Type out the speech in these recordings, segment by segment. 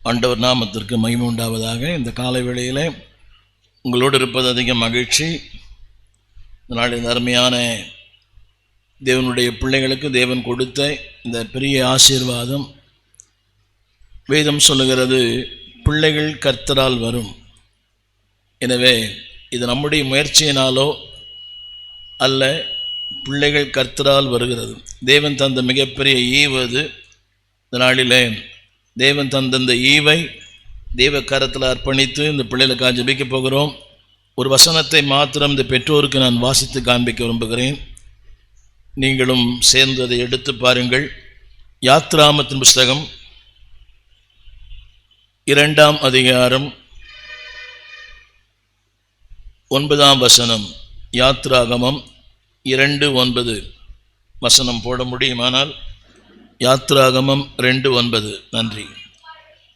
ஆண்டவர் நாமத்திற்கு மகிமை உண்டாவதாக. இந்த காலை வேளையில் உங்களோடு இருப்பது அதிக மகிழ்ச்சி. இதனால் இந்த அருமையான தேவனுடைய பிள்ளைகளுக்கு தேவன் கொடுத்த இந்த பெரிய ஆசீர்வாதம், வேதம் சொல்லுகிறது, பிள்ளைகள் கர்த்தரால் வரும். எனவே இது நம்முடைய முயற்சியினாலோ அல்ல, பிள்ளைகள் கர்த்தரால் வருகிறது. தேவன் தந்த மிகப்பெரிய ஈவு அது. இந்த நாளிலே தேவன் தந்த இந்த ஈவை தேவ கரத்தில் அர்ப்பணித்து இந்த பிள்ளைகளுக்காக ஜெபிக்க போகிறோம். ஒரு வசனத்தை மாத்திரம் இந்த பெற்றோருக்கு நான் வாசித்து காண்பிக்க விரும்புகிறேன். நீங்களும் சேர்ந்து அதை எடுத்து பாருங்கள். யாத்ராகமத்தின் புஸ்தகம் 2ஆம் அதிகாரம் 9ஆம் வசனம். யாத்ராகமம் 2:9 வசனம் போட முடியுமானால் யாத்ராகமம் 2:9. நன்றி.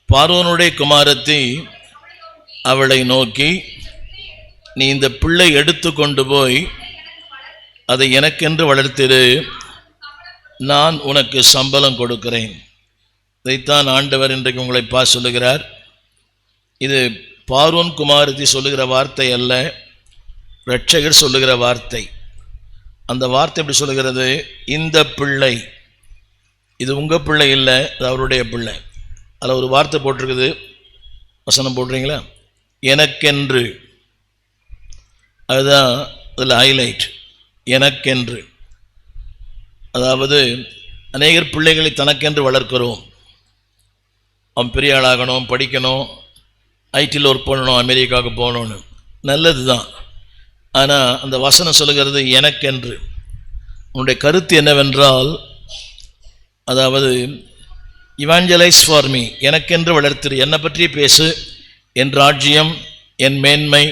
பார்வோனுடைய குமாரத்தி அவளை நோக்கி, நீ இந்த பிள்ளை எடுத்து கொண்டு போய் அதை எனக்கென்று வளர்த்திரு, நான் உனக்கு சம்பளம் கொடுக்கிறேன். இதைத்தான் ஆண்டவர் இன்றைக்கு உங்களை சொல்லுகிறார். இது பார்வோன் குமாரத்தி சொல்லுகிற வார்த்தை அல்ல, இரட்சகர் சொல்லுகிற வார்த்தை. அந்த வார்த்தை எப்படி சொல்லுகிறது? இந்த பிள்ளை, இது உங்கள் பிள்ளை இல்லை, அது அவருடைய பிள்ளை. அதில் ஒரு வார்த்தை போட்டிருக்குது, வசனம் போடுறீங்களா? எனக்கென்று. அதுதான் அதில் ஹைலைட், எனக்கென்று. அதாவது அநேகர் பிள்ளைகளை தனக்கென்று வளர்க்கிறோம். அவன் பெரிய ஆளாகணும், படிக்கணும், ஐடியில் ஒர்க் பண்ணணும், அமெரிக்காவுக்கு போகணும்னு. நல்லது தான். ஆனால் அந்த வசனம் சொல்லுகிறது எனக்கென்று. உன்னுடைய கருத்து என்னவென்றால், அதாவது இவாஞ்சலைஸ் ஃபார் மீ, எனக்கென்று வளர்த்திரு, என்னை பற்றி பேசு, என் ராஜ்யம், என் மேன்மை,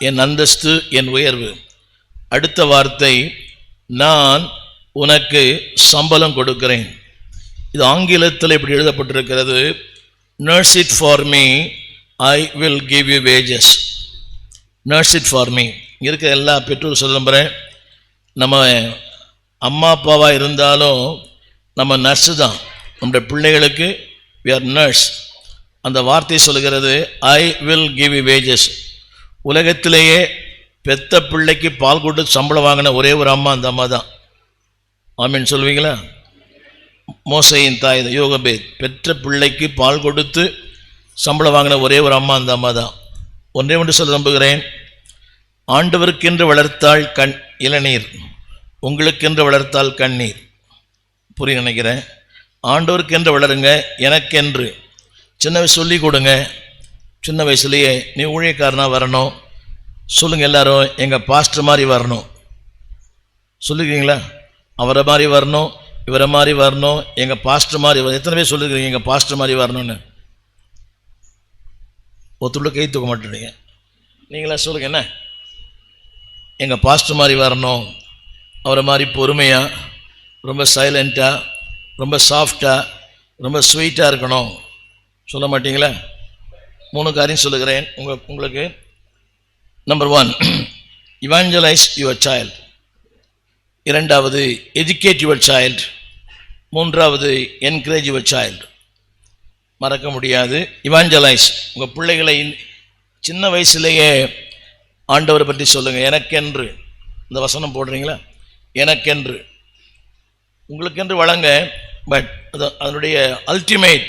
என் அந்தஸ்து, என் உயர்வு. அடுத்த வார்த்தை, நான் உனக்கு சம்பளம் கொடுக்கிறேன். இது ஆங்கிலத்தில் இப்படி எழுதப்பட்டிருக்கிறது, nurse it for me, I will give you wages. Nurse it for me. இருக்கிற எல்லா பெற்றோர் சொல்ல நம்புகிறேன், நம்ம அம்மா அப்பாவாக இருந்தாலும் நம்ம நர்ஸு தான். நம்முடைய பிள்ளைகளுக்கு we are nurse. அந்த வார்த்தை சொல்கிறது, I will give you wages. உலகத்திலேயே பெத்த பிள்ளைக்கு பால் கொடுத்து சம்பளம் வாங்கின ஒரே ஒரு அம்மா அந்த அம்மா தான். ஆமீன் சொல்வீங்களா? மோசையின் தாய் யோகபேத், பெற்ற பிள்ளைக்கு பால் கொடுத்து சம்பளம் வாங்கின ஒரே ஒரு அம்மா அந்த அம்மா தான். ஒன்றே ஒன்று சொல்ல நம்புகிறேன், ஆண்டவருக்கென்று வளர்த்தால் இளநீர், உங்களுக்கென்று வளர்த்தால் கண்ணீர். புரிய நினைக்கிறேன். ஆண்டவருக்கென்று வளருங்க, எனக்கென்று சின்ன வயசு சொல்லி கொடுங்க. சின்ன வயசுலேயே நீ ஊழியக்காரனாக வரணும் சொல்லுங்கள். எல்லாரும் எங்கள் பாஸ்டர் மாதிரி வரணும் சொல்லிக்கிறீங்களா? அவரை மாதிரி வரணும், இவரை மாதிரி வரணும், எங்கள் பாஸ்டர் மாதிரி வரணும். எத்தனை பேர் சொல்லிக்கிறீங்க எங்கள் பாஸ்டர் மாதிரி வரணும்னு? ஒருத்தருள்ள கை தூக்க மாட்டேங்க. நீங்களா சொல்லுங்கள், என்ன எங்கள் பாஸ்டர் மாதிரி வரணும், அவரை மாதிரி பொறுமையாக, ரொம்ப சைலண்ட்டாக, ரொம்ப சாஃப்டாக, ரொம்ப ஸ்வீட்டாக இருக்கணும். சொல்ல மாட்டீங்களா? 3 காரியம் சொல்லுகிறேன் உங்களுக்கு. Number 1, evangelise your child. 2வது, எஜுகேட் யுவர் சைல்டு. 3வது, என்கரேஜ் யுவர் சைல்டு. மறக்க முடியாது. இவாஞ்சலைஸ், உங்கள் பிள்ளைகளை சின்ன வயசுலேயே ஆண்டவரை பற்றி சொல்லுங்கள். எனக்கென்று, இந்த வசனம் போடுறீங்களா? எனக்கென்று, உங்களுக்கென்று வழங்க. பட் அதனுடைய ultimate,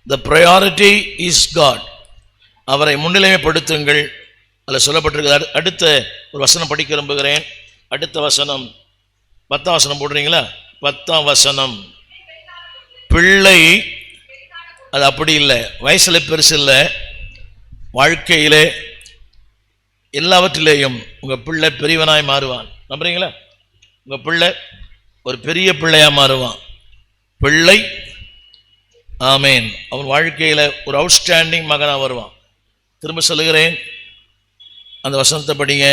the priority is God. அவரை முன்னிலைமைப்படுத்துங்கள். அதில் சொல்லப்பட்டிருக்கிறது. அடுத்த ஒரு வசனம் படிக்க விரும்புகிறேன். அடுத்த வசனம் 10ஆம் வசனம் போடுறீங்களா? 10ஆம் வசனம், பிள்ளை, அது அப்படி இல்லை, வயசில் பெருசு இல்லை, வாழ்க்கையிலே எல்லாவற்றிலேயும் உங்கள் பிள்ளை பெரியவனாய் மாறுவான். நம்புறீங்களா? உங்கள் பிள்ளை ஒரு பெரிய பிள்ளையாக மாறுவான். பிள்ளை, ஆமேன், அவன் வாழ்க்கையில் ஒரு அவுட்ஸ்டாண்டிங் மகனாக வருவான். திரும்ப சொல்லுகிறேன், அந்த வசனத்தை படிங்க.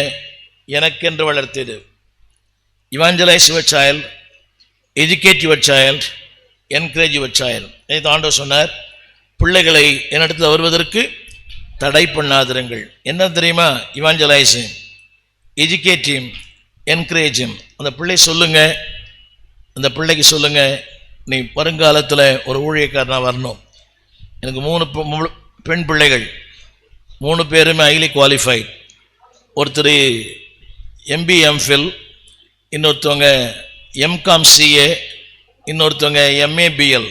எனக்கென்று வளர்த்தது. Evangelise your child, educate your child, encourage your child. இதை ஆண்டவர் சொன்னார், பிள்ளைகளை என்னிடத்தில் வருவதற்கு தடை பண்ணாதிருங்கள். என்ன தெரியுமா? இவாஞ்சலைஸிங், எஜுகேட்டிவ், என்கரேஜிங். அந்த பிள்ளை சொல்லுங்க, அந்த பிள்ளைக்கு சொல்லுங்க, நீ வருங்காலத்தில் ஒரு ஊழியக்காரனாக வரணும். எனக்கு 3 பெண் பிள்ளைகள், 3 பேருமே ஹைலி குவாலிஃபைட். ஒருத்தர் MBA MPhil, இன்னொருத்தவங்க MCOM CA, இன்னொருத்தவங்க MA BL.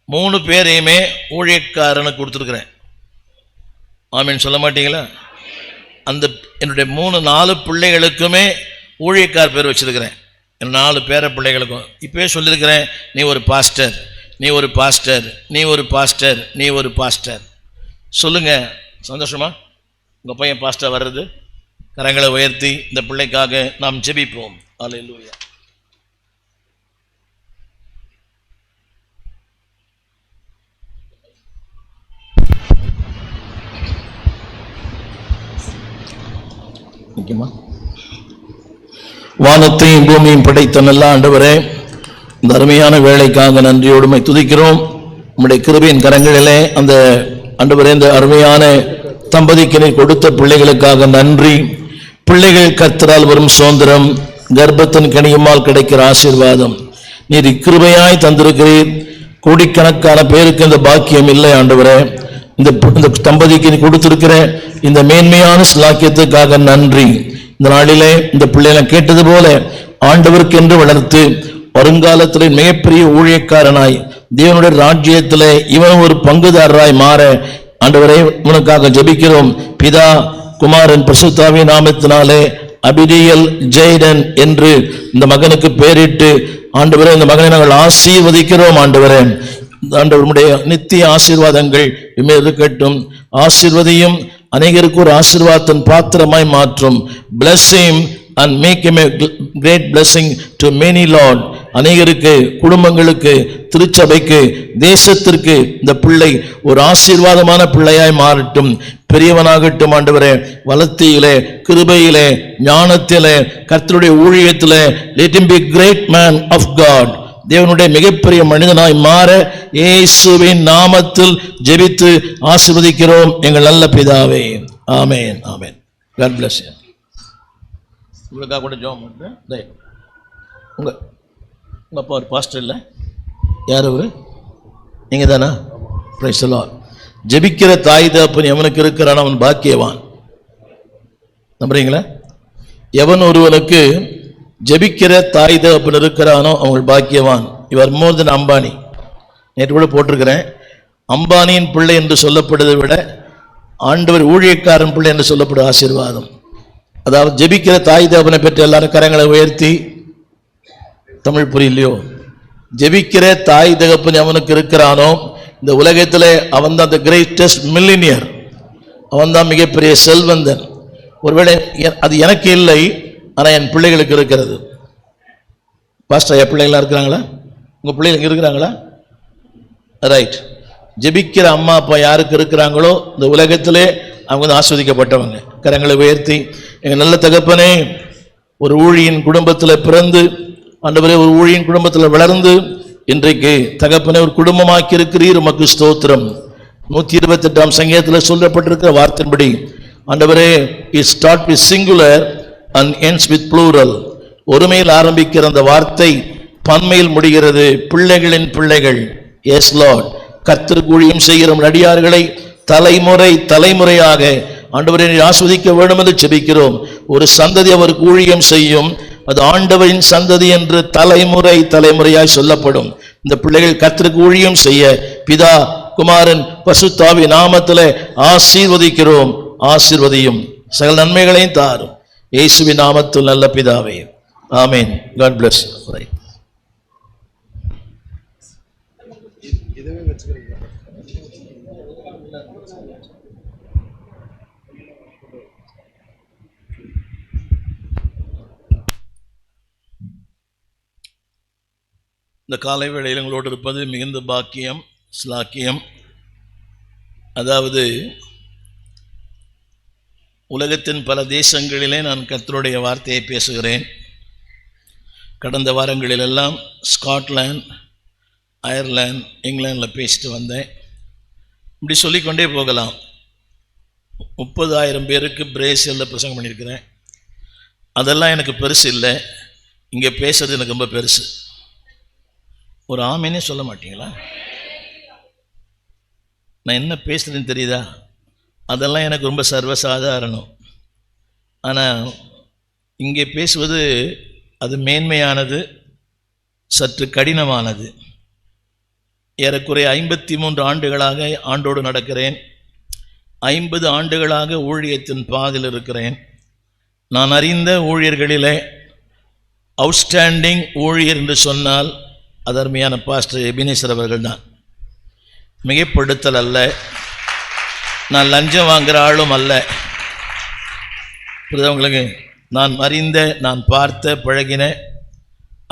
3 பேரையுமே ஊழியக்காரனுக்கு கொடுத்துருக்குறேன். ஆமீன் சொல்ல மாட்டீங்களா? அந்த என்னுடைய 4 பிள்ளைகளுக்குமே ஊழியக்கார் பேர் வச்சிருக்கிறேன். என் 4 பேர பிள்ளைகளுக்கும் இப்போயே சொல்லியிருக்கிறேன், நீ ஒரு பாஸ்டர், நீ ஒரு பாஸ்டர், நீ ஒரு பாஸ்டர், நீ ஒரு பாஸ்டர். சொல்லுங்க, சந்தோஷமா? உங்கள் பையன் பாஸ்டர் வர்றது. கரங்களை உயர்த்தி இந்த பிள்ளைக்காக நாம் ஜெபிப்போம். அல்லேலூயா. வானத்தையும் பூமியும் படைத்த நல்ல ஆண்டவரே, இந்த அருமையான வேலைக்காக நன்றியோடுமை துதிக்கிறோம். நம்முடைய கிருபையின் கரங்களிலே அந்த ஆண்டவரே, இந்த அருமையான தம்பதிக்கு கொடுத்த பிள்ளைகளுக்காக நன்றி. பிள்ளைகள் கர்த்தரால் வரும் சுதந்திரம், கர்ப்பத்தின் கனியுமால் கிடைக்கிற ஆசீர்வாதம் நீர் கிருபையாய் தந்திருக்கிறீர். கோடிக்கணக்கான பேருக்கு இந்த பாக்கியம் இல்லை ஆண்டவரே. இந்த தம்பதிக்கு கொடுத்திருக்கிற இந்த மேன்மையான ஸ்லாக்கியத்துக்காக நன்றி. இந்த நாளிலே இந்த பிள்ளைகளை கேட்டது போல ஆண்டவருக்கு என்று வளர்த்து வருங்காலத்திலே மிகப்பெரிய ஊழியக்காரனாய் தேவனுடைய ராஜ்யத்திலே இவன் ஒரு பங்குதாரராய் மாற ஆண்டவரே உனக்காக ஜெபிக்கிறோம். பிதா குமாரன் பரிசுத்தாவின் நாமத்தினாலே அபிடியல் ஜெய்டன் என்று இந்த மகனுக்கு பெயரிட்டு ஆண்டவரே இந்த மகனை நாங்கள் ஆசீர்வதிக்கிறோம். ஆண்டவரே, ஆண்டவருடைய நித்திய ஆசீர்வாதங்கள் இருக்கட்டும். ஆசீர்வதியும், அநேகருக்கு ஒரு ஆசீர்வாதத்தின் பாத்திரமாய் மாற்றும். bless him and make him a great blessing to many, Lord. அநேகருக்கு, குடும்பங்களுக்கு, திருச்சபைக்கு, தேசத்திற்கு இந்த பிள்ளை ஒரு ஆசீர்வாதமான பிள்ளையாய் மாறட்டும். பெரியவனாகட்டும் ஆண்டவரே. வளர்த்தியிலே, கிருபையிலே, ஞானத்திலே, கர்த்தருடைய ஊழியத்திலே let him be great man of God. தேவனுடைய மிகப்பெரிய மனிதனாய் மாற இயேசுவின் நாமத்தில் ஜெபித்து ஆசீர்வதிக்கிறோம் எங்கள் நல்ல பிதாவே. ஆமென், ஆமென். God bless you. உங்களுக்காக கூட ஜெபம் பண்றேன். உங்க அப்பா ஒரு பாஸ்டர் இல்லை, யார் அவரு? நீங்க தானா? Praise the Lord. ஜெபிக்கிற தாய் தகப்பன் எவனுக்கு இருக்கிறான் அவன் பாக்கியவான். நம்புறீங்களா? எவன் ஒருவனுக்கு ஜெபிக்கிற தாய் தகப்பன் இருக்கிறானோ அவங்கள் பாக்கியவான். இவர் மோர் தென் அம்பானி. நேற்று கூட போட்டிருக்கிறேன், அம்பானியின் பிள்ளை என்று சொல்லப்படுவதை விட ஆண்டவர் ஊழியக்காரன் பிள்ளை என்று சொல்லப்படும் ஆசீர்வாதம். அதாவது ஜெபிக்கிற தாய் தகப்பனை பெற்ற எல்லாரும் கரங்களை உயர்த்தி. தமிழ் புரியலையோ? ஜெபிக்கிற தாய் தகப்பன் அவனுக்கு இருக்கிறானோ இந்த உலகத்திலே அவன் தான் the greatest millionaire. அவன் தான் மிகப்பெரிய செல்வந்தன். ஒருவேளை அது எனக்கு இல்லை, ஆனால் என் பிள்ளைகளுக்கு இருக்கிறது. பாஸ்டர், என் பிள்ளைகளாம் இருக்கிறாங்களா? உங்கள் பிள்ளைகள் இருக்கிறாங்களா? ரைட். ஜெபிக்கிற அம்மா அப்பா யாருக்கு இருக்கிறாங்களோ இந்த உலகத்திலே அவங்க வந்து ஆஸ்வதிக்கப்பட்டவங்க. கரங்களை உயர்த்தி, எங்கள் நல்ல தகப்பனே, ஒரு ஊழியின் குடும்பத்தில் பிறந்து ஆண்டவரே ஒரு ஊழியின் குடும்பத்தில் வளர்ந்து இன்றைக்கு தகப்பனே ஒரு குடும்பமாக்கி இருக்கிறீர். உமக்கு ஸ்தோத்திரம். 128ஆம் சங்கீதத்தில் சொல்லப்பட்டிருக்கிற வார்த்தையின்படி ஆண்டவரே, it start with singular and ends with plural. ஒருமையில் ஆரம்பிக்கிற அந்த வார்த்தை பன்மையில் முடிகிறது. பிள்ளைகளின் பிள்ளைகள். Yes Lord. கர்த்தருக்கு ஊழியம் செய்கிற அடியார்களை தலைமுறை தலைமுறையாக ஆண்டவரை ஆஸ்வதிக்க வேண்டும் என்று ஜெபிக்கிறோம். ஒரு சந்ததி அவருக்கு ஊழியம் செய்யும், அது ஆண்டவரின் சந்ததி என்று தலைமுறை தலைமுறையாய் சொல்லப்படும். இந்த பிள்ளைகள் கர்த்தருக்கு ஊழியம் செய்ய பிதா குமாரன் பரிசுத்தாவின் நாமத்திலே ஆசீர்வதிக்கிறோம். ஆசீர்வதியும், சகல நன்மைகளையும் தாரும். இயேசுவின் நாமத்தில் நல்ல பிதாவே, ஆமென். God bless you. இந்த காலை வேளையில் எங்களோடு இருப்பது மிகுந்த பாக்கியம், ஸ்லாக்கியம். அதாவது உலகத்தின் பல தேசங்களிலே நான் கர்த்தருடைய வார்த்தையை பேசுகிறேன். கடந்த வாரங்களிலெல்லாம் ஸ்காட்லாந்து, அயர்லாந்து, இங்கிலாந்தில் பேசிட்டு வந்தேன். இப்படி சொல்லிக்கொண்டே போகலாம். 30,000 பேருக்கு பிரேசிலில் பிரசங்கம் பண்ணியிருக்கிறேன். அதெல்லாம் எனக்கு பெருசு இல்லை. இங்கே பேசுறது எனக்கு ரொம்ப பெருசு. ஒரு ஆமீனே சொல்ல மாட்டீங்களா? நான் என்ன பேசுகிறேன்னு தெரியுதா? அதெல்லாம் எனக்கு ரொம்ப சர்வசாதாரணம். ஆனால் இங்கே பேசுவது அது மேன்மையானது, சற்று கடினமானது. ஏறக்குறைய 53 ஆண்டுகளாக ஆண்டோடு நடக்கிறேன். 50 ஆண்டுகளாக ஊழியத்தின் பாதையில் இருக்கிறேன். நான் அறிந்த ஊழியர்களிலே அவுட்ஸ்டாண்டிங் ஊழியர் என்று சொன்னால் அது அருமையான பாஸ்டர் எபினேசர் அவர்கள் தான். மிகைப்படுத்தல் அல்ல, நான் லஞ்சம் வாங்குகிற ஆளும் அல்ல. புரியுதவங்களுக்கு? நான் அறிந்த, நான் பார்த்த, பழகின,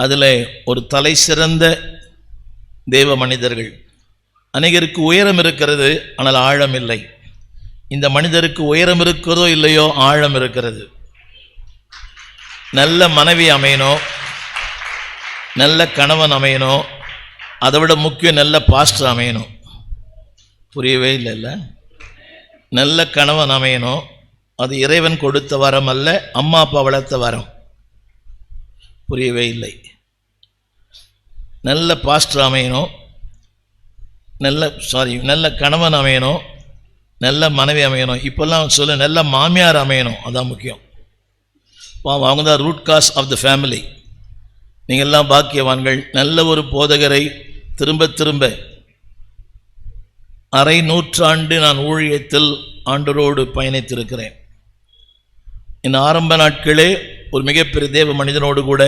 அதில் ஒரு தலை சிறந்த தேவ மனிதர்கள். அநேகருக்கு உயரம் இருக்கிறது, ஆனால் ஆழம் இல்லை. இந்த மனிதருக்கு உயரம் இருக்கிறதோ இல்லையோ, ஆழம் இருக்கிறது. நல்ல மனைவி அமையணும், நல்ல கணவன் அமையணும், அதை விட முக்கியம் நல்ல பாஸ்டர் அமையணும். புரியவே இல்லை. நல்ல கணவன் அமையணும், அது இறைவன் கொடுத்த வரம் அல்ல, அம்மா அப்பா வளர்த்த வரம். புரியவே இல்லை. நல்ல பாஸ்டர் அமையணும், நல்ல கணவன் அமையணும், நல்ல மனைவி அமையணும். இப்போல்லாம் சொல்ல நல்ல மாமியார் அமையணும், அதான் முக்கியம். அவங்க தான் root cause of the family. நீங்கள்லாம் பாக்கியவான்கள். நல்ல ஒரு போதகரை திரும்ப திரும்ப அரை நூற்றாண்டு நான் ஊழியத்தில் ஆண்டவரோடு பயணித்திருக்கிறேன். என் ஆரம்ப நாட்களே ஒரு மிகப்பெரிய தேவ மனிதனோடு கூட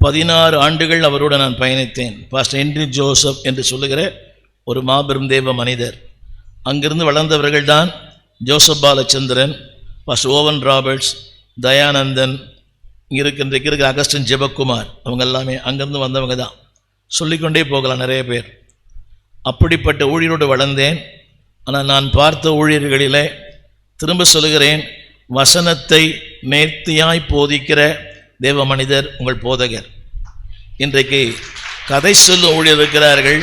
16 ஆண்டுகள் அவரோடு நான் பயணித்தேன். பாஸ்டர் ஹென்றி ஜோசப் என்று சொல்லுகிற ஒரு மாபெரும் தேவ மனிதர். அங்கிருந்து வளர்ந்தவர்கள் தான் Joseph Balachandran, pastor Owen Roberts, Dayanandan, இங்கே இருக்கிற அகஸ்டின் ஜெபக்குமார். அவங்க எல்லாமே அங்கேருந்து வந்தவங்க தான். சொல்லிக்கொண்டே போகலாம் நிறைய பேர். அப்படிப்பட்ட ஊழியரோடு வளர்ந்தேன். ஆனால் நான் பார்த்த ஊழியர்களிலே திரும்ப சொல்லுகிறேன், வசனத்தை நேர்த்தியாய் போதிக்கிற தேவ மனிதர் உங்கள் போதகர். இன்றைக்கு கதை சொல்லும் ஊழியர் இருக்கிறார்கள்,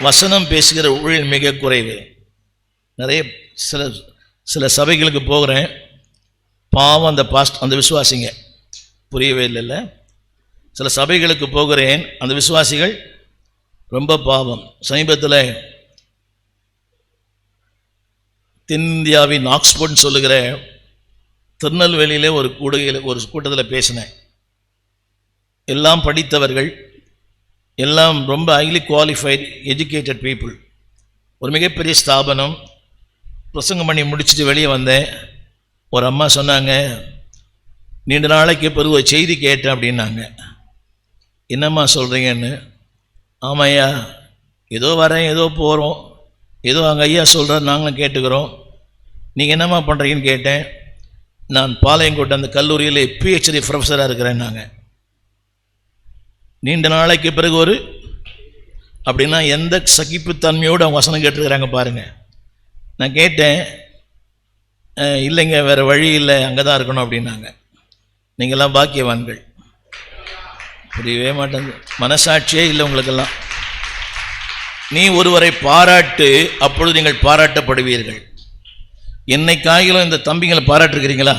வசனம் பேசுகிற ஊழியர் மிக குறைவு. நிறைய சில சபைகளுக்கு போகிறேன், பாவம் அந்த விசுவாசிங்க. புரியவே இல்லைல்ல. சில சபைகளுக்கு போகிறேன், அந்த விசுவாசிகள் ரொம்ப பாவம். சமீபத்தில் தென்னிந்தியாவின் ஆக்ஸ்போர்ட்னு சொல்லுகிற திருநெல்வேலியிலே ஒரு கூட்டத்தில் பேசினேன். எல்லாம் படித்தவர்கள், எல்லாம் ரொம்ப ஹைலி குவாலிஃபைடு எஜுகேட்டட் பீப்புள். ஒரு மிகப்பெரிய ஸ்தாபனம். பிரசங்கம் பண்ணி முடிச்சுட்டு வெளியே வந்தேன். ஒரு அம்மா சொன்னாங்க, நீண்ட நாளைக்கு பிறகு ஒரு செய்தி கேட்டேன் அப்படின்னாங்க. என்னம்மா சொல்கிறீங்கன்னு. ஆமாய்யா, ஏதோ வரேன், ஏதோ போகிறோம், ஏதோ அங்கே ஐயா சொல்கிறார், நாங்களும் கேட்டுக்கிறோம். நீங்கள் என்னம்மா பண்ணுறீங்கன்னு கேட்டேன். நான் பாளையங்கோட்டை அந்த கல்லூரியில் பிஹெச்டி ப்ரொஃபஸராக இருக்கிறேன். நாங்கள் நீண்ட நாளைக்கு பிறகு ஒரு அப்படின்னா எந்த சகிப்புத்தன்மையோடு அவங்க வசனம் கேட்டுருக்குறாங்க பாருங்கள். நான் கேட்டேன், இல்லைங்க வேறு வழி இல்லை, அங்கே தான் இருக்கணும் அப்படின்னாங்க. நீங்கள்லாம் பாக்கியவான்கள். புரியவே மாட்டேங்குது, மனசாட்சியே இல்லை உங்களுக்கெல்லாம். நீ ஒருவரை பாராட்டு, அப்பொழுது நீங்கள் பாராட்டப்படுவீர்கள். என்னைக்காகிலும் இந்த தம்பிங்களை பாராட்டுருக்கிறீங்களா?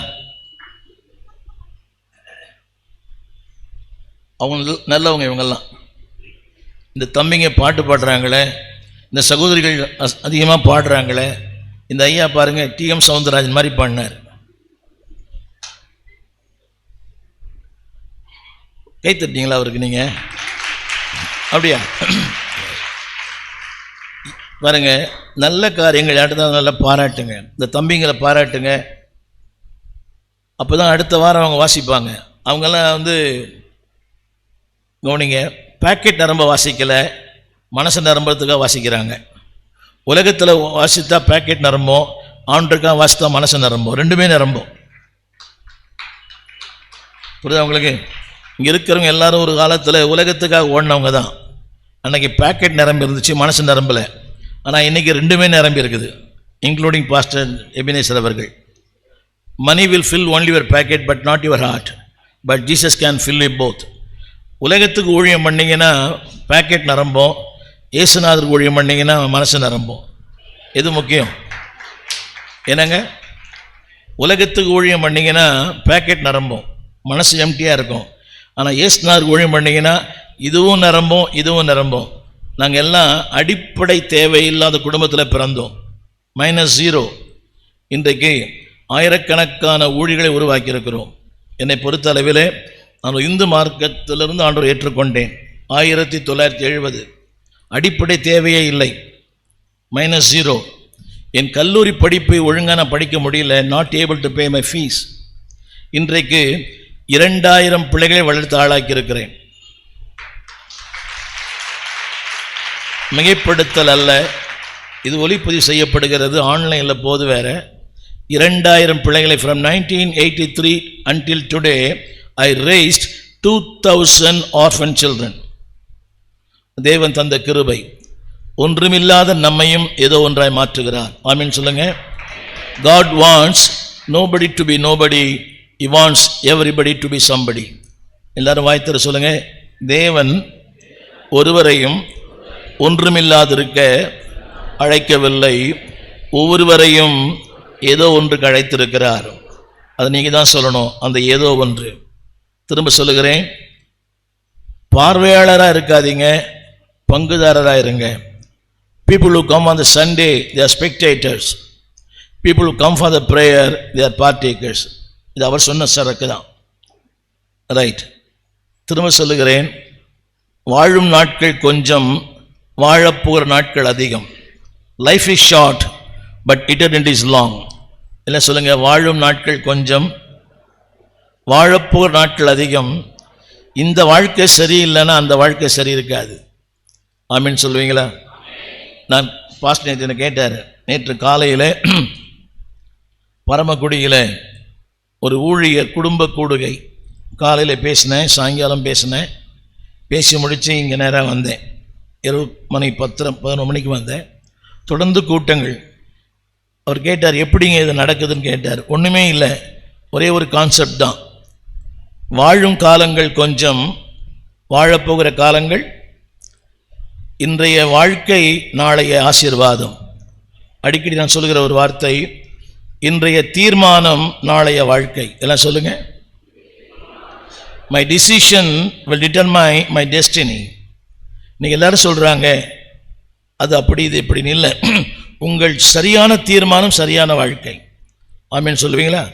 அவங்க நல்லவங்க. இவங்கெல்லாம் இந்த தம்பிங்க பாட்டு பாடுறாங்களே, இந்த சகோதரிகள் அதிகமாக பாடுறாங்களே. இந்த ஐயா பாருங்க, TM சவுந்தரராஜன் மாதிரி பாடினார். கை தட்டிங்களா அவருக்கு? நீங்க அப்படியா? பாருங்க, நல்ல காரியங்கள் அடுத்த நல்லா பாராட்டுங்க. இந்த தம்பிங்களை பாராட்டுங்க. அப்போ தான் அடுத்த வாரம் அவங்க வாசிப்பாங்க. அவங்கெல்லாம் கவனிங்க, பேக்கெட் நரம்ப வாசிக்கலை, மனசு நரம்புறதுக்காக வாசிக்கிறாங்க. உலகத்தில் வாசித்தா பேக்கெட் நரம்பும், ஆண்டுக்காக வாசித்தா மனசு நரம்பும், ரெண்டுமே நரம்பும். புரியுதா உங்களுக்கு? இங்கே இருக்கிறவங்க எல்லாரும் ஒரு காலத்தில் உலகத்துக்காக ஓடினவங்க தான். அன்றைக்கி பேக்கெட் நிரம்பி இருந்துச்சு, மனசு நிரம்பலை. ஆனால் இன்றைக்கி ரெண்டுமே நிரம்பி இருக்குது, இன்க்ளூடிங் பாஸ்டர் எபினேசர் அவர்கள். Money will fill only your pocket but not your heart, but Jesus can fill you both. உலகத்துக்கு ஊழியம் பண்ணிங்கன்னா பேக்கெட் நிரம்பும், இயேசுநாதருக்கு ஊழியம் பண்ணிங்கன்னா மனசு நிரம்பும். எது முக்கியம்? என்னங்க? உலகத்துக்கு ஊழியம் பண்ணிங்கன்னா பேக்கெட் நிரம்பும், மனசு எம்டியாக இருக்கும். ஆனால் இயேசுநாதருக்கு ஊழியம் பண்ணிங்கன்னா இதுவும் நிரம்பும், இதுவும் நிரம்பும். நாங்கள் எல்லாம் அடிப்படை தேவையில்லாத குடும்பத்தில் பிறந்தோம். -0. இன்றைக்கு ஆயிரக்கணக்கான ஊழியர்களை உருவாக்கியிருக்கிறோம். என்னை பொறுத்த அளவிலே நான் இந்து மார்க்கத்திலிருந்து ஆண்டவர் ஏற்றுக்கொண்டேன். 1970. அடிப்படை தேவையே இல்லை, -0. என் கல்லூரி படிப்பை ஒழுங்காக நான் படிக்க முடியல, not able to pay my fees. இன்றைக்கு 2000 பிள்ளைகளை வளர்த்து ஆளாக்கி இருக்கிறேன். மிகைப்படுத்தல் அல்ல, இது ஒளிப்பதிவு செய்யப்படுகிறது, ஆன்லைனில் போது வேற. 2000 பிள்ளைகளை from 1983 until today I raised 2000 orphan children. தேவன் தந்த கிருபை. ஒன்றுமில்லாத நம்மையும் ஏதோ ஒன்றாய் மாற்றுகிறார். ஆமென் சொல்லுங்க. God wants nobody to be nobody, he wants everybody to be somebody. எல்லாரும் வாய்த்தர சொல்லுங்க. தேவன் ஒருவரையும் ஒன்றுமில்லாதிருக்க அழைக்கவில்லை, ஒவ்வொருவரையும் ஏதோ ஒன்றுக்கு அழைத்திருக்கிறார். அதை நீங்கள் தான் சொல்லணும், அந்த ஏதோ ஒன்று. திரும்ப சொல்லுகிறேன், பார்வையாளராக இருக்காதீங்க, பங்குதாரராக இருங்க. People who come on the Sunday, they are spectators. People who come for the prayer, they are partakers. இது அவர் சொன்ன சரக்கு தான். ரைட். திரும்ப சொல்லுகிறேன், வாழும் நாட்கள் கொஞ்சம், வாழப்போகிற நாட்கள் அதிகம். Life is short but eternity is long. இல்லை சொல்லுங்க, வாழும் நாட்கள் கொஞ்சம், வாழப்போகிற நாட்கள் அதிகம். இந்த வாழ்க்கை சரியில்லைன்னா அந்த வாழ்க்கை சரி இருக்காது. ஆமீன் சொல்லுவீங்களா? நான் பாஸ்ட் நேற்று என்ன கேட்டார். நேற்று காலையில் பரமக்குடியில் ஒரு ஊழியர் குடும்ப கூடுகை காலையில் பேசினேன், சாயங்காலம் பேசினேன். பேசி முடித்து இங்கே நேராக வந்தேன். 11 மணிக்கு வந்தேன். தொடர்ந்து கூட்டங்கள். அவர் கேட்டார், எப்படிங்க இது நடக்குதுன்னு கேட்டார். ஒன்றுமே இல்லை, ஒரே ஒரு கான்செப்ட் தான். வாழும் காலங்கள் கொஞ்சம், வாழப்போகிற காலங்கள். இன்றைய வாழ்க்கை நாளைய ஆசீர்வாதம். அடிக்கடி நான் சொல்லுகிற ஒரு வார்த்தை, இன்றைய தீர்மானம் நாளைய வாழ்க்கை. எல்லாம் சொல்லுங்க. My decision will determine my destiny. நீங்கள் எல்லாரும் சொல்கிறாங்க அது அப்படி இது இப்படின்னு இல்லை. உங்கள் சரியான தீர்மானம் சரியான வாழ்க்கை. ஆமீன் சொல்லுவீங்களா?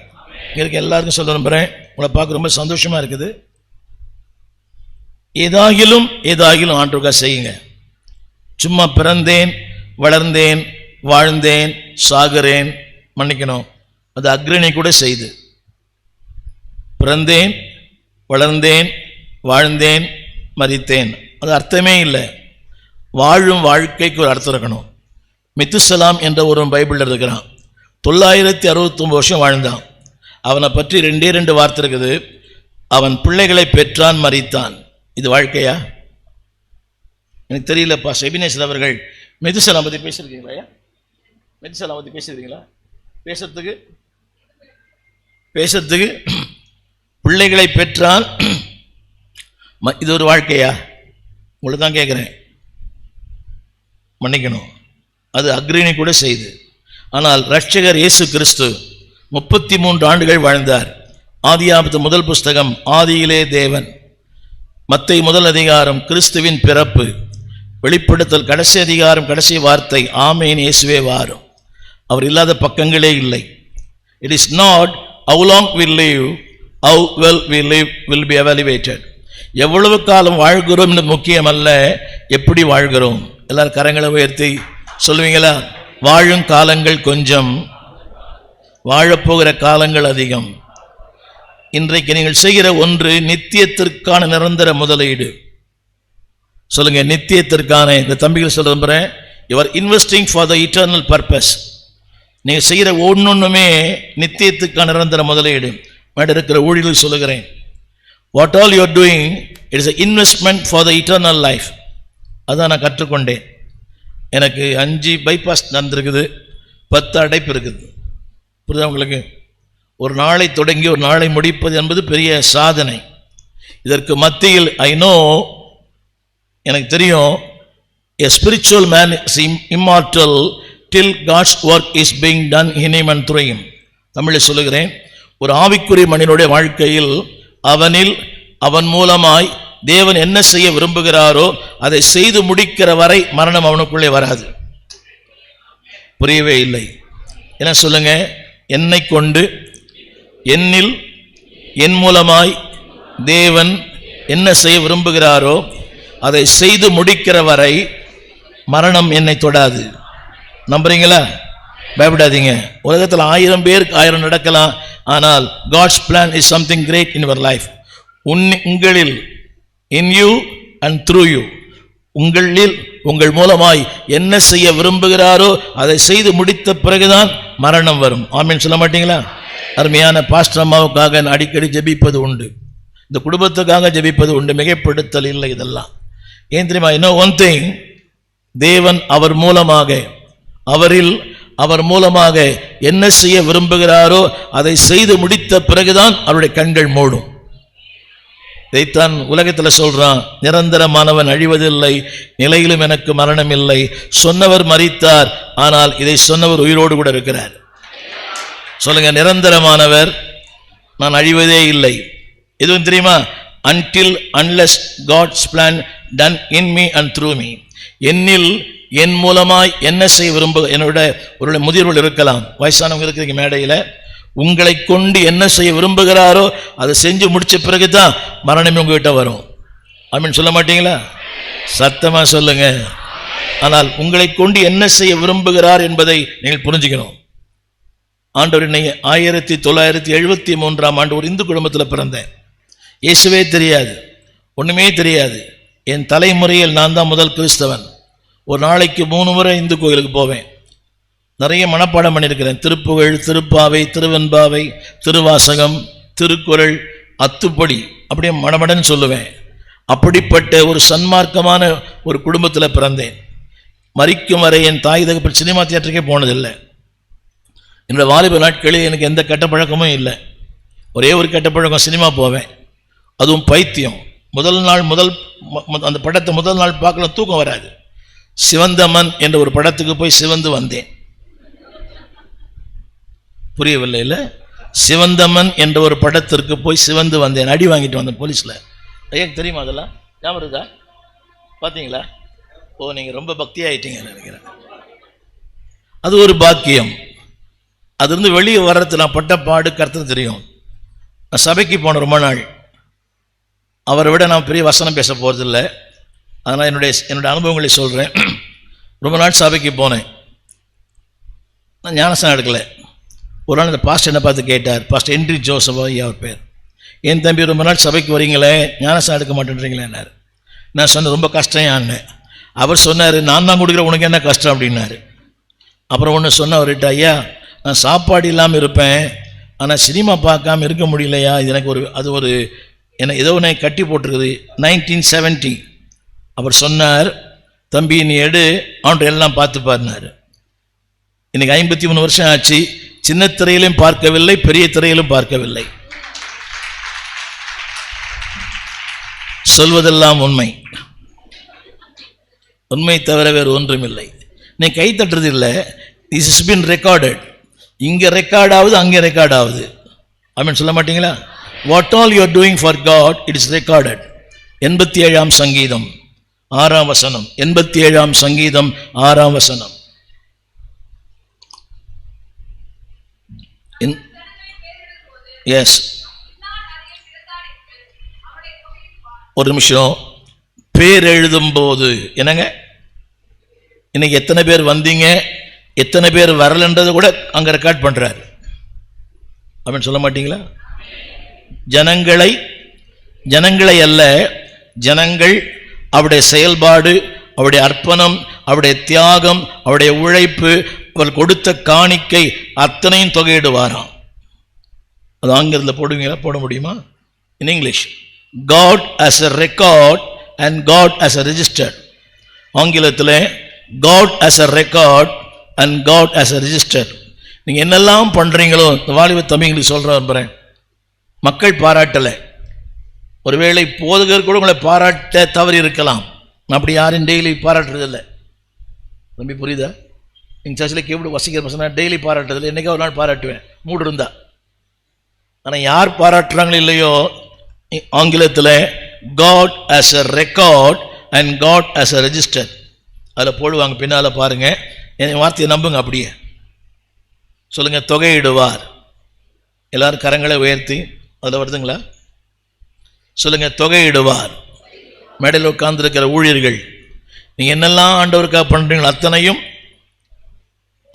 இங்கே எல்லாருக்கும் சொல்ல நம்புகிறேன். உங்களை பார்க்க ரொம்ப சந்தோஷமாக இருக்குது. ஏதாகிலும் ஆண்டவருக்காக செய்யுங்க. சும்மா பிறந்தேன், வளர்ந்தேன், வாழ்ந்தேன், சாகிறேன், மன்னிக்கணும், அது அக்ரணி கூட செய்து. பிறந்தேன், வளர்ந்தேன், வாழ்ந்தேன், மரித்தேன், அது அர்த்தமே இல்லை. வாழும் வாழ்க்கைக்கு ஒரு அர்த்தம் இருக்கணும். மெத்துசலாம் என்ற ஒரு பைபிளில் இருக்கிறான். 969 வருஷம் வாழ்ந்தான். அவனை பற்றி 2 வார்த்தை இருக்குது. அவன் பிள்ளைகளை பெற்றான், மரித்தான். இது வாழ்க்கையா? எனக்கு தெரியலப்பா. செபினேஸ்வர் அவர்கள் மெத்துசலாம் பற்றி பேசியிருக்கீங்களா? மெத்துசலாம் பற்றி பேசியிருக்கீங்களா? பேசுறதுக்கு பிள்ளைகளை பெற்றான், இது ஒரு வாழ்க்கையா? உங்களை தான் கேட்குறேன், மன்னிக்கணும், அது அக்ரிணி கூட செய்து. ஆனால் இரட்சகர் இயேசு கிறிஸ்து 33 ஆண்டுகள் வாழ்ந்தார். ஆதியாகமத்து முதல் புஸ்தகம், ஆதியிலே தேவன். மத்தேயு முதல் அதிகாரம், கிறிஸ்துவின் பிறப்பு. வெளிப்படுத்தல் கடைசி அதிகாரம், கடைசி வார்த்தை, ஆமேன் இயேசுவே வாரும். அவர் இல்லாத பக்கங்களே இல்லை. It is not how long we live, how well we live will be evaluated. எவ்வளவு காலம் வாழ்கிறோம் என்று முக்கியம் அல்ல, எப்படி வாழ்கிறோம். எல்லாரும் கரங்களை உயர்த்தி சொல்லுவீங்களா? வாழும் காலங்கள் கொஞ்சம், வாழப்போகிற காலங்கள் அதிகம். இன்றைக்கு நீங்கள் செய்கிற ஒன்று நித்தியத்திற்கான நிரந்தர முதலீடு. சொல்லுங்க, நித்தியத்திற்கான. இந்த தம்பிகள் சொல்றேன், you are investing for the eternal purpose. நீங்க செய்கிற ஒன்னொன்னுமே நித்தியத்துக்கான நிரந்தர முதலீடு. மேடம் இருக்கிற ஊழியர்கள் சொல்லுகிறேன், what all you are doing, it is an investment for the eternal life. அதான் நான் கற்றுக்கொண்டேன். எனக்கு 5 பைபாஸ் நடந்திருக்குது, 10 அடைப்பு இருக்குது. புரியுதா உங்களுக்கு? ஒரு நாளை தொடங்கி ஒரு நாளை முடிப்பது என்பது பெரிய சாதனை. இதற்கு மத்தியில் ஐ நோ, எனக்கு தெரியும், a spiritual man is immortal till God's work is being done in him and through him. தமிழில் சொல்லுகிறேன், ஒரு ஆவிக்குரிய மனிதனுடைய வாழ்க்கையில் அவனில், அவன் மூலமாய் தேவன் என்ன செய்ய விரும்புகிறாரோ அதை செய்து முடிக்கிற வரை மரணம் அவனுக்குள்ளே வராது. புரியவே இல்லை. என்ன சொல்லுங்க? என்னை கொண்டு, என்னில், என் மூலமாய் தேவன் என்ன செய்ய விரும்புகிறாரோ அதை செய்து முடிக்கிற வரை மரணம் என்னை தொடாது. நம்புறீங்களா? பயப்படாதீங்க. உலகத்தில் 1000 பேருக்கு 1000 நடக்கலாம். ஆனால் God's plan is something great in your life. உங்களில், in you and through you, உங்களில், உங்கள் மூலமாய் என்ன செய்ய விரும்புகிறாரோ அதை செய்து முடித்த பிறகுதான் மரணம் வரும். ஆமீன் சொல்ல மாட்டீங்களா? அருமையான பாஸ்டர் அம்மாவுக்காக அடிக்கடி ஜெபிப்பது உண்டு, இந்த குடும்பத்துக்காக ஜெபிப்பது உண்டு. மிகைப்படுத்தல் இல்லை இதெல்லாம். ஏன் தெரியுமா? இன்னும் ஒன் திங், தேவன் அவர் மூலமாக, அவரில், அவர் மூலமாக என்ன செய்ய விரும்புகிறாரோ அதை செய்து முடித்த பிறகுதான் அவருடைய கண்கள் மூடும். இதைத்தான் உலகத்தில் சொல்றான், நிரந்தரமானவன் அழிவதில்லை, நிலையிலும் எனக்கு மரணம் இல்லை. சொன்னவர் மரித்தார், ஆனால் இதை சொன்னவர் உயிரோடு கூட இருக்கிறார். சொல்லுங்க, நிரந்தரமானவர், நான் அழிவதே இல்லை. எதுவும் தெரியுமா? until unless God's plan done in me and through me. என்னில், என் மூலமாய் என்ன செய்ய என்னோட ஒரு முதிர்வுகள் இருக்கலாம், வயசானவங்க இருக்கிறீங்க மேடையில், உங்களை கொண்டு என்ன செய்ய விரும்புகிறாரோ அதை செஞ்சு முடிச்ச பிறகுதான் மரணமே உங்ககிட்ட வரும். ஆமீன் சொல்ல மாட்டீங்களா? சத்தமா சொல்லுங்க. ஆனால் உங்களை கொண்டு என்ன செய்ய விரும்புகிறார் என்பதை நீங்கள் புரிஞ்சுக்கணும். ஆண்டவர் என்னை 1973ஆம் ஆண்டு ஒரு இந்து குடும்பத்தில் பிறந்தேன். இயேசுவே தெரியாது, ஒண்ணுமே தெரியாது. என் தலைமுறையில் நான் தான் முதல் கிறிஸ்தவன். ஒரு நாளைக்கு 3 முறை இந்து கோயிலுக்கு போவேன். நிறைய மனப்பாடம் பண்ணியிருக்கிறேன். திருப்புகழ், திருப்பாவை, திருவெண்பாவை, திருவாசகம், திருக்குறள், அத்துப்படி, அப்படியே மடமடன்னு சொல்லுவேன். அப்படிப்பட்ட ஒரு சன்மார்க்கமான ஒரு குடும்பத்தில் பிறந்தேன். மரிக்கும் வரை என் தாய் தகப்பன் சினிமா தியேட்டருக்கே போனதில்லை. என்னோடய வாலிப நாட்களில் எனக்கு எந்த கெட்ட பழக்கமும் இல்லை. ஒரே ஒரு கெட்ட பழக்கம், சினிமா போவேன், அதுவும் பைத்தியம். முதல் நாள் அந்த படத்தை முதல் நாள் பார்க்கலாம், தூக்கம் வராது. சிவந்தமன் என்ற ஒரு படத்துக்கு போய் சிவந்து வந்தேன். புரியவில்லை இல்லை? சிவந்தமன் என்ற ஒரு படத்திற்கு போய் சிவந்து வந்தேன். அடி வாங்கிட்டு வந்தேன் போலீஸில். ஐயா தெரியுமா? அதெல்லாம் ஞாபகம் இருக்கா? பார்த்தீங்களா? ஓ, நீங்கள் ரொம்ப பக்தி ஆகிட்டீங்க நினைக்கிறேன். அது ஒரு பாக்கியம். அதுலேருந்து வெளியே வர்றது நான் பட்ட பாடு கருத்து தெரியும். நான் சபைக்கு போன ரொம்ப நாள். அவரை விட நான் பெரிய வசனம் பேச போகிறதில்லை. அதனால் என்னுடைய அனுபவங்களை சொல்கிறேன். ரொம்ப நாள் சபைக்கு போனேன். நான் ஞானஸ்நானம் எடுக்கலை. ஒரு நாள் இந்த பாஸ்டர் என்னை பார்த்து கேட்டார். பாஸ்டர் ஹென்றி ஜோசப் அவர் பேர். என் தம்பி, ரொம்ப நாள் சபைக்கு வரீங்களே, ஞானஸ்நானம் எடுக்க மாட்டேன்றீங்களேன்னாரு. நான் சொன்னேன், ரொம்ப கஷ்டம் யான்னு. அவர் சொன்னார், நான் தான் கொடுக்குற, உனக்கு என்ன கஷ்டம் அப்படின்னாரு. அப்புறம் ஒன்று சொன்ன அவர்கிட்ட, ஐயா நான் சாப்பாடு இல்லாமல் இருப்பேன், ஆனால் சினிமா பார்க்காம இருக்க முடியலையா, இது எனக்கு என்ன ஏதோ ஒன்று கட்டி போட்டிருக்குது. 1970 அவர் சொன்னார், தம்பி நீ எடு, அவன்கிட்ட எல்லாம் பார்த்து பாருனாரு. இன்னைக்கு 53 வருஷம் ஆச்சு. சின்ன திரையிலும் பார்க்கவில்லை, பெரிய திரையிலும் பார்க்கவில்லை. சொல்வதெல்லாம் உண்மை, உண்மை தவிர வேறு ஒன்றும் இல்லை. நீ கை தட்டுறது இல்லை. This is been recorded. இங்கே ரெக்கார்ட் ஆகுது, அங்கே ரெக்கார்ட் ஆகுது. ஆமென் சொல்ல மாட்டீங்களா? What all you are doing for God, it is recorded. 87ஆம் சங்கீதம் 6ஆம் வசனம். 87ஆம் சங்கீதம் 6ஆம் வசனம். எஸ், ஒரு நிமிஷம். பேர் எழுதும் போது என்னங்க, இன்னைக்கு எத்தனை பேர் வந்தீங்க, எத்தனை பேர் வரலன்றது கூட அங்க ரெக்கார்ட் பண்றாரு. அப்படின்னு சொல்ல மாட்டீங்களா? ஜனங்களை அல்ல, ஜனங்கள் அவருடைய செயல்பாடு, அவருடைய அர்ப்பணம், அவருடைய தியாகம், அவருடைய உழைப்பு, அவர் கொடுத்த காணிக்கை அத்தனையும் தொகையிடுவாராம். அது ஆங்கிலத்தில் போடுவீங்களா? போட முடியுமா? In English, God as a record and God as a register. ஆங்கிலத்தில் God as a record and God as a register. நீங்க என்னெல்லாம் பண்றீங்களோ, இந்த வாலிப தம்பிங்களுக்கு சொல்றேன், மக்கள் பாராட்டலை. ஒருவேளை போதகர் கூட உங்களை பாராட்ட தவறி இருக்கலாம். நான் அப்படி யாரும் டெய்லி பாராட்டுறதில்லை. தம்பி புரியுதா? எங்கள் சர்ச்சில் கேபிள் வசிக்கிற பசங்க டெய்லி பாராட்டுறதில்லை. என்னைக்கா ஒரு நாள் பாராட்டுவேன், மூடு இருந்தா. ஆனால் யார் பாராட்டுறாங்களோ இல்லையோ, ஆங்கிலத்தில் God as a record and God as a register. அதில் போடுவாங்க, பின்னால் பாருங்க, என் வார்த்தையை நம்புங்க. அப்படியே சொல்லுங்க, தொகையிடுவார். எல்லாரும் கரங்களை உயர்த்தி, அதில் வருதுங்களா? சொல்லுங்க, தொகையிடுவார். மேடையில் உட்கார்ந்துருக்கிற ஊழியர்கள், நீங்க என்னெல்லாம் ஆண்டவருக்காக பண்றீங்களோ அத்தனையும்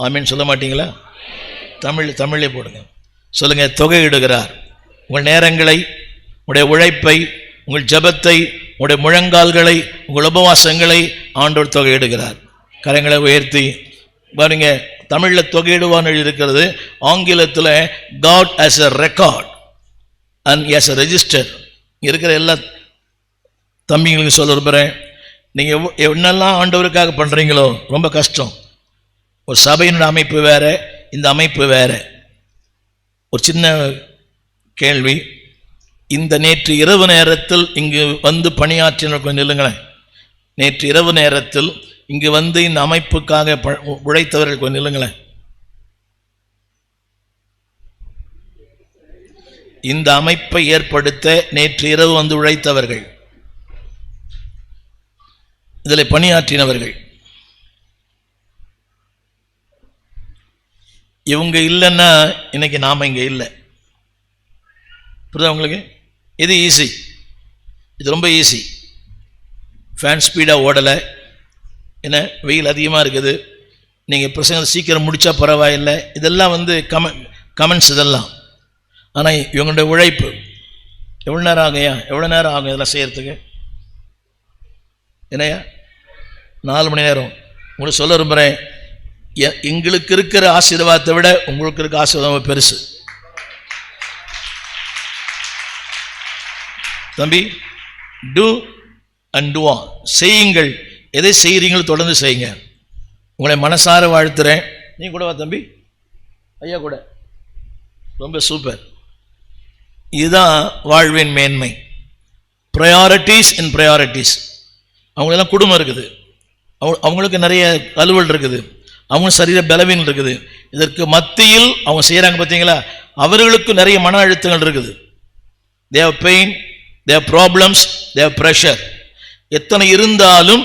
ஆமீன் சொல்ல மாட்டீங்களா? தமிழே போடுங்க. சொல்லுங்க, தொகையிடுகிறார். உங்கள் நேரங்களை, உங்களுடைய உழைப்பை, உங்கள் ஜெபத்தை, உங்களுடைய முழங்கால்களை, உங்கள் உபவாசங்களை ஆண்டவர் தொகையிடுகிறார். கரங்களை உயர்த்தி பாருங்க. தமிழில் தொகையிடுவான்னு இருக்கிறது, ஆங்கிலத்தில் God as a record and as a register. இருக்கிற எல்லா தம்பிங்களுக்கு சொல்ல விரும்புகிறேன், நீங்கள் என்னெல்லாம் ஆண்டவருக்காக பண்ணுறீங்களோ ரொம்ப கஷ்டம். ஒரு சபையினோட அமைப்பு வேற, இந்த அமைப்பு வேற. ஒரு சின்ன கேள்வி, இந்த நேற்று இரவு நேரத்தில் இங்கு வந்து பணியாற்றின கொஞ்சம் நில்லுங்களேன். நேற்று இரவு நேரத்தில் இங்கு வந்து இந்த அமைப்புக்காக உழைத்தவர்கள் கொஞ்சம் நில்லுங்களேன். இந்த அமைப்பை ஏற்படுத்த நேற்று இரவு வந்து உழைத்தவர்கள், இதில் பணியாற்றினவர்கள், இவங்க இல்லைன்னா இன்னைக்கு நாம இங்க இல்லை. புரியுதா உங்களுக்கு? இது ஈஸி, இது ரொம்ப ஈஸி. ஃபேன் ஸ்பீடாக ஓடலை, என்ன வெயில் அதிகமாக இருக்குது, நீங்கள் பிரசங்க சீக்கிரம் முடித்தா பரவாயில்லை, இதெல்லாம் வந்து கமெண்ட்ஸ் இதெல்லாம். ஆனால் இவங்களுடைய உழைப்பு எவ்வளோ நேரம் ஆகுயா? எவ்வளோ நேரம் ஆகும் இதெல்லாம் செய்கிறதுக்கு? என்னையா 4 மணி நேரம். உங்களுக்கு சொல்ல விரும்புகிறேன், எங்களுக்கு இருக்கிற ஆசீர்வாதத்தை விட உங்களுக்கு இருக்க ஆசீர்வாதம் பெருசு. தம்பி, டூ அண்ட் டூ ஆன், செய்யுங்கள். எதை செய்கிறீங்களோ தொடர்ந்து செய்யுங்க. உங்களை மனசார வாழ்த்துறேன். நீ கூட வா தம்பி, ஐயா கூட, ரொம்ப சூப்பர். இதுதான் வாழ்வின் மேன்மை. ப்ரையாரிட்டிஸ் இன் ப்ரையாரிட்டிஸ். அவங்களெல்லாம் குடும்பம் இருக்குது, அவங்களுக்கு நிறைய அலுவல் இருக்குது, அவங்க சரீர பலவீனம் இருக்குது. இதற்கு மத்தியில் அவங்க செய்கிறாங்க பார்த்தீங்களா, அவர்களுக்கு நிறைய மன அழுத்தங்கள் இருக்குது. they have pain, they have problems, they have pressure. எத்தனை இருந்தாலும்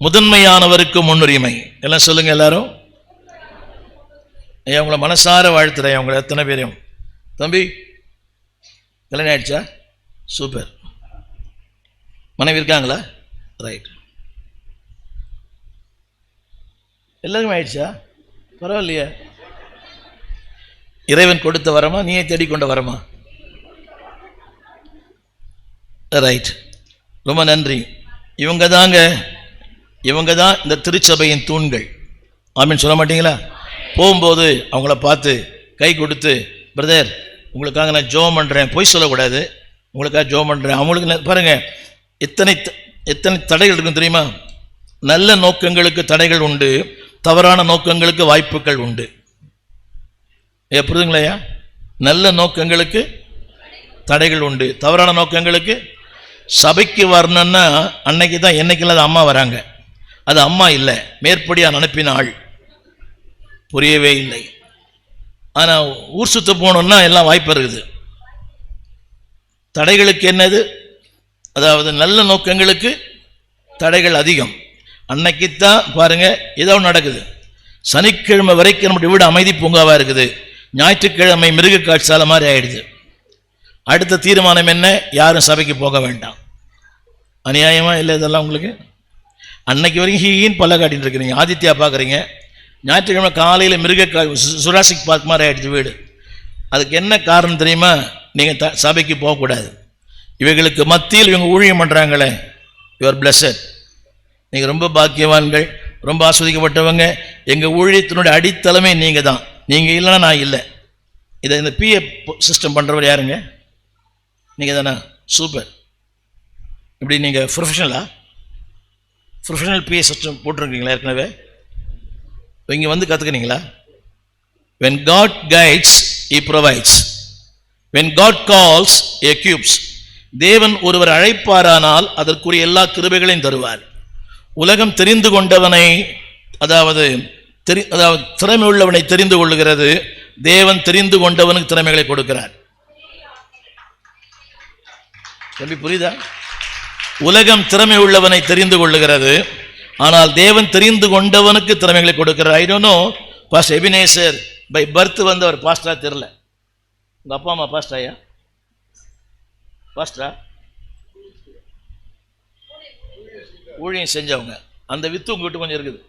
முதன்மையானவருக்கு முன்னுரிமை. எல்லாம் சொல்லுங்க எல்லாரும். ஐயா உங்களை மனசார வாழ்த்துறேன். அவங்களை எத்தனை பேரையும். தம்பி கல்யாணம் ஆயிடுச்சா? சூப்பர். மனைவி இருக்காங்களா? ரைட். எல்லாருமே ஆயிடுச்சா? பரவாயில்லையா? இறைவன் கொடுத்த வரமா, நீயே தேடிக்கொண்ட வரமா? ரைட், ரொம்ப நன்றி. இவங்க தான் இந்த திருச்சபையின் தூண்கள். ஆமீன் சொல்ல மாட்டீங்களா? போகும்போது அவங்கள பார்த்து கை கொடுத்து, பிரதர் உங்களுக்காக நான் ஜெபம் பண்ணுறேன், பொய் சொல்லக்கூடாது, உங்களுக்காக ஜெபம் பண்ணுறேன். அவங்களுக்கு பாருங்கள் எத்தனை தடைகள் இருக்கும் தெரியுமா? நல்ல நோக்கங்களுக்கு தடைகள் உண்டு, தவறான நோக்கங்களுக்கு வாய்ப்புகள் உண்டு. புரியுதுங்களையா? நல்ல நோக்கங்களுக்கு தடைகள் உண்டு, தவறான நோக்கங்களுக்கு. சபைக்கு வரணும்னா அன்னைக்கு தான், என்னைக்கு அம்மா வராங்க, அது அம்மா இல்லை, மேற்படியாக அனுப்பின ஆள். புரியவே இல்லை. ஆனால் ஊர் சுத்த போகணுன்னா எல்லாம் வாய்ப்பு இருக்குது. தடைகளுக்கு என்னது? அதாவது நல்ல நோக்கங்களுக்கு தடைகள் அதிகம். அன்னைக்குத்தான் பாருங்க ஏதோ நடக்குது. சனிக்கிழமை வரைக்கும் நம்முடைய வீடு அமைதி பூங்காவாக இருக்குது, ஞாயிற்றுக்கிழமை மிருக காட்சாலை மாதிரி ஆயிடுது. அடுத்த தீர்மானம் என்ன? யாரும் சபைக்கு போக வேண்டாம். அநியாயமா இல்லை இதெல்லாம் உங்களுக்கு? அன்னைக்கு வரைக்கும் ஹீன்னு பல்ல காட்டின்னு இருக்கிறீங்க, ஆதித்யா பார்க்குறீங்க, ஞாயிற்றுக்கிழமை காலையில் சுராசிக் பார்க் மாதிரி ஆயிடுச்சு வீடு. அதுக்கு என்ன காரணம் தெரியுமா? நீங்கள் சபைக்கு போகக்கூடாது. இவைகளுக்கு மத்தியில் இவங்க ஊழியம் பண்ணுறாங்களே, யுவர் பிளஸட். நீங்கள் ரொம்ப பாக்கியவான்கள், ரொம்ப ஆஸ்வதிக்கப்பட்டவங்க. எங்கள் ஊழியத்தினுடைய அடித்தளமே நீங்கள் தான். நீங்கள் இல்லைன்னா நான் இல்லை. இதை இந்த பிஏ சிஸ்டம் பண்ணுறவர் யாருங்க? நீங்கள் தானே? சூப்பர். இப்படி நீங்கள் ப்ரொஃபஷனல் பிஏ சிஸ்டம் போட்டிருக்கீங்களா ஏற்கனவே? இங்கே வந்து கற்றுக்கிறீங்களா? when God guides he provides, when God calls he equips. தேவன் ஒருவர் அழைப்பாரானால் அதற்குரிய எல்லா கிருபைகளையும் தருவார். உலகம் தெரிந்து கொண்டவனை, அதாவது திறமை உள்ளவனை தெரிந்து கொள்ளுகிறது, தேவன் தெரிந்து கொண்டவனுக்கு திறமைகளை கொடுக்கிறார். புரியுதா? உலகம் திறமை உள்ளவனை தெரிந்து கொள்ளுகிறது, ஆனால் தேவன் தெரிந்து கொண்டவனுக்கு திறமைகளை கொடுக்கிறார். I don't know pastor Ebenezer by birth வந்தவர் பாஸ்டரா தெரியல. உங்க அப்பா அம்மா பாஸ்டராயா? பாஸ்டரா? ஊழியம் செஞ்சவங்க. அந்த வித்து உங்ககிட்ட கொஞ்சம் இருக்குது.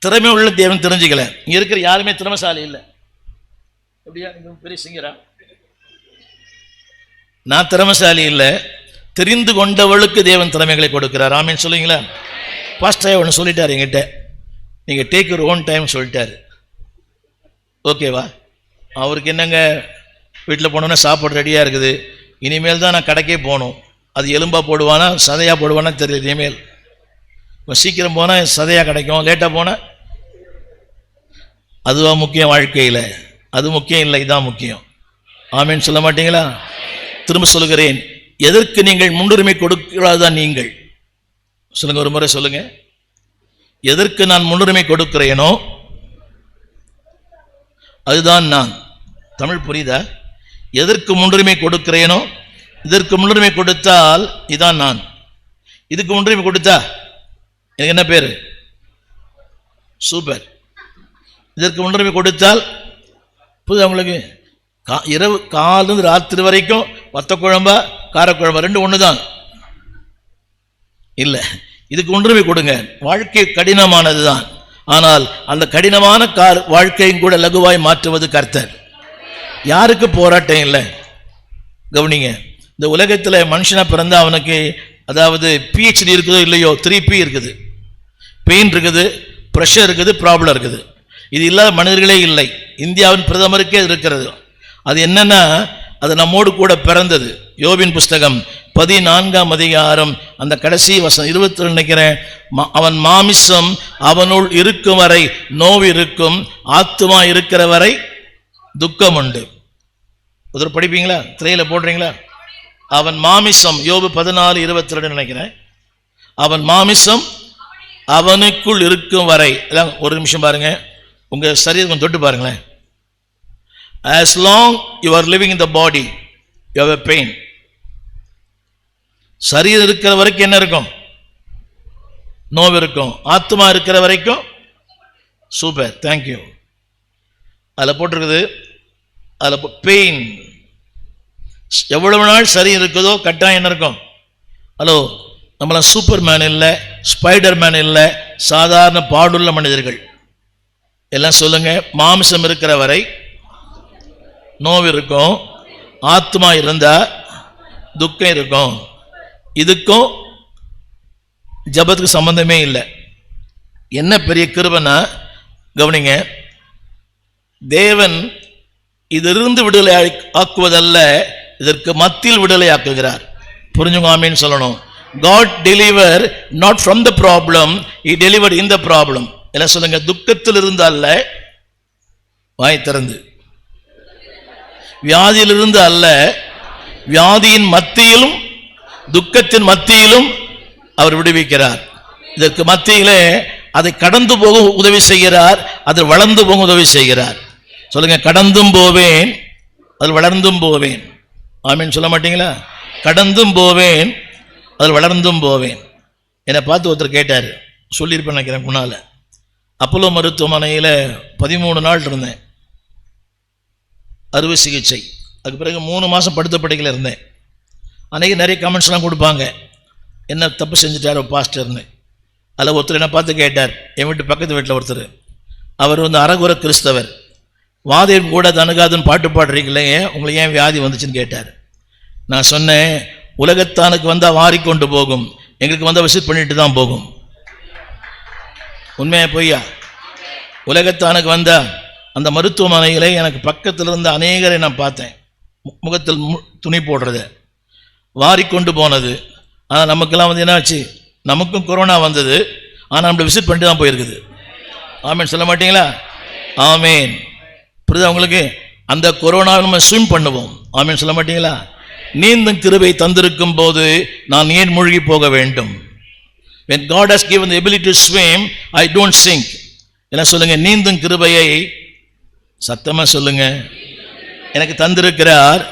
திறமை உள்ள தேவன் தெரிஞ்சுக்கல. இங்க இருக்கிற யாருமே திறமைசாலி இல்லை. எப்படியா? பெரிய சிங்கரா? நான் திறமைசாலி இல்லை, தெரிந்து கொண்டவளுக்கு தேவன் திறமைகளை கொடுக்கிறார். ஆமீன் சொல்லுவீங்களா? பாஸ்டர் ஒன்று சொல்லிட்டார் என்கிட்ட, நீங்கள் டேக் யுவர் ஓன் டைம் சொல்லிட்டாரு. ஓகேவா? அவருக்கு என்னங்க, வீட்டில் போனோன்னா சாப்பாடு ரெடியாக இருக்குது, இனிமேல் தான் நான் கடைக்கே போகணும். அது எலும்பா போடுவானா சதையாக போடுவானா தெரியல. இனிமேல் சீக்கிரம் போனால் சதையாக கிடைக்கும், லேட்டாக போனால் அதுவா முக்கியம் வாழ்க்கையில்? அது முக்கியம் இல்லை, இதுதான் முக்கியம். ஆமீன் சொல்ல மாட்டீங்களா? திரும்ப சொல்லுகிறேன், எதற்கு நீங்கள் முன்னுரிமை கொடுக்கிறாதான் நீங்கள் சொல்லுங்க, ஒரு முறை சொல்லுங்க. எதற்கு நான் முன்னுரிமை கொடுக்கிறேனோ அதுதான் நான். தமிழ் புரியுதா? எதற்கு முன்னுரிமை கொடுக்கிறேனோ, இதற்கு முன்னுரிமை கொடுத்தால் இதான் நான். இதுக்கு முன்னுரிமை கொடுத்தா எனக்கு என்ன பேரு? சூப்பர். இதற்கு முன்னுரிமை கொடுத்தால் புரியுது உங்களுக்கு? இரவு காலிருந்து ராத்திரி வரைக்கும் வத்த குழம்பா காரக்குழம்பா ரெண்டு ஒன்று தான் இல்லை. இதுக்கு முன்னுரிமை கொடுங்க. வாழ்க்கை கடினமானது தான், ஆனால் அந்த கடினமான வாழ்க்கையும் கூட லகுவாய் மாற்றுவது கர்த்தர். யாருக்கு போராட்டம் இல்லை? கவனிங்க, இந்த உலகத்தில் மனுஷனா பிறந்தா அவனுக்கு அதாவது PhD இருக்குதோ இல்லையோ 3P இருக்குது. பெயின் இருக்குது, ப்ரெஷர் இருக்குது, ப்ராப்ளம் இருக்குது. இது இல்லாத மனிதர்களே இல்லை. இந்தியாவின் பிரதமருக்கே இருக்கிறது. அது என்னன்னா, அது நம்மோடு கூட பிறந்தது. யோபின் புஸ்தகம் 14ஆம் அதிகாரம் அந்த கடைசி வசனம் 22 நினைக்கிறேன். அவன் மாமிசம் அவனுள் இருக்கும் வரை நோவு இருக்கும், ஆத்துமா இருக்கிற வரை துக்கம் உண்டு. ஒரு படிப்பீங்களா? திரையில போடுறீங்களா? அவன் மாமிசம், யோபு 14:22 நினைக்கிறேன். அவன் மாமிசம் அவனுக்குள் இருக்கும் வரை. ஒரு நிமிஷம் பாருங்க, உங்க சரீரம் தொட்டு பாருங்களேன். As long you are living in the body, you have a pain. சரீரம் இருக்கிற வரைக்கும் என்ன இருக்கும்? நோவு இருக்கும். ஆத்மா இருக்கிற வரைக்கும் சூப்பர், தேங்க்யூ. அதில் போட்டிருக்குது, அதில் பெயின். எவ்வளவு நாள் சரீரம் இருக்குதோ கட்டாயம் என்ன இருக்கும்? ஹலோ, நம்மளாம் சூப்பர் மேன் இல்லை, ஸ்பைடர் மேன் இல்லை, சாதாரண பாடுள்ள மனிதர்கள். எல்லாம் சொல்லுங்க. மாமிசம் இருக்கிற வரை நோவு இருக்கும், ஆத்மா இருந்தா துக்கம் இருக்கும். இதுக்கும் ஜபத்துக்கு சம்பந்தமே இல்லை. என்ன பெரிய கிருபைனா, கவனிங்க, தேவன் இதிலிருந்து விடுதலை ஆக்குவதல்ல, இதற்கு மத்தியில் விடுதலை ஆக்குகிறார். புரிஞ்சுங்க, ஆமீன் சொல்லணும். God deliver not from the problem, he delivered in the problem. எல்லாம் சொல்லுங்க. துக்கத்தில் இருந்து அல்ல, வாய் திறந்து, வியாதியிலிருந்து அல்ல, வியாதியின் மத்தியிலும் துக்கத்தின் மத்தியிலும் அவர் விடுவிக்கிறார். இதற்கு மத்தியிலே அதை கடந்து போக உதவி செய்கிறார், அதில் வளர்ந்து போக உதவி செய்கிறார். சொல்லுங்க, கடந்தும் போவேன், அதில் வளர்ந்தும் போவேன். ஆமீன் சொல்ல மாட்டீங்களா? கடந்தும் போவேன், அதில் வளர்ந்தும் போவேன். என்னை பார்த்து ஒருத்தர் கேட்டார், சொல்லியிருப்பேன் நினைக்கிறேன் முன்னால. அப்போலோ மருத்துவமனையில் 13 நாள் இருந்தேன், அறுவை சிகிச்சை. அதுக்கு பிறகு 3 மாதம் படுத்த படுக்கையில் இருந்தேன். அன்றைக்கி நிறைய கமெண்ட்ஸ்லாம் கொடுப்பாங்க, என்ன தப்பு செஞ்சுட்டார் பாஸ்டர்னு. அதில் ஒருத்தர் என்னை பார்த்து கேட்டார், என் வீட்டு பக்கத்து வீட்டில் ஒருத்தர், அவர் அரகுர கிறிஸ்தவர். வாதையும் கூட தனுகாதுன்னு பாட்டு பாடுறீங்களே, உங்களுக்கு ஏன் வியாதி வந்துச்சுன்னு கேட்டார். நான் சொன்னேன், உலகத்தானுக்கு வந்தால் வாரிக்கொண்டு போகும், எங்களுக்கு வந்தால் விசிட் பண்ணிட்டு தான் போகும். உண்மையா பொய்யா? உலகத்தானுக்கு வந்தால் அந்த மருத்துவமனையில் எனக்கு பக்கத்தில் இருந்த அநேகரை நான் பார்த்தேன், முகத்தில் துணி போடுறது, வாரிக்கொண்டு போனது. ஆனால் நமக்கெல்லாம் என்னாச்சு? நமக்கும் கொரோனா வந்தது, ஆனால் நம்மளை விசிட் பண்ணிட்டு தான் போயிருக்குது. ஆமீன் சொல்ல மாட்டீங்களா? ஆமீன். புரியுதா உங்களுக்கு? அந்த கொரோனாவை நம்ம ஸ்விம் பண்ணுவோம். ஆமீன் சொல்ல மாட்டீங்களா? நீந்தும் கிருபை தந்திருக்கும் போது நான் ஏன் மூழ்கி போக வேண்டும்? When God has given the ability to swim, I don't sink. என்ன சொல்லுங்க? நீந்தும் கிருபையை சத்தமா சொல்லுங்க, எனக்கு தந்திருக்கிறார்,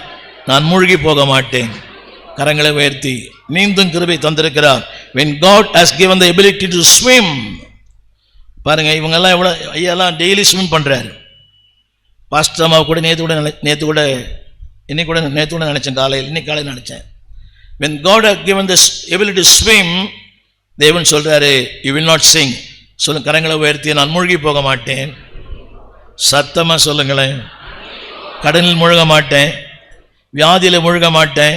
நான் மூழ்கி போக மாட்டேன். கரங்களை உயர்த்தி நீந்தும் கிருபை தந்திருக்கிறார். when God has given the ability to swim. பாருங்க, இவங்கெல்லாம் எவ்வளோ ஐயாலாம் டெய்லி ஸ்விம் பண்ணுறாரு. பாஸ்டர் அம்மா கூட நேற்று கூட நினச்சேன், காலையில் இன்னைக்கு காலையில் நினச்சேன். when God has given the ability to swim, தேவன் சொல்கிறாரு you will not sink. சொல்லுங்க, கரங்களை உயர்த்தி நான் மூழ்கி போக மாட்டேன். சத்தமாக சொல்லுங்களேன். கடலில் மூழ்க மாட்டேன், வியாதியில் மூழ்க மாட்டேன்,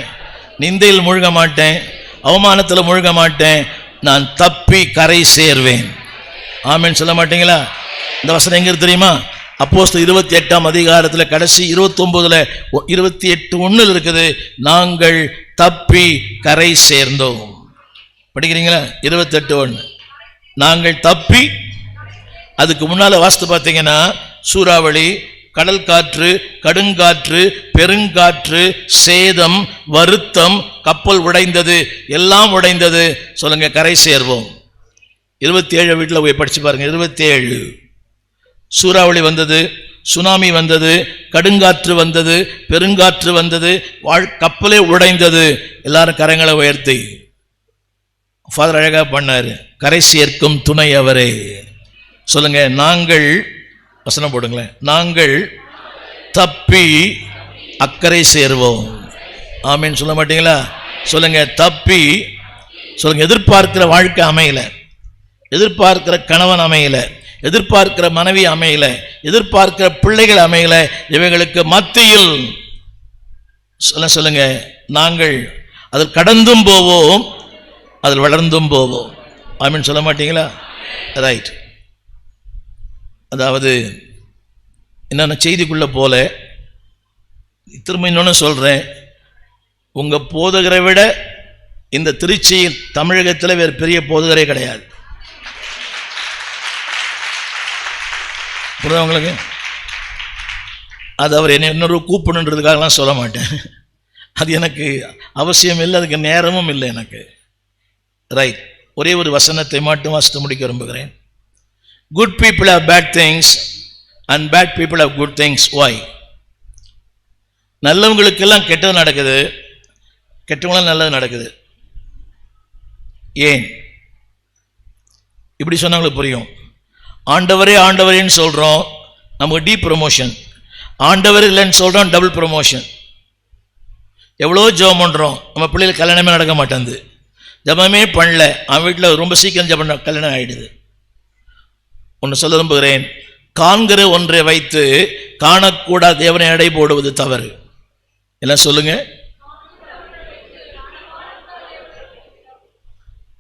நிந்தையில் மூழ்க மாட்டேன், அவமானத்தில் மூழ்க மாட்டேன், நான் தப்பி கரை சேர்வேன். ஆமென் சொல்ல மாட்டீங்களா? இந்த வசனம் எங்க தெரியுமா? அப்போஸ்தலர் 28ஆம் அதிகாரத்தில் கடைசி 29 28:1 இருக்குது. நாங்கள் தப்பி கரை சேர்ந்தோம். படிக்கிறீங்களா? 28:1 நாங்கள் தப்பி. அதுக்கு முன்னால வாஸ்து பார்த்தீங்கன்னா சூறாவளி, கடல் காற்று, கடுங்காற்று, பெருங்காற்று, சேதம், வருத்தம், கப்பல் உடைந்தது, எல்லாம் உடைந்தது. சொல்லுங்க, கரை சேர்வோம். 27 வீட்டில் போய் படிச்சு பாருங்க. 27 சூறாவளி வந்தது, சுனாமி வந்தது, கடுங்காற்று வந்தது, பெருங்காற்று வந்தது, கப்பலே உடைந்தது. எல்லாரும் கரங்களை உயர்த்தி ஃபாதர் அழகா பண்ணாரு. கரை சேர்க்கும் துணை அவரே. சொல்லுங்க, நாங்கள் வசனம் போடுங்களேன். நாங்கள் தப்பி அக்கறை சேர்வோம். ஆமீன் சொல்ல மாட்டீங்களா? சொல்லுங்க, தப்பி. சொல்லுங்க, எதிர்பார்க்கிற வாழ்க்கை அமையல, எதிர்பார்க்கிற கணவன் அமையல, எதிர்பார்க்கிற மனைவி அமையல, எதிர்பார்க்கிற பிள்ளைகள் அமையல. இவைகளுக்கு மத்தியில் சொல்லுங்க, நாங்கள் அதில் கடந்தும் போவோம், அதில் வளர்ந்தும் போவோம். ஆமீன் சொல்ல மாட்டீங்களா? ரைட். அதாவது என்னென்ன செய்திக்குள்ள போல திரும்ப இன்னொன்று சொல்கிறேன். உங்கள் போதகரை விட இந்த திருச்சியில் தமிழகத்தில் வேறு பெரிய போதகரே கிடையாது. புரியுதா உங்களுக்கு? அது அவர் என்ன இன்னொரு கூப்பிடுன்றதுக்காகலாம் சொல்ல மாட்டேன். அது எனக்கு அவசியம் இல்லை, அதுக்கு நேரமும் இல்லை எனக்கு. ரைட். ஒரே ஒரு வசனத்தை மட்டும் வாசித்து முடிக்க விரும்புகிறேன். Good people have bad things and bad people have good things. Why? நல்லவங்களுக்கெல்லாம் கெட்டது நடக்குது, கெட்டவங்களாம் நல்லது நடக்குது. ஏன் இப்படி சொன்னவங்களுக்கு புரியும். ஆண்டவரே ஆண்டவரேன்னு சொல்கிறோம், நமக்கு டீப் ப்ரமோஷன். ஆண்டவர் இல்லைன்னு சொல்கிறோம், டபுள் ப்ரமோஷன். எவ்வளோ ஜெபம் பண்ணுறோம், நம்ம பிள்ளைகளுக்கு கல்யாணமே நடக்க மாட்டேங்குது. ஜெபமே பண்ணல, அவன் வீட்டில் ரொம்ப சீக்கிரம் ஜெபம் கல்யாணம் ஆகிடுது. ஒன்று சொல்ல விரும்புகிறேன். காண்கிற ஒன்றை வைத்து காணக்கூடாத தேவனை எடை போடுவது தவறு. எல்லாம் சொல்லுங்க.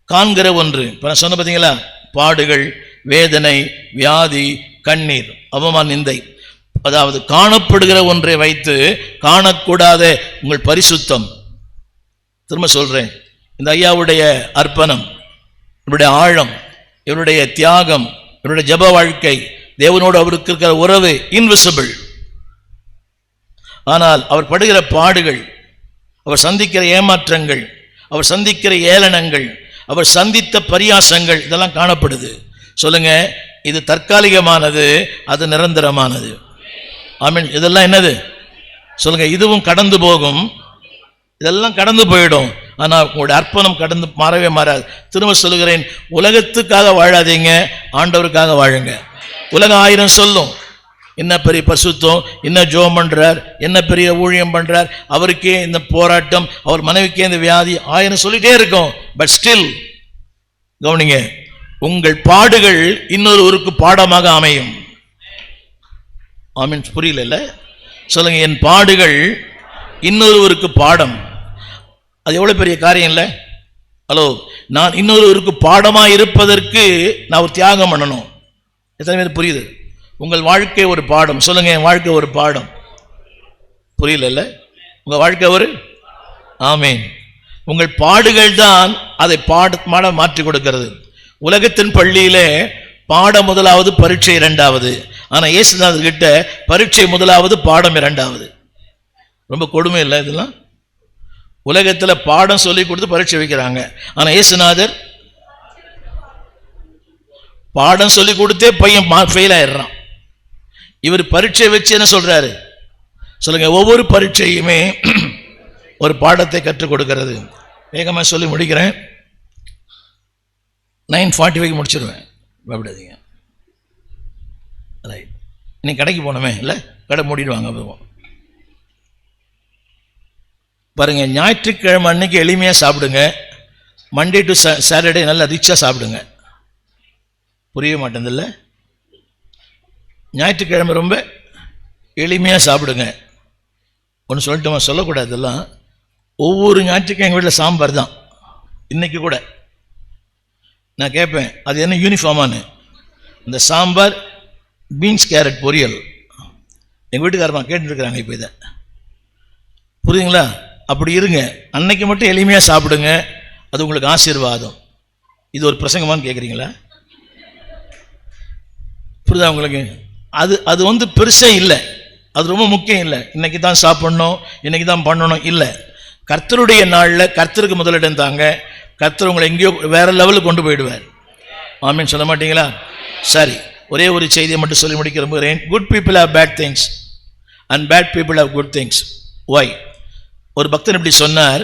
காண்கிற ஒன்று, இப்போ நான் சொன்ன பார்த்தீங்களா, பாடுகள், வேதனை, வியாதி, கண்ணீர், அவமான், நிந்தை. அதாவது காணப்படுகிற ஒன்றை வைத்து காணக்கூடாத உங்கள் பரிசுத்தம். திரும்ப சொல்றேன், இந்த ஐயாவுடைய அர்ப்பணம், இவருடைய ஆழம், இவருடைய தியாகம், இவருடைய ஜெப வாழ்க்கை, தேவனோடு அவருக்கு இருக்கிற உறவு இன்விசிபிள். ஆனால் அவர் படுகிற பாடுகள், அவர் சந்திக்கிற ஏமாற்றங்கள், அவர் சந்திக்கிற ஏளனங்கள், அவர் சந்தித்த பரியாசங்கள், இதெல்லாம் காணப்படுது. சொல்லுங்க, இது தற்காலிகமானது, அது நிரந்தரமானது. ஆமீன். இதெல்லாம் என்னது? சொல்லுங்க, இதுவும் கடந்து போகும், இதெல்லாம் கடந்து போயிடும். ஆனால் உங்களுடைய அர்ப்பணம் கடந்து மாறவே மாறாது. திரும்ப சொல்லுகிறேன், உலகத்துக்காக வாழாதீங்க, ஆண்டவருக்காக வாழுங்க. உலகம் 1000 சொல்லும், என்ன பெரிய பரிசுத்தம், என்ன ஜெபம் பண்றார், என்ன பெரிய ஊழியம் பண்றார், அவருக்கே இந்த போராட்டம், அவர் மனைவிக்கே இந்த வியாதி, 1000 சொல்லிட்டே இருக்கும். பட் ஸ்டில் கவனிங்க, உங்கள் பாடுகள் இன்னொருவருக்கு பாடமாக அமையும். ஆமீன். புரியல? சொல்லுங்க, என் பாடுகள் இன்னொருவருக்கு பாடம். அது எவ்வளவு பெரிய காரியம் இல்லை? ஹலோ, நான் இன்னொருவருக்கு பாடமாக இருப்பதற்கு நான் ஒரு தியாகம் பண்ணணும். எத்தனை பேர் புரியுது? உங்கள் வாழ்க்கை ஒரு பாடம். சொல்லுங்க, என் வாழ்க்கை ஒரு பாடம். புரியல? உங்கள் வாழ்க்கை ஒரு ஆமீன். உங்கள் பாடுகள் தான் அதை பாடமாக மாற்றி கொடுக்கிறது. உலகத்தின் பள்ளியிலே பாடம் முதலாவது, பரீட்சை இரண்டாவது. ஆனால் இயேசுநாதர் கிட்ட பரீட்சை முதலாவது, பாடம் இரண்டாவது. ரொம்ப கொடுமை இல்லை இதெல்லாம்? உலகத்தில் பாடம் சொல்லி கொடுத்து பரீட்சை வைக்கிறாங்க. ஆனால் இயேசுநாதர் பாடம் சொல்லி கொடுத்தே பையன் ஃபெயில் ஆயிடுறான். இவர் பரீட்சை வச்சு என்ன சொல்றாரு? சொல்லுங்க, ஒவ்வொரு பரீட்சையுமே ஒரு பாடத்தை கற்றுக் கொடுக்கிறது. வேகமாக சொல்லி முடிக்கிறேன். 9:45 முடிச்சிருவேன், பயப்படாதீங்க. ரைட். இன்னைக்கு கடைக்கு போனோமே இல்லை, கடை மூடிடுவாங்க. பாருங்க, ஞாயிற்றுக்கிழமை அன்னைக்கு எளிமையாக சாப்பிடுங்க. மண்டே டு சாட்டர்டே நல்லா ரிச்சாக சாப்பிடுங்க. புரிய மாட்டேங்குதுல்ல? ஞாயிற்றுக்கிழமை ரொம்ப எளிமையாக சாப்பிடுங்க. ஒன்று சொல்லட்டுமா? சொல்லக்கூடாது இதெல்லாம். ஒவ்வொரு ஞாயிற்றுக்கிழமை எங்கள் வீட்டில் சாம்பார் தான். இன்றைக்கி கூட நான் கேட்பேன், அது என்ன யூனிஃபார்மானு. இந்த சாம்பார், பீன்ஸ் கேரட் பொரியல் எங்கள் வீட்டுக்காரமா கேட்டுருக்குறாங்க இப்போ. இதை புரியுதுங்களா? அப்படி இருங்க. அன்னைக்கு மட்டும் எளிமையாக சாப்பிடுங்க, அது உங்களுக்கு ஆசீர்வாதம். இது ஒரு பிரசங்கமானு கேட்குறீங்களா? புரியுதா உங்களுக்கு? அது வந்து பெருசே இல்லை, அது ரொம்ப முக்கியம் இல்லை. இன்னைக்கு தான் சாப்பிடணும், இன்னைக்கு தான் பண்ணணும் இல்லை. கர்த்தருடைய நாளில் கர்த்தருக்கு முதலிடம் தாங்க. கர்த்தர் உங்களை எங்கேயோ வேற லெவலுக்கு கொண்டு போயிடுவார். ஆமீன் சொல்ல மாட்டீங்களா? சரி, ஒரே ஒரு செய்தியை மட்டும் சொல்லி முடிக்க விரும்புகிறேன். Good people have bad things and bad people have good things. Why? ஒரு பக்தன் இப்படி சொன்னார்,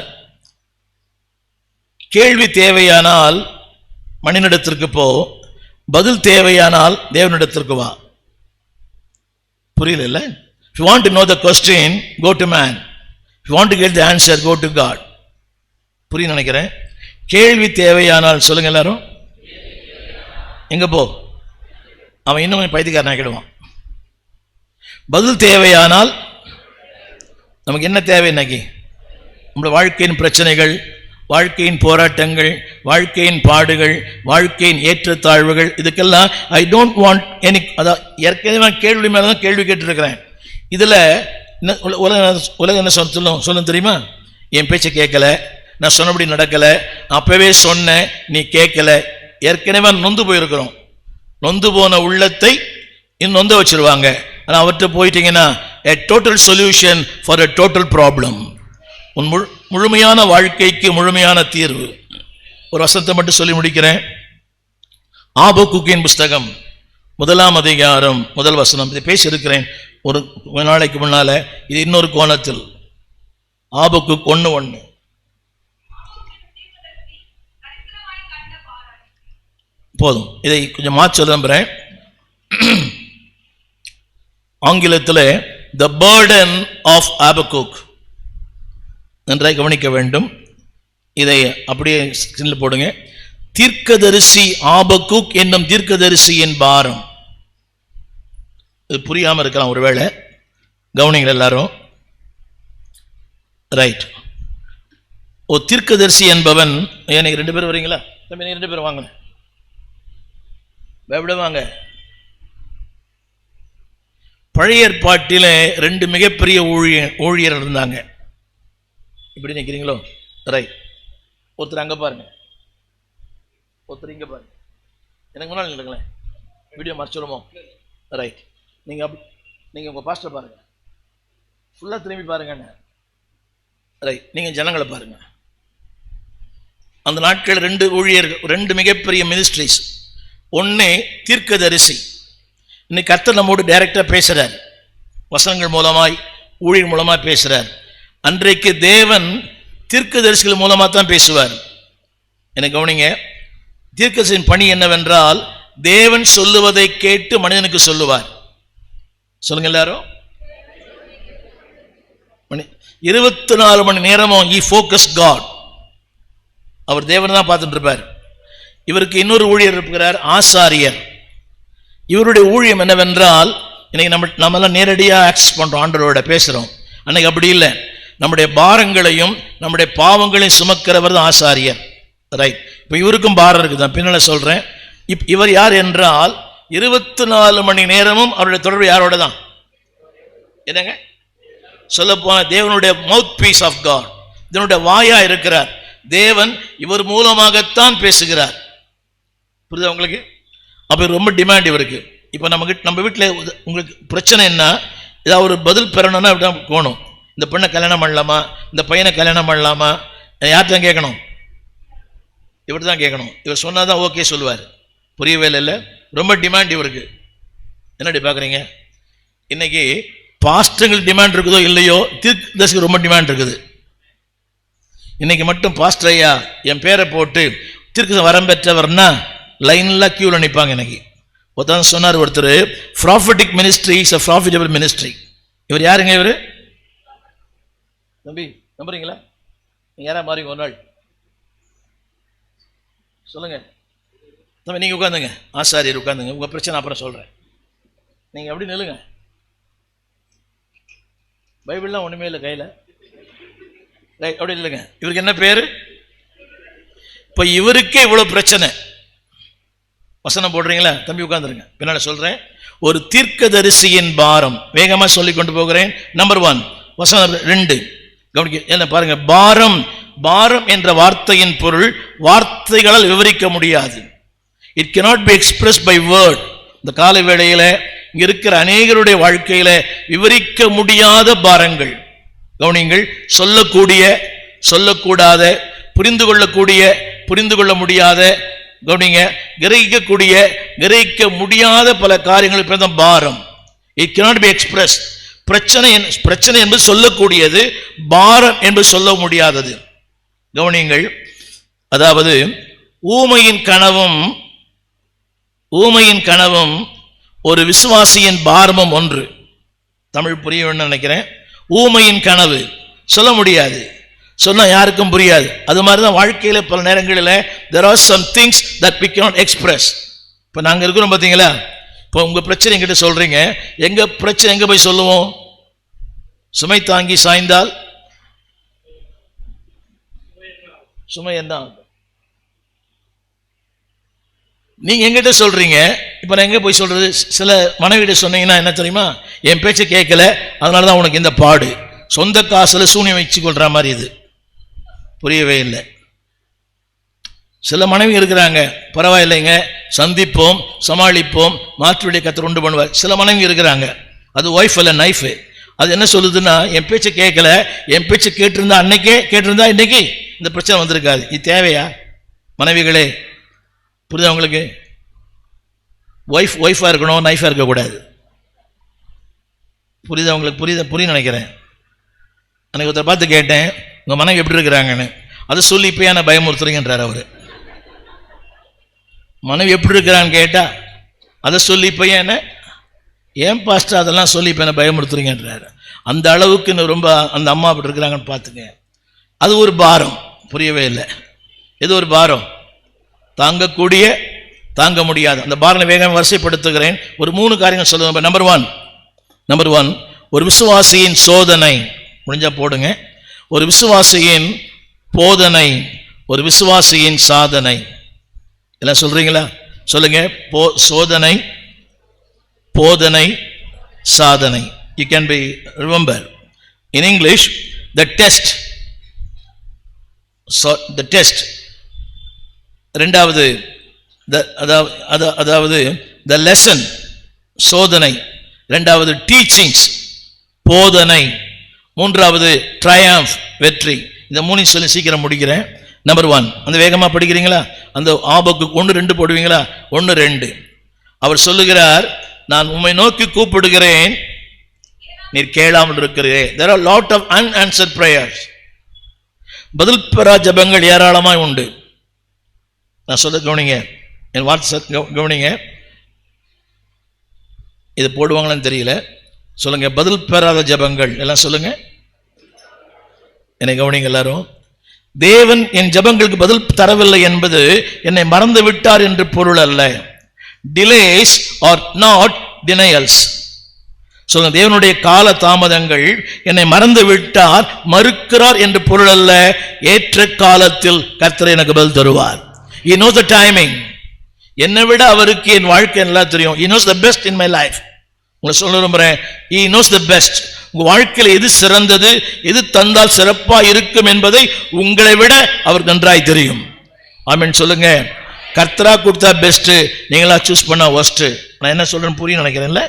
கேள்வி தேவையானால் மனிதனிடத்திற்கு போ, பதில் தேவையானால் தேவனிடத்திற்கு வா. புரியல? If you want to know the question, go to man. If you want to get the answer, go to God. புரிய நினைக்கிறேன். கேள்வி தேவையானால் சொல்லுங்க எல்லாரும், எங்க போ? அவன் இன்னும் கொஞ்சம் பைத்தியக்காரன் ஆக்கிடுவான். பதில் தேவையானால் நமக்கு என்ன தேவை? இன்னைக்கு நம்முடைய வாழ்க்கையின் பிரச்சனைகள், வாழ்க்கையின் போராட்டங்கள், வாழ்க்கையின் பாடுகள், வாழ்க்கையின் ஏற்றத்தாழ்வுகள், இதுக்கெல்லாம் ஐ டோன்ட் வாண்ட் எனி, அதான் ஏற்கனவே கேள்வி மேலே தான் கேள்வி கேட்டுருக்கிறேன். இதில் உலகம் என்ன சொல்லும் தெரியுமா? என் பேச்சை கேட்கல, நான் சொன்னபடி நடக்கலை, அப்பவே சொன்னேன் நீ கேட்கல. ஏற்கனவே நொந்து போயிருக்கிறோம். நொந்து போன உள்ளத்தை இன்னும் நொந்த வச்சிருவாங்க. ஆனால் அவர்கிட்ட போயிட்டீங்கன்னா a total solution for a total problem. உன் முழுமையான வாழ்க்கைக்கு முழுமையான தீர்வு. ஒரு வசனத்தை மட்டும் சொல்லி முடிக்கிறேன். ஆபக்குக்கின் புஸ்தகம் 1ஆம் அதிகாரம் 1 வசனம். இதை பேசியிருக்கிறேன் ஒரு நாளைக்கு முன்னால. இது இன்னொரு கோணத்தில். ஆபக்குக் 1:1. போதும், இதை கொஞ்சம் மாற்றி சொல்ல நம்புறேன். ஆங்கிலத்தில் the burden of Habakkuk. நன்றாய் கவனிக்க வேண்டும். இதை அப்படியே ஸ்கிரீன்ல போடுங்க. தீர்க்கதரிசி ஆபக்குக் என்னும் தீர்க்கதரிசியின் பாரம். இது புரியாம இருக்கலாம் ஒருவேளை, கவனிங்க எல்லாரும். ரைட். ஓ, தீர்க்கதரிசி என்பவன், எனக்கு 2 பேர் வரீங்களா? தம்பி 2 பேர் வாங்க, பயப்படவாங்க. பழைய ஏற்பாட்டிலே 2 மிகப்பெரிய ஊழியர் இருந்தாங்க. இப்படி நிற்கிறீங்களோ? ரைட். ஒருத்தர் அங்கே பாருங்க, ஒருத்தர் இங்கே பாருங்க. எனக்கு முன்னால் நில்லுங்களேன், வீடியோ மறைச்சிடுமோ? ரைட். நீங்கள் உங்கள் பாஸ்டர் பாருங்க, ஃபுல்லாக திரும்பி பாருங்க. ரைட். நீங்கள் ஜனங்களை பாருங்க. அந்த நாட்கள் 2 ஊழியர்கள், 2 மிகப்பெரிய மினிஸ்ட்ரிஸ். ஒன்று தீர்க்கதரிசி. இன்னைக்கு கர்த்தர் நம்மோடு டைரக்டாக பேசுகிறார், வசனங்கள் மூலமாய், ஊழியர் மூலமாக பேசுகிறார். அன்றைக்கு தேவன் தீர்க்கதரிசிகள் மூலமாக தான் பேசுவார். எனக்கு கவனிங்க, தீர்க்கதரிசியின் பணி என்னவென்றால் தேவன் சொல்லுவதை கேட்டு மனிதனுக்கு சொல்லுவார். சொல்லுங்க எல்லாரும். 24 மணி நேரமும் he focused God. அவர் தேவன் தான் பார்த்துட்டு இருப்பார். இவருக்கு இன்னொரு ஊழியர் இருக்கிறார், ஆசாரியர். இவருடைய ஊழியம் என்னவென்றால், இன்னைக்கு நம்மெல்லாம் நேரடியாக ஆக்சஸ் பண்ணுறோம், ஆண்டவரோட பேசுகிறோம். அன்னைக்கு அப்படி இல்லை. நம்முடைய பாரங்களையும் நம்முடைய பாவங்களையும் சுமக்கிறவர் தான் ஆசாரியர். ரைட். இப்போ இவருக்கும் பாரம் இருக்குது, நான் பின்னால் சொல்கிறேன். இவர் யார் என்றால் 24 மணி நேரமும் அவருடைய தொடர்பு யாரோட தான்? என்னங்க சொல்லப்போன தேவனுடைய மவுத் பீஸ் ஆஃப் காட், இதனுடைய வாயா இருக்கிறார். தேவன் இவர் மூலமாகத்தான் பேசுகிறார். புரியுதா உங்களுக்கு? அப்போ ரொம்ப டிமாண்ட் இவருக்கு. இப்போ நம்ம வீட்டில் உங்களுக்கு பிரச்சனை என்ன, ஏதாவது ஒரு பதில் பெறணும்னா இப்படி தான் போகணும். இந்த பெண்ணை கல்யாணம் பண்ணலாமா, இந்த பையனை கல்யாணம் பண்ணலாமா, யார்கிட்ட தான் கேட்கணும்? இவர் தான் கேட்கணும். இவர் சொன்னால் தான் ஓகே சொல்லுவார். புரியவே இல்லை. ரொம்ப டிமாண்ட் இவருக்கு. என்னடி பார்க்குறீங்க? இன்னைக்கு பாஸ்டர்கள் டிமாண்ட் இருக்குதோ இல்லையோ, தீர்க்கதரிசிக்கு ரொம்ப டிமாண்ட் இருக்குது. இன்னைக்கு மட்டும் பாஸ்டர் ஐயா என் பேரை போட்டு தீர்க்க வரம் பெற்றவர்னா லைன்ல கியூல நிற்பாங்க. இன்னைக்கு ஒருத்தர் சொன்னார், ஒருத்தர் prophetic ministry is a profitable ministry. இவர் யாருங்க? இவர் தம்பி நம்புறீங்களா? நீங்க யாரா மாறி ஒரு நாள் சொல்லுங்க தம்பி. நீங்க உட்காந்துங்க, ஆசாரியர் உட்காந்துங்க, உங்க பிரச்சனை அப்புறம் சொல்றேன். நீங்க எப்படி நில்லுங்க. பைபிள்லாம் ஒண்ணுமே இல்லை கையில, அப்படி இல்லைங்க. இவருக்கு என்ன பேரு? இப்ப இவருக்கே இவ்வளவு பிரச்சனை. வசனம் போடுறீங்களா? தம்பி உட்கார்ந்துருங்க, பின்னால சொல்றேன். ஒரு தீர்க்கதரிசியின் பாரம். வேகமா சொல்லி கொண்டு போகிறேன். நம்பர் 1 வசனம் 2 கவனிக்க. என்ன பாருங்க, பாரம். பாரம் என்ற வார்த்தையின் பொருள் வார்த்தைகளால் விவரிக்க முடியாது. It cannot be expressed by word. இந்த கால வேளையில இங்க இருக்கிற அநேகருடைய வாழ்க்கையில விவரிக்க முடியாத பாரங்கள். கவனிங்கள், சொல்லக்கூடிய, சொல்லக்கூடாத, புரிந்து கொள்ளக்கூடிய, புரிந்து கொள்ள முடியாத, கவனிங்க, கிரகிக்கக்கூடிய, கிரகிக்க முடியாத பல காரியங்கள் பேர் தான் பாரம். It cannot be expressed. பிரச்சனை என்பது சொல்லக்கூடியது, பாரம் என்பது சொல்ல முடியாதது. கவனிங்கள், அதாவது ஊமையின் கனவும் ஒரு விசுவாசியின் பாரமும் ஒன்று. தமிழ் புரிய வேண்டும் நினைக்கிறேன். ஊமையின் கனவு சொல்ல முடியாது, சொன்னா யாருக்கும் புரியாது. அது மாதிரிதான் வாழ்க்கையில பல நேரங்களில் there are some things that we cannot express. இப்ப நாங்க இருக்கிறோம் பாத்தீங்களா, இப்போ உங்க பிரச்சனை என்கிட்ட சொல்றீங்க, எங்க பிரச்சனை எங்க போய் சொல்லுவோம்? சுமை தாங்கி சாய்ந்தால் சுமை என்ன? நீங்க எங்கிட்ட சொல்றீங்க, இப்ப நான் எங்க போய் சொல்றது? சில மனைவிட சொன்னீங்கன்னா என்ன தெரியுமா, என் பேச்சை கேட்கல, அதனாலதான் உனக்கு இந்த பாடு. சொந்த காசுல சூனியம் வச்சு கொள்ற மாதிரி. இது புரியவே இல்லை. சில மனைவி இருக்கிறாங்க, பரவாயில்லைங்க, சந்திப்போம், சமாளிப்போம், மாற்றுடைய கத்தர் உண்டு பண்ணுவார். சில மனைவி இருக்கிறாங்க, அது ஒய்ஃப் அல்ல நைஃப். அது என்ன சொல்லுதுன்னா, என் பேச்சை கேட்கல, என் பேச்சை கேட்டிருந்தா அன்னைக்கே கேட்டிருந்தா இன்னைக்கு இந்த பிரச்சனை வந்திருக்காது. இது தேவையா மனைவிகளே? புரியுதா உங்களுக்கு? ஒய்ஃபா இருக்கணும், நைஃபா இருக்கக்கூடாது. புரியுதா உங்களுக்கு? புரிய நினைக்கிறேன். அன்னைக்கு ஒருத்தர் பார்த்து கேட்டேன், உங்க மனைவி எப்படி இருக்கிறாங்கன்னு. அதை சொல்லி இப்ப என்ன பயமுறுத்துறீங்கன்றார் அவரு. மனைவி எப்படி இருக்கிறான்னு கேட்டா அதை சொல்லி இப்ப என்ன, ஏன் பாஸ்டர் அதெல்லாம் சொல்லி இப்ப என்ன பயமுறுத்துறீங்கன்றாரு. அந்த அளவுக்கு ரொம்ப அந்த அம்மா அப்படி இருக்கிறாங்கன்னு பார்த்துங்க. அது ஒரு பாரம். புரியவே இல்லை. எது ஒரு பாரம்? தாங்கக்கூடிய, தாங்க முடியாது. அந்த பாரம் வேகம் வரிசைப்படுத்துகிறேன். ஒரு 3 காரியங்கள் சொல்லுங்க. நம்பர் ஒன் ஒரு விசுவாசியின் சோதனை. முடிஞ்சா போடுங்க. ஒரு விசுவாசியின் போதனை, ஒரு விசுவாசியின் சாதனை. எல்லாம் சொல்றீங்களா? சொல்லுங்க. சோதனை, போதனை, சாதனை. You can be remember in English the test. So the test. இரண்டாவது அதாவது the lesson, சோதனை. இரண்டாவது teachings, போதனை. மூன்றாவது triumph, வெற்றி. இந்த 3 சொல்லி சீக்கிரம் முடிக்கிறேன். நம்பர் 1, அந்த வேகமா படிக்கிறீங்களா? அந்த ஆபக்கு 1 2 போடுவீங்களா? 1 2. அவர் சொல்லுகிறார், நான் உம்மை நோக்கி கூப்பிடுகிறேன், நீர் கேளாமல் இருக்கிறீரே. There are lot of unanswered prayers. பதில் பெறா ஜெபங்கள் ஏராளமாய் உண்டு. நான் சொல்ல கவனிங்க, என் வாட்ஸ்அப் கவனிங்க. இது போடுவாங்களான்னு தெரியல. சொல்லுங்க, பதில் பெறாத ஜெபங்கள். எல்லாம் சொல்லுங்க, என்னை கவனிங்க எல்லாரும். தேவன் என் ஜெபங்களுக்கு பதில் தரவில்லை என்பது என்னை மறந்து விட்டார் என்று பொருள் அல்ல. Delays are not denials. சொல்லுங்க, தேவனுடைய கால தாமதங்கள் என்னை மறந்து விட்டார், மறுக்கிறார் என்று பொருள் அல்ல. ஏற்ற காலத்தில் கர்த்தர் எனக்கு பதில் தருவார். He knows the timing. என்னை விட அவருக்கு என் வாழ்க்கை நல்லா தெரியும். He knows the best in my life. உங்களை சொல்ல விரும்புறேன், He knows the best. உங்க வாழ்க்கையில் எது சிறந்தது, எது தந்தால் சிறப்பா இருக்கும் என்பதை உங்களை விட அவர் நன்றாய் தெரியும். ஆமென் சொல்லுங்க. கர்த்தரா கொடுத்தா பெஸ்ட், நீங்களா சூஸ் பண்ணா ஒஸ்ட். நான் என்ன சொல்றேன்னு புரிய நினைக்கிறேன்ல.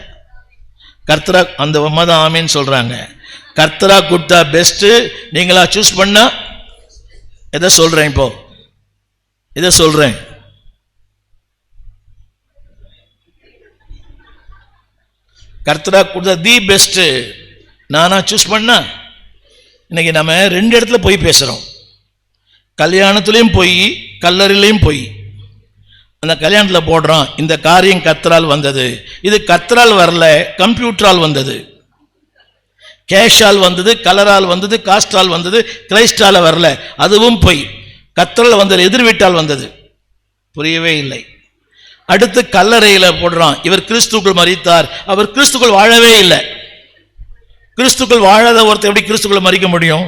கர்த்தரா, அந்த அம்மா தான் ஆமேன்னு சொல்றாங்க. கர்த்தரா கொடுத்தா பெஸ்ட், நீங்களா சூஸ் பண்ணா. எதை சொல்றேன் இப்போ? இதை சொல்றேன். கர்த்தரா கொடுத்தா தி பெஸ்ட், நானா சூஸ் பண்ணா. இன்னைக்கு நம்ம 2 இடத்துல போய் பேசுறோம். கல்யாணத்துலேயும் பொய், கல்லறையிலையும் பொய். அந்த கல்யாணத்தில் போடுறான், இந்த காரியம் கர்த்தரால் வந்தது. இது கர்த்தரால் வரல, கம்ப்யூட்டரால் வந்தது. கேஷால் வந்தது, கலரால் வந்தது, காஸ்டால் வந்தது, கிரைஸ்டால வரல, அதுவும் பொய். கர்த்தரால் வந்தது, எதிர் வீட்டால் வந்தது. புரியவே இல்லை. அடுத்து கல்லறையில் போடுறான், இவர் கிறிஸ்துக்குள் மரித்தார், அவர் கிறிஸ்துக்குள் வாழவே இல்லை. கிறிஸ்துக்குள் வாழாத ஒருத்தர் எப்படி கிறிஸ்துக்குள் மரிக்க முடியும்?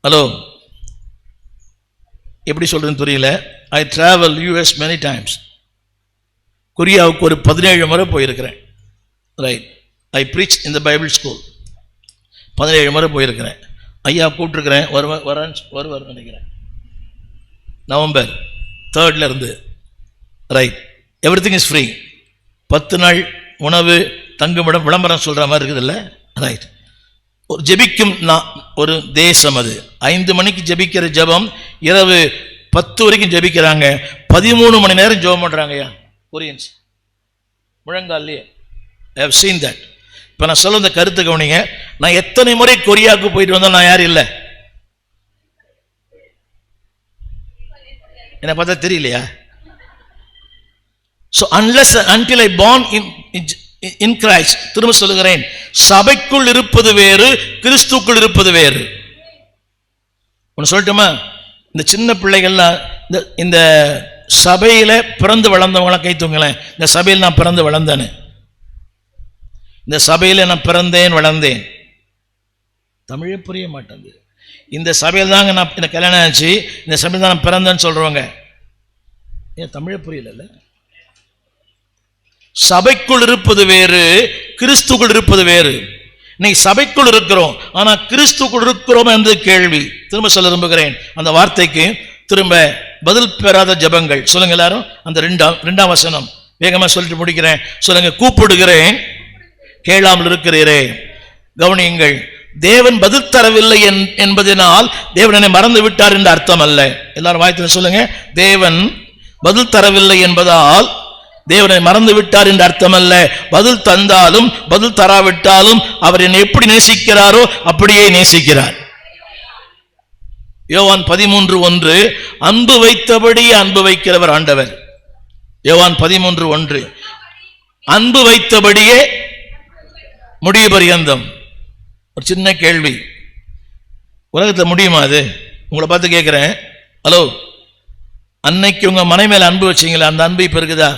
ஹலோ, எப்படி சொல்றேன்னு தெரியல. ஐ டிராவல் US many times. கொரியாவுக்கு ஒரு 17 முறை போயிருக்கிறேன். Right, I preach in the Bible school. 17 முறை போயிருக்கிறேன். ஐயா கூப்பிட்டுருக்கிறேன், வருவார் நினைக்கிறேன், நவம்பர் 3rd இருந்து. Right, everything is free. 10 நாள் உணவு, தங்குமிடம், விளம்பரம் சொல்கிற மாதிரி இருக்குது இல்லை? ரைட், ஒரு ஜெபிக்கும் ஒரு தேசம் அது. 5 மணிக்கு ஜெபிக்கிற ஜெபம் இரவு 10 வரைக்கும் ஜெபிக்கிறாங்க. 13 மணி நேரம் ஜெபம் பண்ணுறாங்கய்யா கொரியன்ஸ், முழங்கால்லையே. I have seen that. இப்போ நான் சொல்ல இந்த கருத்து கவனிங்க. நான் எத்தனை முறை கொரியாவுக்கு போயிட்டு வந்தோம், நான் யாரும் இல்லை, என்னை பார்த்தா தெரியலையா? So unless until I born in Christ, திரும்ப சொல்லுகிறேன், சபைக்குள் இருப்பது வேறு, கிறிஸ்துக்குள் இருப்பது வேறு. ஒன்று சொல்லட்டுமா? இந்த சின்ன பிள்ளைகள்லாம் இந்த சபையில பிறந்து வளர்ந்தவங்களாம் கை தூங்கலேன். இந்த சபையில் நான் பிறந்து வளர்ந்தேன்னு, இந்த சபையில நான் பிறந்தேன் வளர்ந்தேன். தமிழே புரிய மாட்டேங்குது. இந்த சபையில் தாங்க நான் இந்த கல்யாணம் ஆச்சு, இந்த சபையில் தான் நான் பிறந்தேன்னு சொல்றவங்க, ஏன் தமிழே புரியல? சபைக்குள் இருப்பது வேறு, கிறிஸ்துக்குள் இருப்பது வேறு. இன்னைக்கு சபைக்குள் இருக்கிறோம், ஆனா கிறிஸ்துக்குள் இருக்கிறோம் என்று கேள்வி. திரும்ப சொல்ல விரும்புகிறேன், அந்த வார்த்தைக்கு திரும்ப பதில் பெறாத ஜெபங்கள். சொல்லுங்க எல்லாரும், அந்த 2ஆம் வசனம் வேகமா சொல்லிட்டு முடிக்கிறேன். சொல்லுங்க, கூப்பிடுகிறேன் கேளாமல் இருக்கிறீரே. கவனியுங்கள், தேவன் பதில் தரவில்லை என்பதனால் தேவன் என்னை மறந்து விட்டார் என்று அர்த்தம் அல்ல. எல்லாரும் வாய்த்து சொல்லுங்க, தேவன் பதில் தரவில்லை என்பதால் தேவனை மறந்து விட்டார் என்று அர்த்தம் அல்ல. பதில் தந்தாலும் பதில் தராவிட்டாலும் அவர் என்னை எப்படி நேசிக்கிறாரோ அப்படியே நேசிக்கிறார். யோவான் 13:1, அன்பு வைத்தபடியே அன்பு வைக்கிறவர் ஆண்டவர். யோவான் 13:1, அன்பு வைத்தபடியே முடிய பரியந்தம். ஒரு சின்ன கேள்வி, உலகத்தில் முடியுமா அது? உங்களை பார்த்து கேட்கிறேன். ஹலோ, அன்னைக்கு உங்க மனைவி மேல அன்பு வச்சீங்களா? அந்த அன்பு இப்ப இருக்குதா?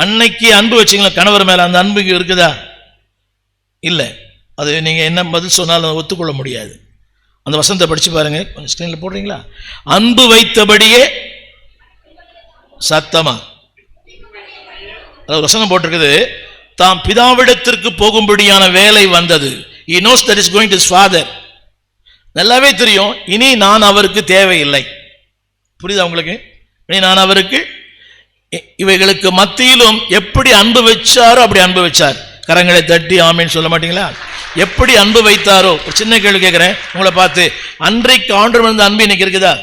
அன்னைக்கு அன்பு வச்சீங்களா கணவர் மேல? அந்த அன்பு இருக்குதா? இல்லை. அது நீங்க என்ன பதில் சொன்னாலும் ஒத்துக்கொள்ள முடியாது. அந்த வசனத்தை படிச்சு பாருங்க, கொஞ்சம் ஸ்கிரீன்ல போடுறீங்களா? அன்பு வைத்தபடியே, சத்தமா அது வசனம் போட்டிருக்குது, தாம் பிதாவிடத்திற்கு போகும்படியான வேலை வந்தது. He knows that is going to his father. நல்லாவே தெரியும், இனி நான் அவருக்கு தேவையில்லை. புரியுதா உங்களுக்கு? இனி நான் அவருக்கு, இவைகளுக்கு மத்தியிலும் எப்படி அன்பு வச்சாரோ அப்படி அன்பு வச்சார். கரங்களை தட்டி ஆமேன்னு சொல்ல மாட்டீங்களா? எப்படி அன்பு வைத்தாரோ. ஒரு சின்ன கேள்வி கேட்கிறேன் உங்களை பார்த்து, அன்றைக்கு ஆண்டவர் இருந்த அன்பு இன்னைக்கு இருக்குதா?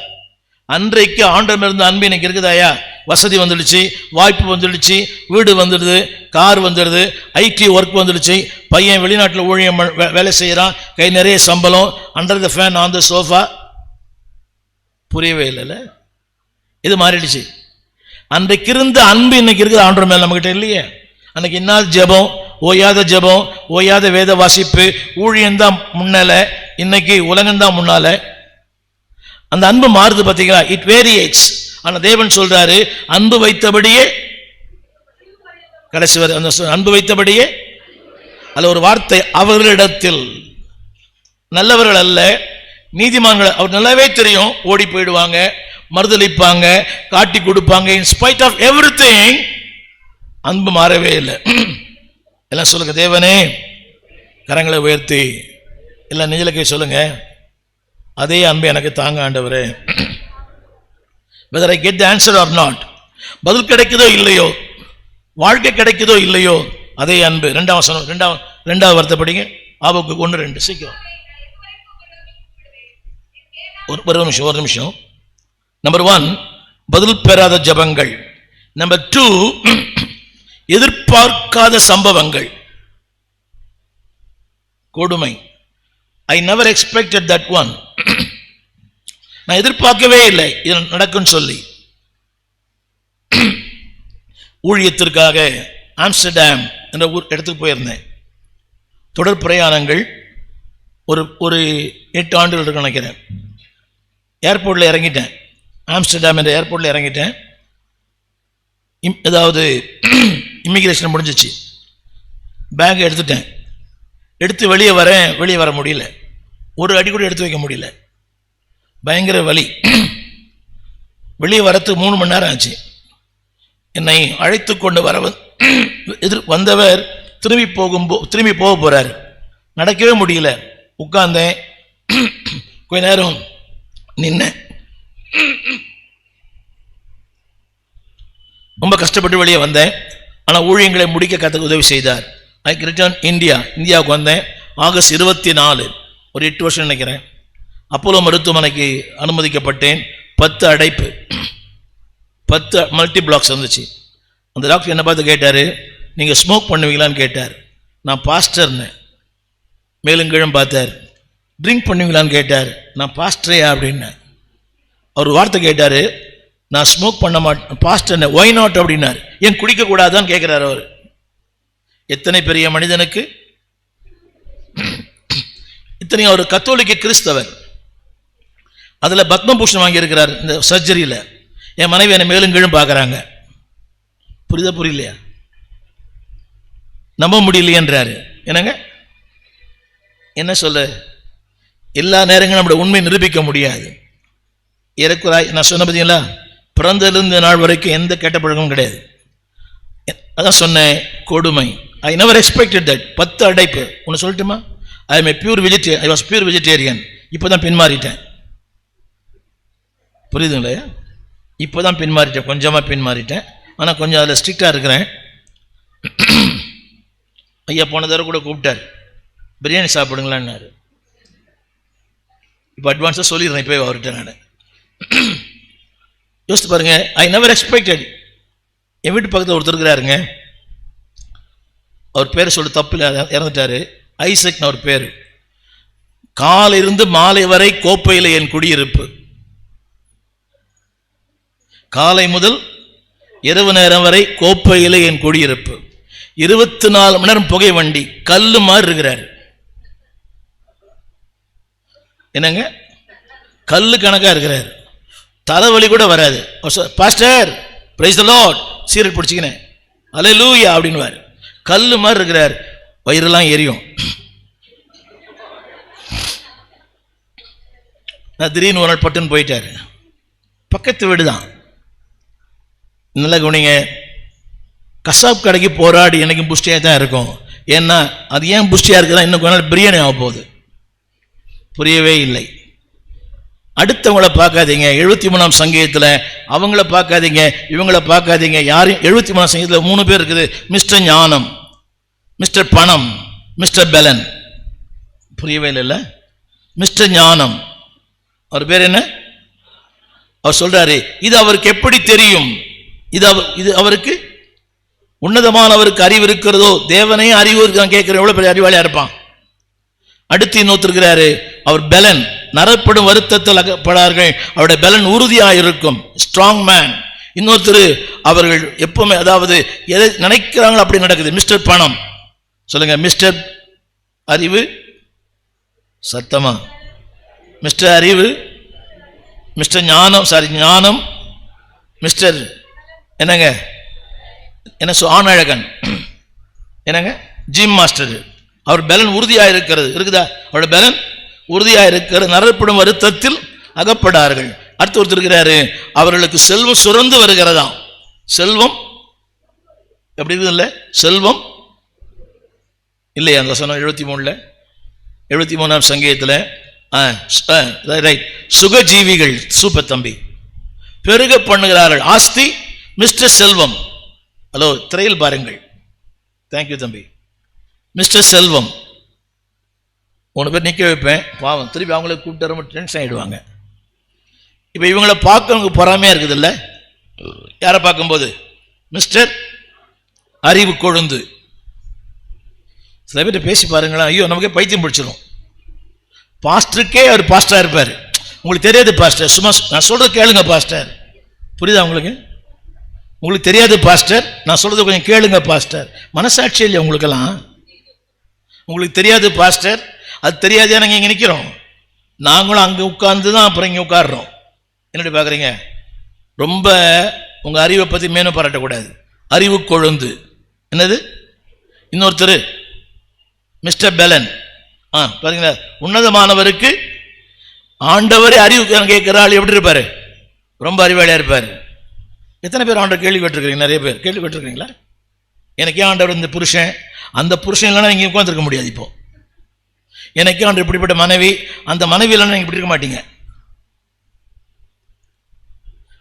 அன்றைக்கு ஆண்டவர் இருந்த அன்பு இன்னைக்கு இருக்குதாயா? வசதி வந்துடுச்சு, வாய்ப்பு வந்துடுச்சு, வீடு வந்துடுது, கார் வந்துடுது, ஐடி ஒர்க் வந்துடுச்சு, பையன் வெளிநாட்டில் ஊழியம் வேலை செய்கிறான், கை நிறைய சம்பளம், under the fan on the sofa. புரியவே இல்லைல்ல? இது மாறிடுச்சு. அன்றைக்கு இருந்த அன்பு இன்னைக்கு இருக்குது ஆண்டவர் மேல நம்மகிட்ட இல்லையே. அன்னைக்கு இன்னால் ஜெபம், ஓயாத ஜெபம், ஓயாத வேத வாசிப்பு, ஊழியம்தான் முன்னால, இன்னைக்கு உலகம்தான் முன்னால. அந்த அன்பு மாறுது பார்த்தீங்களா? இட் வேரியேட்ஸ். ஆனா தேவன் சொல்றாரு, அன்பு வைத்தபடியே கடைசி வரை அந்த அன்பு வைத்தபடியே. அல்ல ஒரு வார்த்தை, அவர்களிடத்தில், நல்லவர்கள் அல்ல, நீதிமான்கள். அவர் நல்லாவே தெரியும், ஓடி போயிடுவாங்க, மறுதளிப்பாங்க, காட்டி கொடுப்பாங்க. இன் ஸ்பைட் ஆஃப் எவ்ரிதிங் அன்பு மாறவே இல்லை. எல்லாம் சொல்லுங்க, தேவனே, கரங்களை உயர்த்தி எல்லாம் நெஞ்சில கை சொல்லுங்க, அதே அன்பு எனக்கு தாங்க ஆண்டவரே. whether I get the answer or not, பதில் கிடைக்குதோ இல்லையோ, வாழ்க்கை கிடைக்குதோ இல்லையோ, அதே அன்பு. 2ஆம் வசனம், 2வது வார்த்தை படிங்க. ஆபக்கு 1:2 சீக்கிரம். ஒரு நிமிஷம். நம்பர் 1, பதில் பெறாத ஜபங்கள். நம்பர் 2, எதிர்பார்க்காத சம்பவங்கள், கொடுமை. I never expected that one. நான் எதிர்பார்க்கவே இல்லை இது நடக்கும்னு சொல்லி. ஊழியத்திற்காக ஆம்ஸ்டர்டாம் என்ற ஊர் இடத்துக்கு போயிருந்தேன். தொடர் பிரயாணங்கள் ஒரு 8 ஆண்டுகள் இருக்கு நினைக்கிறேன். ஏர்போர்ட்டில் இறங்கிட்டேன். ஆம்ஸ்டர்டாம் என்ற ஏர்போர்ட்டில் இறங்கிட்டேன். ஏதாவது இமிகிரேஷன் முடிஞ்சிச்சு. பேக் எடுத்துட்டேன். எடுத்து வெளியே வர முடியல. ஒரு அடி கூட எடுத்து வைக்க முடியல. பயங்கர வலி. வெளியே வரத்துக்கு 3 மணி நேரம் ஆச்சு. என்னை அழைத்து கொண்டு வந்தவர் திரும்பி போக போறாரு. நடக்கவே முடியல. உட்கார்ந்தேன். கொஞ்ச நேரம் நின்னேன். ரொம்ப கஷ்டப்பட்டு வெளியே வந்தேன். ஆனால் ஊழியங்களை முடிக்க கற்றுக்க உதவி செய்தார். ஐ ரிட்டர்ன் இந்தியாவுக்கு வந்தேன். ஆகஸ்ட் 24 ஒரு 8 வருஷம் நினைக்கிறேன். அப்போலோ மருத்துவமனைக்கு அனுமதிக்கப்பட்டேன். 10 அடைப்பு, 10 மல்டி பிளாக்ஸ் வந்துச்சு. அந்த டாக்டர் என்னை பார்த்து கேட்டார், நீங்கள் ஸ்மோக் பண்ணுவீங்களான்னு கேட்டார். நான் பாஸ்டர்னு. மேலும் கீழும் பார்த்தார். ட்ரிங்க் பண்ணுவீங்களான்னு கேட்டார். நான் பாஸ்டரையா அப்படின்னேன். அவர் வார்த்தை கேட்டார், நான் ஸ்மோக் பண்ண மாட்டேன் பாஸ்டர்னு. ஒய் நாட் அப்படின்னார். ஏன் குடிக்கக்கூடாதான்னு கேட்குறாரு அவர். எத்தனை பெரிய மனிதனுக்கு! இத்தனையும் ஒரு கத்தோலிக்க கிறிஸ்தவர். அதில் பத்மபூஷன் வாங்கியிருக்கிறார் இந்த சர்ஜரியில். என் மனைவி என்னை மேலும் கீழும் பார்க்குறாங்க. புரியலையா? நம்ப முடியலையன்றாரு. என்னங்க என்ன சொல்ல? எல்லா நேரங்களும் நம்முடைய உண்மை நிரூபிக்க முடியாது. ஏறக்குறாய் நான் சொன்ன பார்த்தீங்களா, பிறந்ததிலிருந்து நாள் வரைக்கும் எந்த கெட்ட பழக்கமும் கிடையாது. அதான் சொன்னேன், கொடுமை. I never expected that. 10 அடைப்பு. ஒன்று சொல்லட்டுமா? I was pure vegetarian. இப்போ தான் பின்மாறிட்டேன். புரியுதுங்களா? இப்போ தான் பின்மாறிட்டேன், கொஞ்சமாக பின்மாறிட்டேன். ஆனால் கொஞ்சம் அதில் ஸ்ட்ரிக்டாக இருக்கிறேன். ஐயா போன தடவை கூட கூப்பிட்டார், பிரியாணி சாப்பிடுங்களான்னாரு. இப்போ அட்வான்ஸாக சொல்லிடுறேன் இப்போ அவர்கிட்ட நான். யோசித்து பாருங்க, ஐ நெவர் எக்ஸ்பெக்டட். என் வீட்டு பக்கத்தில் ஒருத்தர் இருக்கிறாருங்க. அவர் பேரை சொல்லி தப்பு இறந்துட்டாரு. ஐசக்னு அவர் பேர். காலிலிருந்து மாலை வரை கோப்பையில் என் குடியிருப்பு. காலை முதல் இரவு நேரம் வரை கோப்பையில் என் குடியிருப்பு. 24 மணி நேரம் புகை வண்டி. கல்லு மாதிரி இருக்கிறார். என்னங்க, கல்லு கணக்காக இருக்கிறார். தலைவலி கூட வராது. பாஸ்டர் பிரைஸ் தி லார்ட், சீரட் பிடிச்சிக்கினேன் அல்லேலூயா அப்படின்னுவார். கல்லு மாதிரி இருக்கிறார். வயிறெல்லாம் எரியும். நான் திடீர்னு ஒரு நாள் பட்டுன்னு போயிட்டார். பக்கத்து வீடு தான். நல்லா கவனிங்க, கசாப் கடைக்கு போராடி எனக்கும் புஷ்டியாக தான் இருக்கும். ஏன்னா அது ஏன் புஷ்டியாக இருக்குதா, இன்னும் கொஞ்ச நாள் பிரியாணி ஆக போகுது. புரியவே இல்லை. அடுத்தவங்களை பார்க்காதீங்க. 73ஆம் சங்கீதத்தில் அவங்கள பார்க்காதீங்க, இவங்கள பார்க்காதீங்க. யாரையும் 73ஆம் சங்கீதத்தில் 3 பேர் இருக்குது. மிஸ்டர் ஞானம், மிஸ்டர் பணம், மிஸ்டர் பெலன். புரியவே இல்லை. மிஸ்டர் ஞானம், அவர் பேர் என்ன? அவர் சொல்றாரு, இது அவருக்கு எப்படி தெரியும்? இது அவருக்கு உன்னதமானவருக்கு அறிவு இருக்கிறதோ? தேவனே அறிவு இருக்கான் கேட்கிற எவ்வளவு பெரிய அறிவாளியா இருப்பான். அடுத்து இன்னொருத்தருக்கிறாரு, அவர் பெலன், நரப்படும் வருத்தத்தில் அகப்படார்கள், அவருடைய பெலன் உறுதியாக இருக்கும், ஸ்ட்ராங் மேன். இன்னொருத்தர், அவர்கள் எப்பவுமே அதாவது எதை நினைக்கிறாங்களோ அப்படி நடக்குது. மிஸ்டர் பணம். சொல்லுங்க, மிஸ்டர் அறிவு. சத்தமா? மிஸ்டர் அறிவு, மிஸ்டர் ஞானம், ஞானம், மிஸ்டர் என்னங்க, என்ன ஆணழகன், என்னங்க ஜிம் மாஸ்டர். அவர் பெலன் உறுதியாக இருக்கிறது. இருக்குதா? அவருடைய பெலன் உறுதியாக இருக்கிறது. நரப்படும் வருத்தத்தில் அகப்படார்கள். அடுத்து ஒருத்தர் இருக்கிறாரு, அவர்களுக்கு செல்வம் சுரந்து வருகிறதாம். செல்வம் எப்படி இருக்குது? இல்லை செல்வம் இல்லையா? அந்த வசனம் 73ஆம் சங்கீதத்தில் ரைட். சுகஜீவிகள், சூப்பர் தம்பி, பெருக பண்ணுகிறார்கள். ஆஸ்தி மிஸ்டர் செல்வம். ஹலோ, திரையில் பாருங்கள். தேங்க்யூ தம்பி. மிஸ்டர் செல்வம் 3 பேர் நிற்க வைப்பேன். பாவம், திருப்பி அவங்கள கூப்பிட்டு ரொம்ப டென்ஷன் ஆகிடுவாங்க. இப்போ இவங்கள பார்க்கறவங்க பொறாமையாக இருக்குது இல்லை? யாரை பார்க்கும்போது? மிஸ்டர் அறிவு கொழுந்து. சில பேர்கிட்ட பேசி பாருங்களேன், ஐயோ நமக்கே பைத்தியம் பிடிச்சிடும். பாஸ்டருக்கே அவர் பாஸ்டராக இருப்பார். உங்களுக்கு தெரியாது பாஸ்டர், சும்மா நான் சொல்கிறது கேளுங்க பாஸ்டர். புரியுதா உங்களுக்கு? உங்களுக்கு தெரியாது பாஸ்டர், நான் சொல்கிறது கொஞ்சம் கேளுங்க பாஸ்டர். மனசாட்சி இல்லையா உங்களுக்கெல்லாம்? உங்களுக்கு தெரியாது பாஸ்டர், அது தெரியாதே நாங்கள் இங்கே நிற்கிறோம். நாங்களும் அங்கே உட்கார்ந்து தான் அப்புறம் இங்கே உட்காடுறோம். என்னடி பார்க்குறீங்க? ரொம்ப உங்கள் அறிவை பற்றி மேலும் பாராட்டக்கூடாது. அறிவு கொழுந்து. என்னது? இன்னொருத்தர் மிஸ்டர் பெலன் பாருங்களா, உன்னதமானவருக்கு ஆண்டவரே அறிவு கேட்குற ஆள் எப்படி இருப்பார்? ரொம்ப அறிவாளியாக இருப்பார். எத்தனை பேர் ஆண்டவர் கேள்வி கேட்டிருக்கிறீங்க? நிறைய பேர் கேள்வி கேட்டிருக்கிறீங்களா? எனக்கே ஆண்டவர் இந்த புருஷன், அந்த புருஷன் இல்லைன்னா நீங்கள் உட்காந்துருக்க முடியாது. இப்போ எனக்கே ஆண்டவர் இப்படிப்பட்ட மனைவி, அந்த மனைவி இல்லைன்னா நீங்கள் இப்படி இருக்க மாட்டீங்க.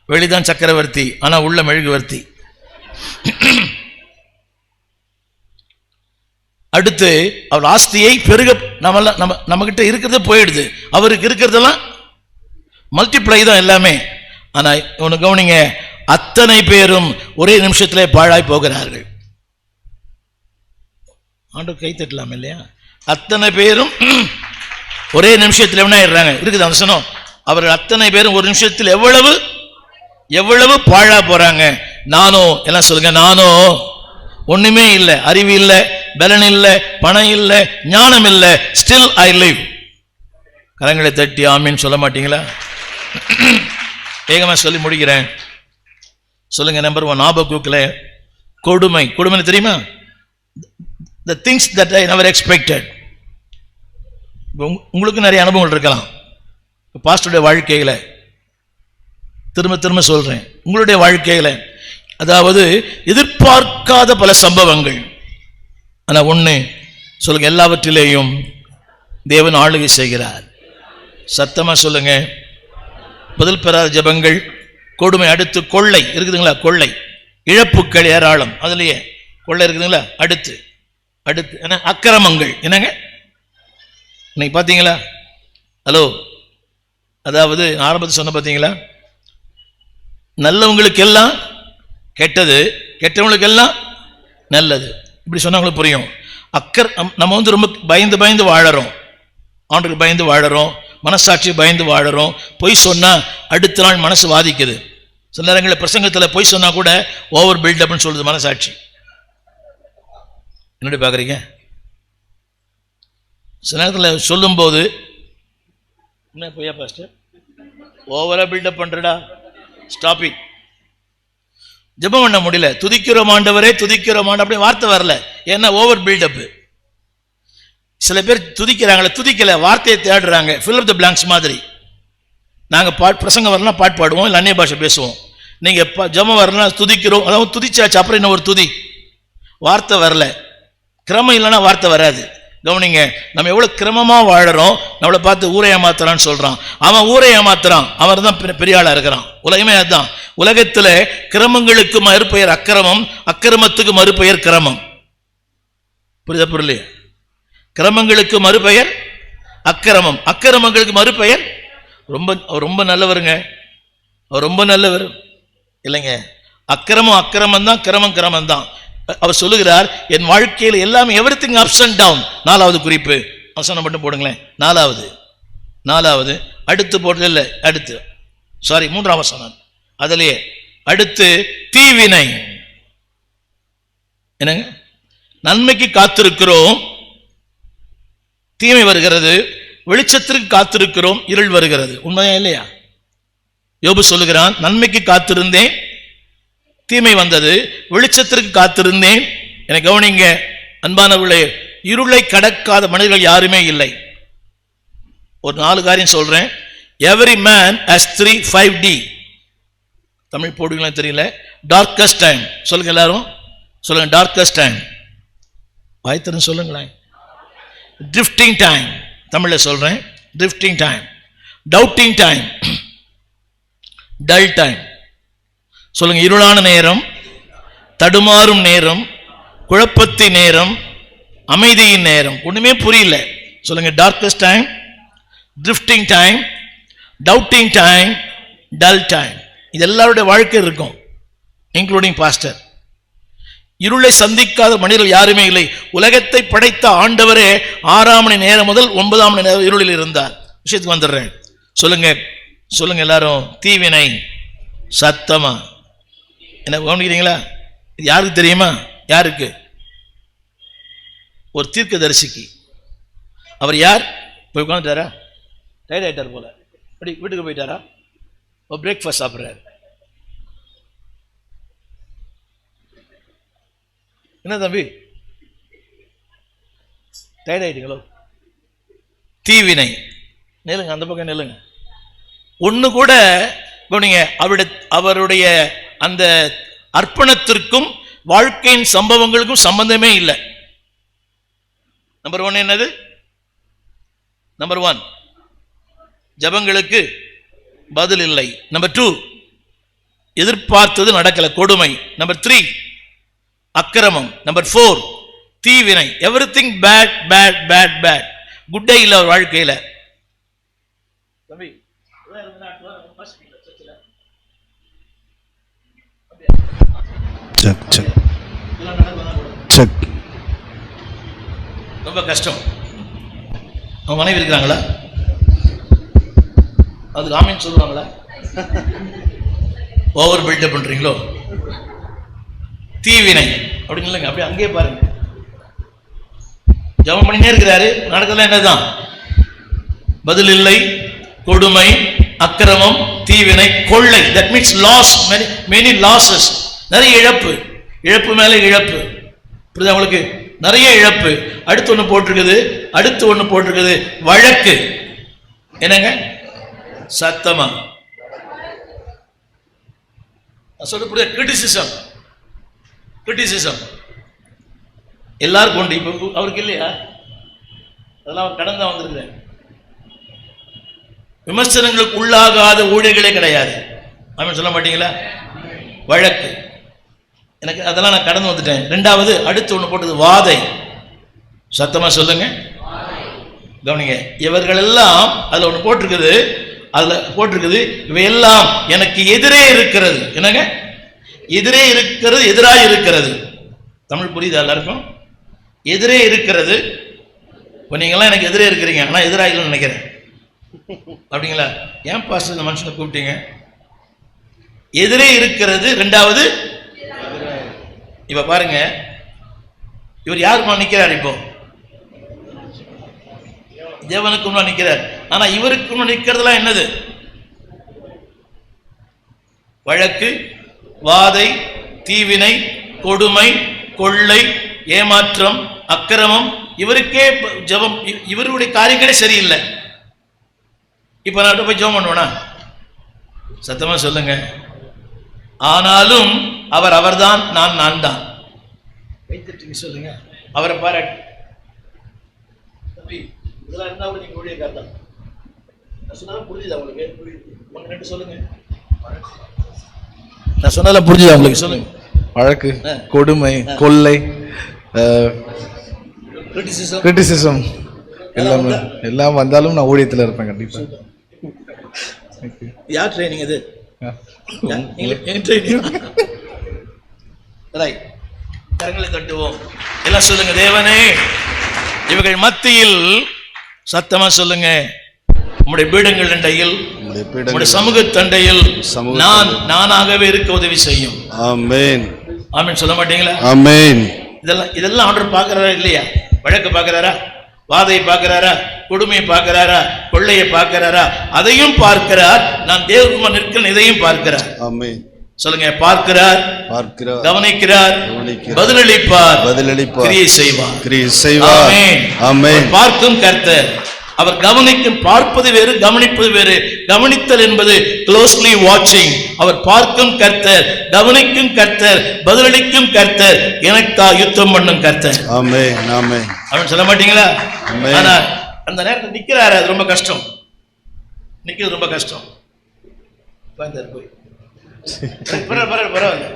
வெளிதான் சக்கரவர்த்தி, ஆனால் உள்ள மெழுகுவர்த்தி. அடுத்து அவர் ஆஸ்தியை பெருக நம்ம கிட்ட இருக்கிறது போயிடுது, அவருக்கு இருக்கிறதெல்லாம் மல்டிப்ளை தான் எல்லாமே. ஆனா ஒன்று கவனிங்க, அத்தனை பேரும் ஒரே நிமிஷத்திலே பாழாய் போகிறார்கள். ஆண்டு கை தட்டலாம் இல்லையா? அத்தனை பேரும் ஒரே நிமிஷத்தில் என்ன ஆயிடுறாங்க? இருக்குது அவசரம். அவர்கள் அத்தனை பேரும் ஒரு நிமிஷத்தில் எவ்வளவு எவ்வளவு பாழா போறாங்க. நானும் எல்லாம் சொல்லுங்க, நானும் ஒண்ணுமே இல்லை, அறிவு இல்லை, பலன் இல்லை, பணம் இல்லை, ஞானம் இல்லை, ஸ்டில் ஐ லிவ். கரங்களை தட்டி ஆமீன் சொல்ல மாட்டீங்களா? வேகமா சொல்லி முடிக்கிறேன். சொல்லுங்க. நம்பர் 1, ஆபக்கூக்கில் கொடுமை. கொடுமை தெரியுமா? the things that I never expected. உங்களுக்கு நிறைய அனுபவங்கள் இருக்கலாம். பாஸ்டருடைய வாழ்க்கையில திரும்ப திரும்ப சொல்றேன், உங்களுடைய வாழ்க்கையில அதாவது எதிர்பார்க்காத பல சம்பவங்கள். ஆனா ஒண்ணு சொல்லுங்க, எல்லாவற்றிலேயும் தேவன் ஆளுகை செய்கிறார். சத்தமா சொல்லுங்க. பதில் பெறாத ஜெபங்கள், கொடுமை. அடுத்து கொள்ளை இருக்குதுங்களா? கொள்ளை, இழப்புக்கள் ஏராளம். அதுலயே கொள்ளை இருக்குதுங்களா? அடுத்து அடுத்து என்ன? அக்கிரமங்கள். என்னங்க இன்னைக்கு பார்த்தீங்களா? ஹலோ, அதாவது ஆரம்பத்தில் சொன்ன பார்த்தீங்களா? நல்லவங்களுக்கு எல்லாம் கெட்டது, கெட்டவங்களுக்கு எல்லாம் நல்லது. இப்படி சொன்னவங்களுக்கு புரியும். நம்ம வந்து ரொம்ப பயந்து பயந்து வாழறோம், ஆண்டுக்கு பயந்து வாழறோம், மனசாட்சி பயந்து வாழறோம். பொய் சொன்னா அடுத்த நாள் மனசு வாதிக்குது. சில நேரங்களில் பிரசங்கத்தில் பொய் சொன்னா கூட ஓவர் பில்டப்னு சொல்லுது மனசாட்சி. என்னடி பார்க்குறீங்க? சில நேரத்தில் சொல்லும் போது என்ன பொய்யா பாஸ்டர், ஓவரா பில்டப் பண்றடா, ஸ்டாப் இட். ஜெபம் பண்ண முடியல. துதிக்கிறோம் ஆண்டவரே, துதிக்கிறோம் ஆண்டவரே, அப்படி வார்த்தை வரல. ஏன்னா ஓவர் பில்டப். சில பேர் துதிக்கிறாங்களே, துதிக்கல, வார்த்தையை தேடுறாங்க. ஃபில் அப் த பிளாங்க்ஸ் மாதிரி. நாங்கள் பிரசங்கம் வரலாம் பாட்டு பாடுவோம், இல்லை அந்நிய பாஷை பேசுவோம். நீங்கள் ஜெபம் வரலாம் துதிக்கிறோம், அதாவது துதிச்சாச்சு, அப்புறம் இன்னும் ஒரு துதி. வார்த்தை வரல. கிரமம் இல்லைன்னா வார்த்தை வராது. கவனிங்க, நம்ம எவ்வளவு கிரமமா வாழறோம். நம்மளை பார்த்து ஊரை ஏமாத்துறான்னு சொல்றான். அவன் ஊரை ஏமாத்துறான், அவர் தான் பெரிய ஆளா இருக்கிறான். உலகமே அதுதான். உலகத்துல கிரமங்களுக்கு மறுபெயர் அக்கிரமம், அக்கிரமத்துக்கு மறுபெயர் கிரமம். புரியுதா? புரியலையே? கிரமங்களுக்கு மறுபெயர் அக்கிரமம், அக்கிரமங்களுக்கு மறுபெயர் ரொம்ப நல்லவருங்க. அவர் ரொம்ப நல்லவர் இல்லைங்க. அக்கிரமம் அக்கிரமம் தான், கிரமம் கிரமம் தான். அவர் சொல்லுகிறார், என் வாழ்க்கையில் எல்லாமே எவ்ரிதிங் அப்ஸ் அண்ட் டவுன். 4வது குறிப்பு, அவசரம் மட்டும் போடுங்களேன். 4வது அடுத்து போடுறது இல்லை, அடுத்து 3ஆம் வசனம். அதிலேயே அடுத்து தீவினை. என்னங்க? நன்மைக்கு காத்திருக்கிறோம், தீமை வருகிறது. வெளிச்சத்திற்கு காத்திருக்கிறோம், இருள் வருகிறது. உண்மையா இல்லையா? யோபு சொல்லுகிறான், நன்மைக்கு காத்திருந்தேன், தீமை வந்தது. வெளிச்சத்திற்கு காத்திருந்தேன். என கவனிங்க அன்பானவர்களே, இருளை கடக்காத மனிதர்கள் யாருமே இல்லை. ஒரு 4 காரியம் சொல்றேன். Every man has 3 5D. Tamil போடுவீங்களா தெரியல. Darkest time. சொல்லுங்க எல்லாரும், சொல்லுங்க டார்க்கஸ்ட் டைம். வாய்த்தரன் சொல்லுங்களேன். ட்ரிஃப்டிங் டைம், தமிழ்ல சொல்றேன். Drifting time, doubting time, dull time. சொல்லுங்க, இருளான நேரம், தடுமாறும் நேரம், குழப்பத்தின் நேரம், அமைதியின் நேரம். ஒண்ணுமே புரியல. சொல்லுங்க, darkest time, drifting time, doubting time, dull time. இது எல்லாருடைய வாழ்க்கை இருக்கும், இன்க்ளூடிங் பாஸ்டர். இருளை சந்திக்காத மனிதர்கள் யாருமே இல்லை. உலகத்தை படைத்த ஆண்டவரே 6 மணி நேரம் முதல் 9 மணி நேரம் இருளில் இருந்தார். விஷயத்துக்கு வந்துடுறேன். சொல்லுங்க சொல்லுங்க எல்லாரும். தீவினை சத்தமா என்ன கவனிக்கிறீங்களா? இது யாருக்கு தெரியுமா? யாருக்கு? ஒரு தீர்க்கதரிசிக்கு. அவர் யார்? போய் உட்காந்துட்டாரா? டயர்ட் ஆயிட்டார் போல. அப்படி வீட்டுக்கு போயிட்டாரா? பிரேக்ஃபாஸ்ட் சாப்பிட்றாரு. என்ன தம்பி டயர்ட் ஆயிட்டீங்களோ? தீவினை. நெல்லுங்க, அந்த பக்கம் நெல்லுங்க. ஒன்று கூட கவனிங்க, அவருடைய அந்த அர்ப்பணத்திற்கும் வாழ்க்கையின் சம்பவங்களுக்கும் சம்பந்தமே இல்லை. நம்பர் 1 என்னது? நம்பர் 1 ஜபங்களுக்கு பதில் இல்லை. நம்பர் 2 எதிர்பார்த்தது நடக்கல, கொடுமை. நம்பர் 3 அக்கிரமம். நம்பர் 4 தீவினை. Everything bad bad bad bad. குட்டே இல்லை அவர் வாழ்க்கையில. ரொம்ப கஷ்டம். அவங்க மனைவி இருக்கிறாங்களா? அதுக்கு ஆமீன் சொல்லுவாங்களா? ஓவர் பில்டப் பண்றீங்களோ? தீவினை அப்படின்னு இல்லைங்க. அப்படியே அங்கேயே பாருங்க. ஜெபம் பண்ணினே இருக்கிறாரு, நடக்கலாம். என்னதான்? பதில் இல்லை, கொடுமை, அக்கிரமம், தீவினை, கொள்ளை. That means loss. Many losses. நிறைய இழப்பு, இழப்பு மேல இழப்பு. புரியுதா உங்களுக்கு? நிறைய இழப்பு. அடுத்து ஒன்று போட்டிருக்குது, அடுத்து ஒன்று போட்டிருக்குது, வழக்கு. என்னங்க? சத்தமா சொல்ல புரியுது? கிரிட்டிசிசம். கிரிட்டிசிசம் எல்லாருக்கும் உண்டு. இப்போ அவருக்கு இல்லையா? அதெல்லாம் அவர் கடந்து தான் வந்திருக்கிறார். விமர்சனங்களுக்கு உள்ளாகாத ஊழியர்களே கிடையாது. அவன் சொல்ல மாட்டீங்களா? வழக்கு. எனக்கு அதெல்லாம் நான் கடந்து வந்துட்டேன். 2வது அடுத்து ஒன்று போட்டது வாதை. சத்தமா சொல்லுங்க. கவனிங்க, இவர்கள் எல்லாம் அதுல ஒன்று போட்டிருக்குது. அதுல போட்டிருக்குது, இவையெல்லாம் எனக்கு எதிரே இருக்கிறது. என்னங்க? எதிரே இருக்கிறது, எதிராக இருக்கிறது. தமிழ் புரியுது எல்லாருக்கும்? எதிரே இருக்கிறது. இப்போ நீங்களாம் எனக்கு எதிரே இருக்கிறீங்க, ஆனால் எதிராக இல்லைன்னு நினைக்கிறேன். அப்படிங்களா? ஏன் பாஸ்டர் இந்த மனுஷனை கூப்பிட்டீங்க? எதிரே இருக்கிறது. 2வது இப்ப பாருங்க, இவர் யாருக்கு நிற்கிறார்? இப்போ தேவனுக்கு முன்னாடி நிற்கிறார். ஆனா இவருக்கு முன்னாடி நிற்கிறதுலாம் என்னது? வழக்கு, வாதை, தீவினை, கொடுமை, கொள்ளை, ஏமாற்றம், அக்கிரமம். இவருக்கே ஜெபம், இவருடைய காரியங்களே சரியில்லை. இப்ப நான் போய் ஜெபம் பண்ணுவேனா? சத்தமா சொல்லுங்க. ஆனாலும் அவர்தான், நான் தான். வைத்துட்டு சொல்லுங்க, அவரை பாராட்டு. இதெல்லாம் இருந்தா நீங்க ஊழிய காரணம். நான் சொன்னாலும் புரிஞ்சுதா உங்களுக்கு? ஒன்று 2 சொல்லுங்க. நான் சொன்னாலும் புரிஞ்சுதா உங்களுக்கு? சொல்லுங்க. வழக்கு, கொடுமை, கொள்ளை, கிரிட்டிசிசம் எல்லாம் வந்தாலும் நான் ஊழியத்தில் இருப்பேன் கண்டிப்பா. யார் ட்ரைனிங் இது? கரங்களை தட்டுவோம் எல்லாம். சொல்லுங்க, தேவனே இவர்கள் மத்தியில் சத்தமா சொல்லுங்க, உம்முடைய பீடங்கள் அண்டையில், உம்முடைய சமூக தண்டையில் நானாகவே இருக்க உதவி செய்யும். ஆமென். ஆமென் சொல்ல மாட்டீங்களா? ஆமென். இதெல்லாம் ஆண்டவர் பார்க்கிறாரா இல்லையா? வழக்கு பார்க்கிறாரா? வாதையை பார்க்கிறாரா? கொடுமையை பார்க்கிறாரா? கொள்ளையை பார்க்கிறாரா? அதையும் பார்க்கிறார். நான் தேவகுமார் நிற்கிறேன், இதையும் பார்க்கிறார். ஆமென் சொல்லுங்க. பார்க்கிறார், கவனிக்கிறார், பதிலளிப்பார், கிரியை செய்வார். ஆமென். ஆமென். பார்க்கும் கர்த்தர். அவர் கவனிக்கும். பார்ப்பது வேறு, கவனிப்பது வேறு. கவனித்தல் என்பது க்ளோஸ்லி வாட்சிங். அவர் பார்க்கும் கர்த்தர், கவனிக்கும் கர்த்தர், பதிலளிக்கும் கர்த்தர், எனக்கா யுத்தம் பண்ணும் கர்த்தர். ஆமென். ஆமென். அவன் சொல்ல மாட்டீங்களா? ஆனா அந்த நேரத்தில் நிக்கிறாரு, அது ரொம்ப கஷ்டம். நிக்கிறது ரொம்ப கஷ்டம். போய் பரவாயில்ல.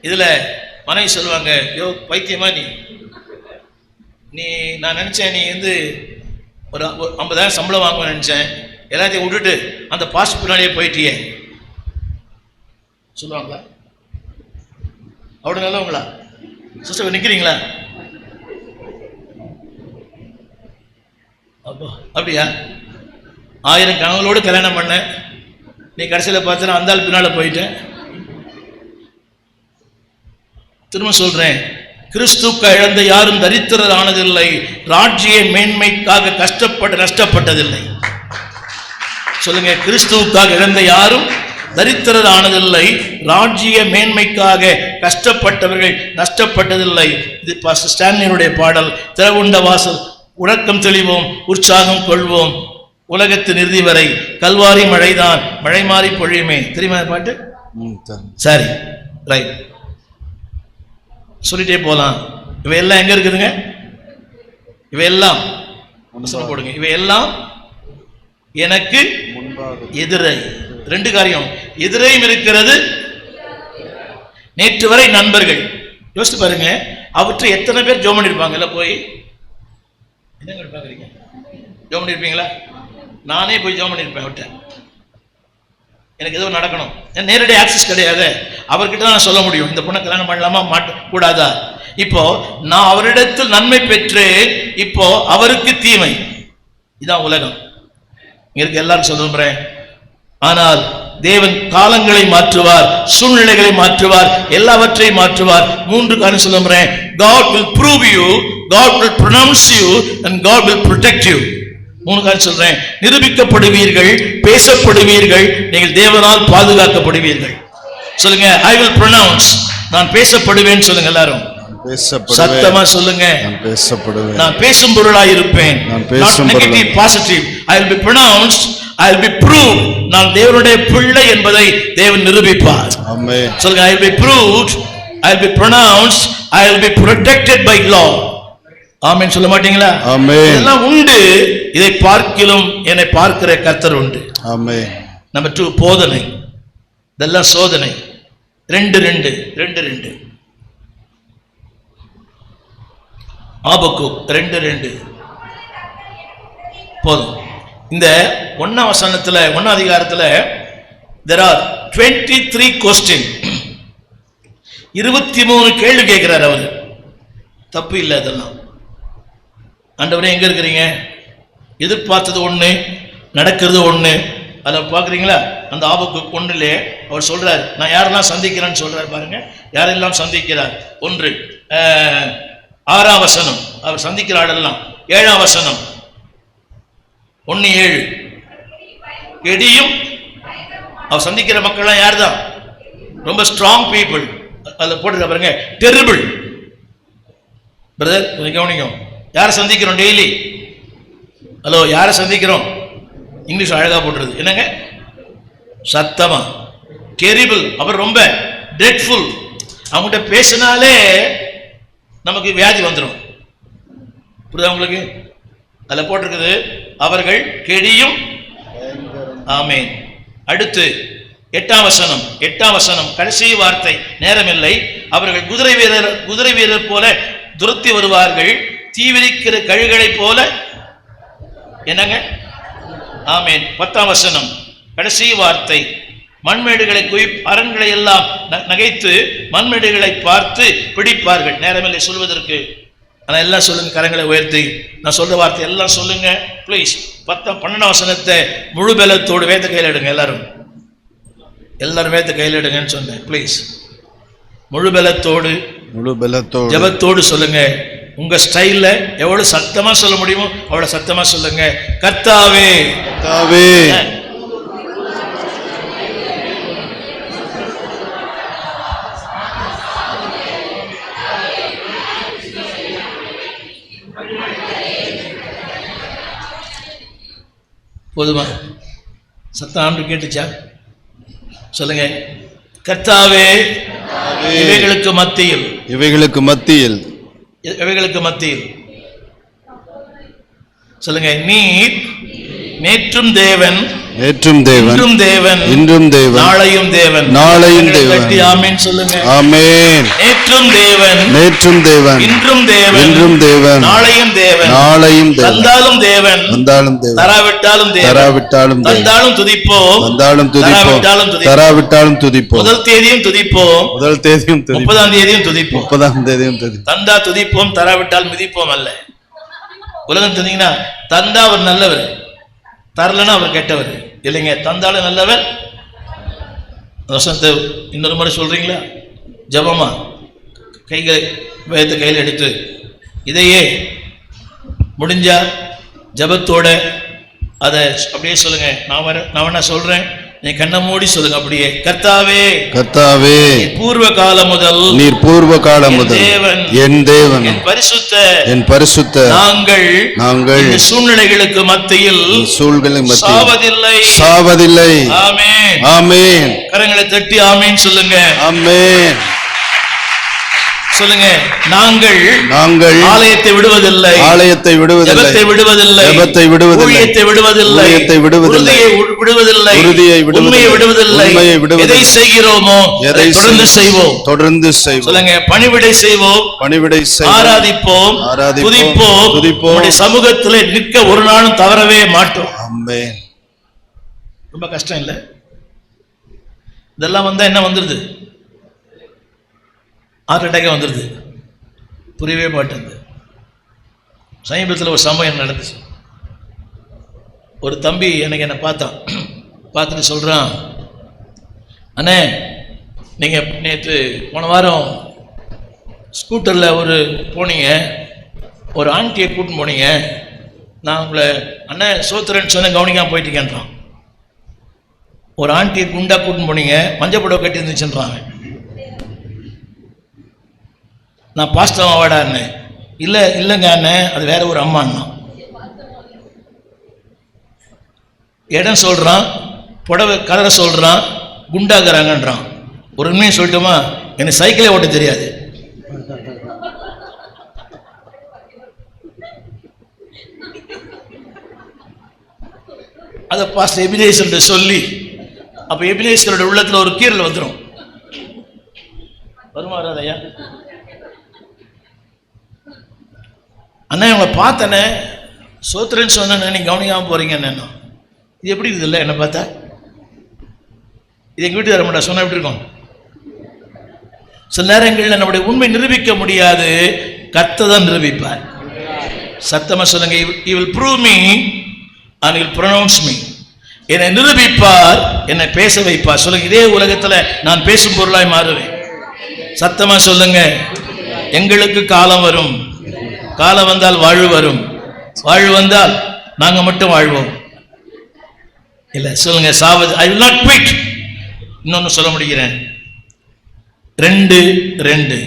இதுல மனைவி சொல்லுவாங்க, யோ பைத்தியமா நீ நான் நினைச்சேன் நீ வந்து ஒரு 50,000 சம்பளம் வாங்குவேன் நினைச்சேன், எல்லாத்தையும் விட்டுட்டு அந்த பாஸ்ட் பின்னாடியே போயிட்டியே சொல்லுவாங்களா? அவ்வளவு நல்லவங்களா? சிஸ்டர் நிக்கிறீங்களா? அப்போ அப்படியா? 1000 கனவுகளோடு கல்யாணம் பண்ண, நீ கடைசியில் பார்த்தா அந்த ஆள் பின்னால போயிட்டேன். திரும்ப சொல்றேன், கிறிஸ்துக்கு இழந்த யாரும் தரித்திரர் ஆனதில்லை, ராஜ்ய மேன்மைக்காக கஷ்டப்பட்டு நஷ்டப்பட்டதில்லை. சொல்லுங்க, கிறிஸ்துவுக்காக இழந்த யாரும் தரித்திரர் ஆனதில்லை, ராஜ்ய மேன்மைக்காக கஷ்டப்பட்டவர்கள் நஷ்டப்பட்டதில்லை. இது பாஸ்டர் ஸ்டான்லியினுடைய பாடல். திறவுண்ட வாசல், உறக்கம் தெளிவோம், உற்சாகம் கொள்வோம், உலகத்தின் இறுதி வரை கல்வாரி மழைதான், மழை மாறி பொழியுமே. தெரியுமா பாட்டு? சரி, ரைட், சொல்லிட்டே போலாம். இவையெல்லாம் எங்க இருக்குதுங்க? இவையெல்லாம் போடுங்க. இவையெல்லாம் எனக்கு எதிரை. 2 காரியம், எதிரையும் இருக்கிறது, நேற்று வரை நண்பர்கள். யோசித்து பாருங்க, அவற்றை எத்தனை பேர் ஜோம் பண்ணிருப்பாங்கல்ல? போய் என்ன பாக்குறீங்க? ஜோம் பண்ணிருப்பீங்களா? நானே போய் ஜோம் பண்ணிருப்பேன். அவர்கிட்ட எனக்கு ஏதோ நடக்கணும், நேரடி ஆக்சஸ் கிடையாது, அவர்கிட்ட தான் நான் சொல்ல முடியும், இந்த பொண்ணை கல்யாணம் பண்ணலாமா கூடாதா. இப்போ நான் அவரிடத்தில் நன்மை பெற்று, இப்போ அவருக்கு தீமை. இதான் உலகம். இங்க இருக்க எல்லாரும் சொல்றேன், ஆனால் தேவன் காலங்களை மாற்றுவார், சூழ்நிலைகளை மாற்றுவார், எல்லாவற்றையும் மாற்றுவார். 3 காரணம் சொல்றேன். God will prove you, God will pronounce you, and God will protect you. 3 காரணம் சொல்றேன். நிரூபிக்கப்படுவீர்கள், பேசப்படுவீர்கள், நீங்கள் தேவனால் பாதுகாக்கப்படுவீர்கள். சொல்லுங்க, I will pronounce, நான் பேசப்படுவேன். சொல்லுங்க எல்லாரும், சத்தமா சொல்லுங்க, நான் பேசும் பொருளாய் இருப்பேன். Negative positive. I will be pronounced, I will be proved, நான் தேவனுடைய பிள்ளை என்பதை தேவன் நிரூபிப்பார். ஆமென். சொல்லுங்க, I will be proved, I will be pronounced, I will be protected by God. ஆமென் சொல்ல மாட்டீங்களா? ஆமென். இதெல்லாம் உண்டு. இதை பார்க்கிலும் என்னை பார்க்கிற கர்த்தர் உண்டு. ஆமென். நம்பர் 2, போதனை. இதெல்லாம் சோதனை. 2 ஆபக்கூக் 2 போதும். இந்த 1ஆம் வசனத்துல, 1ஆம் அதிகாரத்துல there are 23 question, 23 கேள்வி கேட்கிறார் அவர். தப்பு இல்லை, அதெல்லாம். ஆண்டவரே எங்க இருக்கிறீங்க? எதிர்பார்த்தது ஒண்ணு, நடக்கிறது ஒண்ணு. அதில் பார்க்குறீங்களா? அந்த ஆபக்கூக் 1 அவர் சொல்றார், நான் யாரெல்லாம் சந்திக்கிறேன்னு சொல்றார். பாருங்க, யாரெல்லாம் சந்திக்கிறார். 1 6ஆம் வசனம், அவர் சந்திக்கிற ஆளெல்லாம். 7ஆம் வசனம் 1:7, கெடியும் அவர் சந்திக்கிற மக்கள்லாம் யார் தான்? ரொம்ப ஸ்ட்ராங் பீப்புள். அதில் போட்டு பாருங்க, டெரிபிள். பிரதர் கவனிக்கும், யாரை சந்திக்கிறோம் டெய்லி? ஹலோ, யாரை சந்திக்கிறோம்? இங்கிலீஷ் அழகா போட்டுருது, என்னங்க சத்தமா? டெரிபிள். அவர் ரொம்ப ட்ரெட்ஃபுல். அவங்ககிட்ட பேசினாலே நமக்கு வியாதி வந்துடும். புரியுதா உங்களுக்கு? அதில் போட்டிருக்குது, அவர்கள் கெடியும். ஆமென். அடுத்து 8ஆம் வசனம் கடைசி வார்த்தை, நேரமில்லை. அவர்கள் குதிரை வீரர் போல துரத்தி வருவார்கள், தீவிரிக்கிற கழுகளை போல. என்னங்க? ஆமென். 10ஆம் வசனம் கடைசி வார்த்தை, மண்மேடுகளை அரண்களை எல்லாம் நகைத்து மண்மேடுகளை பார்த்து பிடிப்பார்கள். நேரமில்லை சொல்வதற்கு. ஆனால் எல்லாம் சொல்லுங்க, கரங்களை உயர்த்தி. நான் சொல்ற வார்த்தை எல்லாம் சொல்லுங்க பிளீஸ். 12ஆம் வசனத்தை முழு பலத்தோடு வேத கையில் எடுங்க. எல்லாரும் வேத கையில் எடுங்கன்னு சொன்னேன். பிளீஸ், முழு பலத்தோடு ஜெபத்தோடு சொல்லுங்க. உங்க ஸ்டைல்ல எவ்வளவு சத்தமா சொல்ல முடியுமோ அவ்வளவு சத்தமா சொல்லுங்க. கர்த்தாவே, கர்த்தாவே, போதுமா? சத்தம் ஆண்டு கேட்டுச்சா? சொல்லுங்க, கர்த்தாவே, இவைகளுக்கு மத்தியில் சொல்லுங்க, நீர் நேற்றும் தேவன், நேற்றும் தேவன், இன்றும் தேவன், இன்றும் தேவன், நாளையும் தேவன். நாளையும் தேவன். கட்டி ஆமென் சொல்லுங்க. ஆமென். நேற்றும் தேவன், நேற்றும் தேவன், இன்றும் தேவன், இன்றும் தேவன், நாளையும் தேவன், நாளையும் தேவன், தந்தாலும் தேவன், வந்தாலும் தேவன், தராவிட்டாலும் தேவன், தராவிட்டாலும் தேவன், தந்தாலும் துதிப்போம், வந்தாலும் துதிப்போம், தராவிட்டாலும் துதிப்போம், தராவிட்டாலும் துதிப்போம், முதல் தேதியும் துதிப்போம், முதல் தேதியும் துதிப்போம், 30ஆம் தேதியும் துதிப்போம், 30ஆம் தேதியும் துதிப்போம். தந்தா துதிப்போம், தராவிட்டால் மிதிப்போம் அல்ல. உலகம் தெரிஞ்சீங்கன்னா தந்தா அவர் நல்லவர், தரலன்னா அவர் கெட்டவர் இல்லைங்க. தந்தாலும் நல்லவர். வசனத்தை இன்னொரு முறை சொல்றீங்களா? ஜபமா கைகளை வேதத்தை கையில் எடுத்து இதையே முடிஞ்சா ஜபத்தோட அதை அப்படியே சொல்லுங்க. நான் என்ன சொல்றேன், நீ கண்ணை மூடி சொல்லுங்க அப்படியே. கர்த்தாவே, கர்த்தாவே, பூர்வ காலம் முதல், நீர் பூர்வ காலம் முதல் என் தேவன், என் பரிசுத்த, என் பரிசுத்த, நாங்கள் இந்த சூழ்நிலைகளுக்கு மத்தியில் சாவதில்லை, சாவதில்லை. ஆமென், ஆமென். கரங்களை தட்டி ஆமென் சொல்லுங்க. ஆமென் சொல்லுங்க. நாங்கள் ஆலயத்தை விடுவதில்லை, ஆலயத்தை விடுவதில்லை, ஜெபத்தை விடுவதில்லை, ஜெபத்தை விடுவதில்லை, ஊழியத்தை விடுவதில்லை, ஊழியத்தை விடுவதில்லை, விடுவதில்லை, உறுதியை விடுவதில்லை, உண்மையை விடுவதில்லை, உண்மையை விடுவதில்லை. எதை செய்கிறோமோ அதை தொடர்ந்து செய்வோம், தொடர்ந்து செய்வோம். சொல்லுங்க. பணிவிடை செய்வோம், பணிவிடை செய்வோம், ஆராதிப்போம், துதிப்போம், துதிப்போம், உம்முடைய சமூகத்திலே நிற்க ஒரு நாளும் தவறவே மாட்டோம். ஆமென். ரொம்ப கஷ்டம் இல்லை? இதெல்லாம் வந்தா என்ன வந்துருது? ஹார்ட் அட்டாக்கே வந்துடுது, புரியவே மாட்டேங்குது. சமீபத்தில் ஒரு சம்பவம் நடந்துச்சு. ஒரு தம்பி எனக்கு என்னை பார்த்துட்டு சொல்கிறான், அண்ணே நீங்கள் நேற்று போன வாரம் ஸ்கூட்டரில் போனீங்க, ஒரு ஆண்டியை கூட்டின்னு போனீங்க, நான் உங்களை அண்ணன் சோத்துறேன்னு சொன்ன கவனிக்காமல் போயிட்டீங்கன்றான். ஒரு ஆண்டியை குண்டா கூட்டின்னு போனீங்க, மஞ்சள் புடவை கட்டி இருந்துச்சுன்றான். நான் பாஸ்டர் அவார்டா இருந்தேன். இல்லைங்க அண்ணன், அது வேற ஒரு அம்மா அண்ணா. இடம் சொல்றான், புடவை கலரை சொல்றான், குண்டாகிறாங்கன்றான். ஒரு உண்மையை சொல்லட்டுமா, எனக்கு சைக்கிளே ஓட்ட தெரியாது. அதை பாஸ்டர் எபினேசர் சொல்லி, அப்ப எபினேசரோட உள்ளத்துல ஒரு கீரல் வந்துடும். வருமாறாதையா அண்ணா, இவங்களை பார்த்தனே சோத்திரன்னு சொன்ன நீ கவனிக்காமல் போறீங்கன்னு. இது எப்படி இருக்குது இல்லை? என்ன பார்த்தா இது எங்கள் வீட்டுக்கார மாட்டா சொன்னால் எப்படி இருக்கும்? சில நேரங்களில் நம்முடைய உண்மை நிரூபிக்க முடியாது, கர்த்தர் தான் நிரூபிப்பார். சத்தமாக சொல்லுங்க. He will prove me and he will pronounce me. என்னை நிரூபிப்பார், என்னை பேச வைப்பார். சொல்லுங்க. இதே உலகத்தில் நான் பேசும் பொருளாய் மாறுவேன். சத்தமாக சொல்லுங்க. எங்களுக்கு காலம் வரும், காலம் வந்தால் வாழ்வு வரும், வாழ்வு வந்தால் நாங்க மட்டும் வாழ்வோம். இல்ல சொல்லுங்க. சாவது ஐ வில் நாட் குவிட். இன்னொன்னு சொல்ல முடிகிறேன். 2